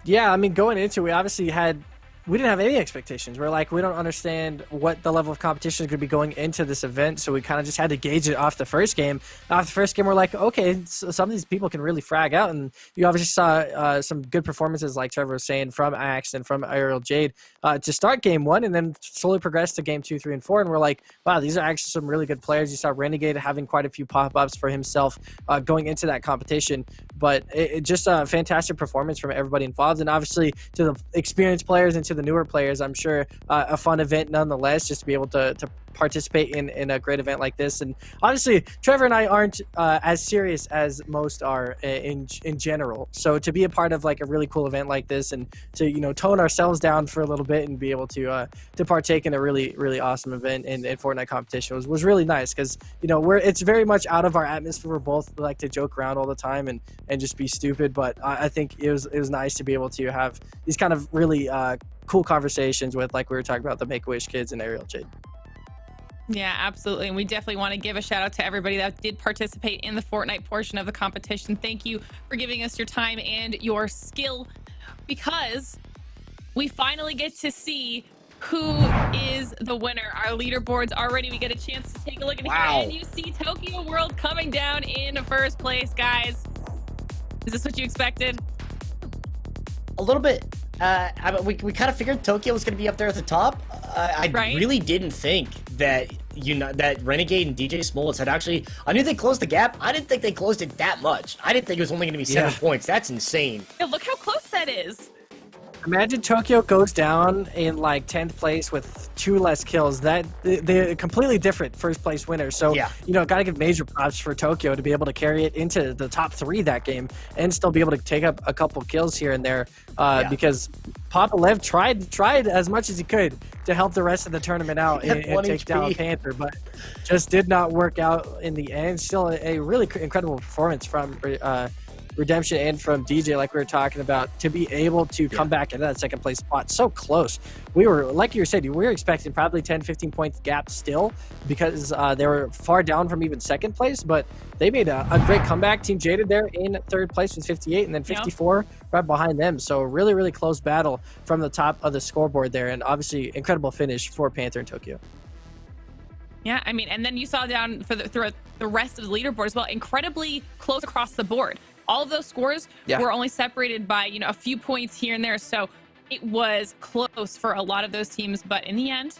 Yeah, I mean, going into it, we didn't have any expectations. We're like, we don't understand what the level of competition is going to be going into this event, so we kind of just had to gauge it off the first game. Off the first game, we're like, okay, so some of these people can really frag out, and you obviously saw some good performances, like Trevor was saying, from Axe and from Ariel Jade to start game 1, and then slowly progress to game 2, 3, and 4, and we're like, wow, these are actually some really good players. You saw Renegade having quite a few pop-ups for himself going into that competition, but it just a fantastic performance from everybody involved, and obviously to the experienced players and to the newer players, I'm sure a fun event nonetheless, just to be able to participate in a great event like this. And obviously Trevor and I aren't as serious as most are in general, so to be a part of like a really cool event like this and to, you know, tone ourselves down for a little bit and be able to partake in a really awesome event in Fortnite competition was really nice, because, you know, it's very much out of our atmosphere. We're both like to joke around all the time and just be stupid, but I think it was nice to be able to have these kind of really cool conversations with, like we were talking about, the Make-A-Wish kids and Ariel Jade. Yeah, absolutely. And we definitely want to give a shout out to everybody that did participate in the Fortnite portion of the competition. Thank you for giving us your time and your skill, because we finally get to see who is the winner. Our leaderboards already, we get a chance to take a look at here, and you see Tokyo World coming down in first place, guys. Is this what you expected? A little bit. We kind of figured Tokyo was going to be up there at the top. I really didn't think that, you know, that Renegade and DJ Smolitz had actually. I knew they closed the gap. I didn't think they closed it that much. I didn't think it was only going to be 7 points. That's insane. Yeah, look how close that is. Imagine Tokyo goes down in like 10th place with 2 less kills. That they're completely different first place winners. So, you know, gotta give major props for Tokyo to be able to carry it into the top 3 that game and still be able to take up a couple kills here and there. Because Papa Lev tried as much as he could to help the rest of the tournament out and take down Panther, but just did not work out in the end. Still a really incredible performance from redemption and from DJ, like we were talking about, to be able to come back into that second place spot so close. We were, like you said, we were expecting probably 10-15 points gap still, because they were far down from even second place, but they made a great comeback. Team Jaded there in third place with 58, and then 54 right behind them. So really, really close battle from the top of the scoreboard there, and obviously incredible finish for Panther in Tokyo. Yeah, I mean, and then you saw down for throughout the rest of the leaderboard as well, incredibly close across the board. All of those scores were only separated by, a few points here and there. So it was close for a lot of those teams, but in the end,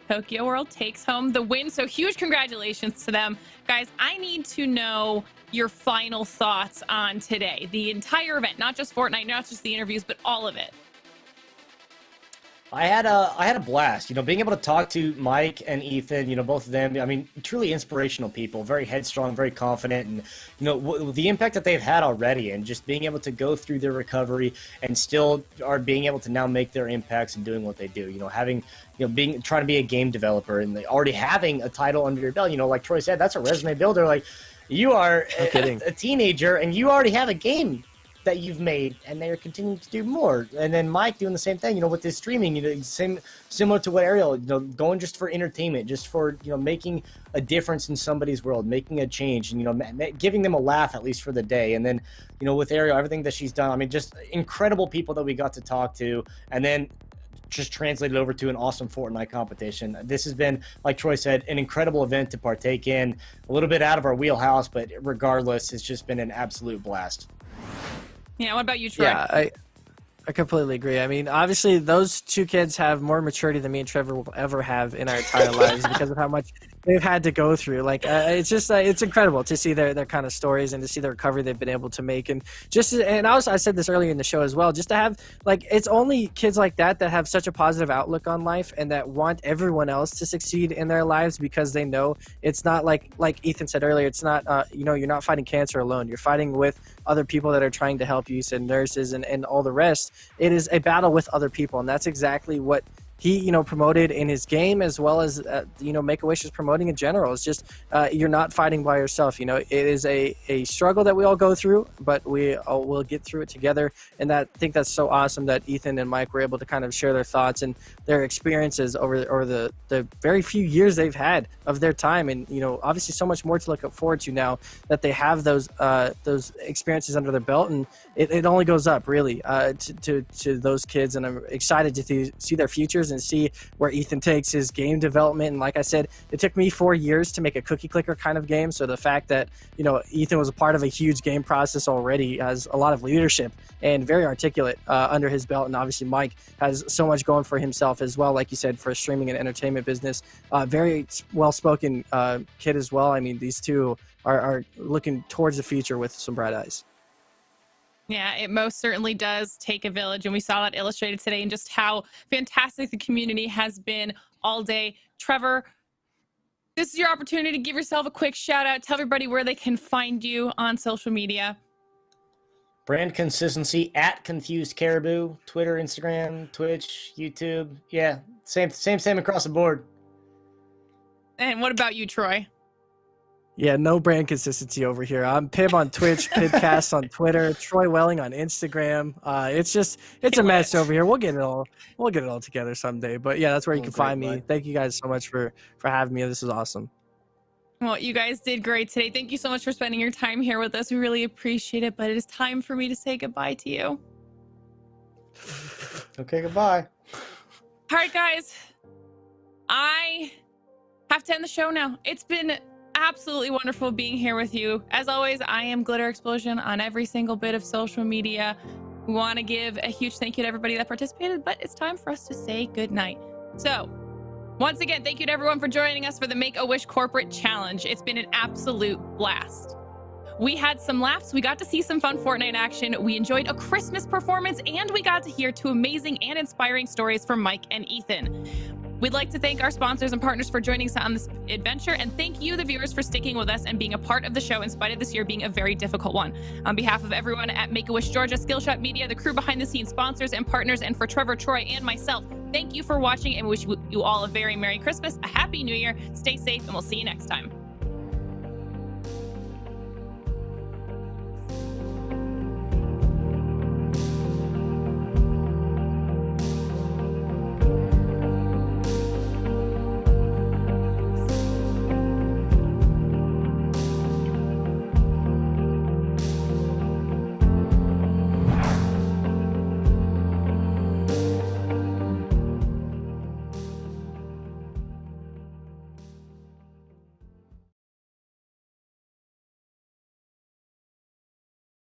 Tokyo World takes home the win. So huge congratulations to them. Guys, I need to know your final thoughts on today, the entire event, not just Fortnite, not just the interviews, but all of it. I had a blast, being able to talk to Mike and Ethan, both of them. I mean, truly inspirational people, very headstrong, very confident, and the impact that they've had already, and just being able to go through their recovery and still are being able to now make their impacts and doing what they do. Trying to be a game developer and already having a title under your belt. Like Troy said, that's a resume builder. Like, you are a teenager and you already have a game that you've made, and they are continuing to do more. And then Mike doing the same thing, with his streaming, similar to what Ariel, going just for entertainment, just for, making a difference in somebody's world, making a change, and, giving them a laugh at least for the day. And then, with Ariel, everything that she's done, I mean, just incredible people that we got to talk to, and then just translated over to an awesome Fortnite competition. This has been, like Troy said, an incredible event to partake in, a little bit out of our wheelhouse, but regardless, it's just been an absolute blast. Yeah, what about you, Troy? Yeah, I completely agree. I mean, obviously, those two kids have more maturity than me and Trevor will ever have in our entire lives because of how much they've had to go through. Like, it's just, it's incredible to see their kind of stories and to see the recovery they've been able to make. And I said this earlier in the show as well, just to have, like, it's only kids like that that have such a positive outlook on life and that want everyone else to succeed in their lives, because they know it's not like Ethan said earlier, it's not, you're not fighting cancer alone. You're fighting with other people that are trying to help you, said nurses and all the rest. It is a battle with other people, and that's exactly what he, promoted in his game, as well as, Make-A-Wish is promoting in general. It's just, you're not fighting by yourself. It is a struggle that we all go through, but we all will get through it together. And I think that's so awesome that Ethan and Mike were able to kind of share their thoughts and their experiences over the very few years they've had of their time. And, obviously so much more to look forward to now that they have those experiences under their belt. And it only goes up, really, to those kids. And I'm excited to see their futures and see where Ethan takes his game development. And like I said, it took me 4 years to make a cookie clicker kind of game. So the fact that, Ethan was a part of a huge game process already, has a lot of leadership and very articulate under his belt. And obviously Mike has so much going for himself as well, like you said, for streaming and entertainment business. Very well-spoken kid as well. I mean, these two are looking towards the future with some bright eyes. Yeah, it most certainly does take a village, and we saw that illustrated today, and just how fantastic the community has been all day. Trevor, this is your opportunity to give yourself a quick shout out. Tell everybody where they can find you on social media. Brand consistency at Confused Caribou, Twitter, Instagram, Twitch, YouTube. Yeah, same across the board. And what about you, Troy? Yeah, no brand consistency over here. I'm Pib on Twitch, Pibcast on Twitter, Troy Welling on Instagram. It's a mess over here. We'll get it all together someday. But yeah, that's where you can find me. Thank you guys so much for having me. This is awesome. Well, you guys did great today. Thank you so much for spending your time here with us. We really appreciate it. But it is time for me to say goodbye to you. Okay, goodbye. All right, guys. I have to end the show now. It's been absolutely wonderful being here with you. As always, I am Glitter Explosion on every single bit of social media. We want to give a huge thank you to everybody that participated, but it's time for us to say goodnight. So, once again, thank you to everyone for joining us for the Make-A-Wish Corporate Challenge. It's been an absolute blast. We had some laughs, we got to see some fun Fortnite action, we enjoyed a Christmas performance, and we got to hear two amazing and inspiring stories from Mike and Ethan. We'd like to thank our sponsors and partners for joining us on this adventure, and thank you, the viewers, for sticking with us and being a part of the show in spite of this year being a very difficult one. On behalf of everyone at Make-A-Wish Georgia, Skillshot Media, the crew behind the scenes, sponsors and partners, and for Trevor, Troy, and myself, thank you for watching, and wish you all a very Merry Christmas, a Happy New Year, stay safe, and we'll see you next time.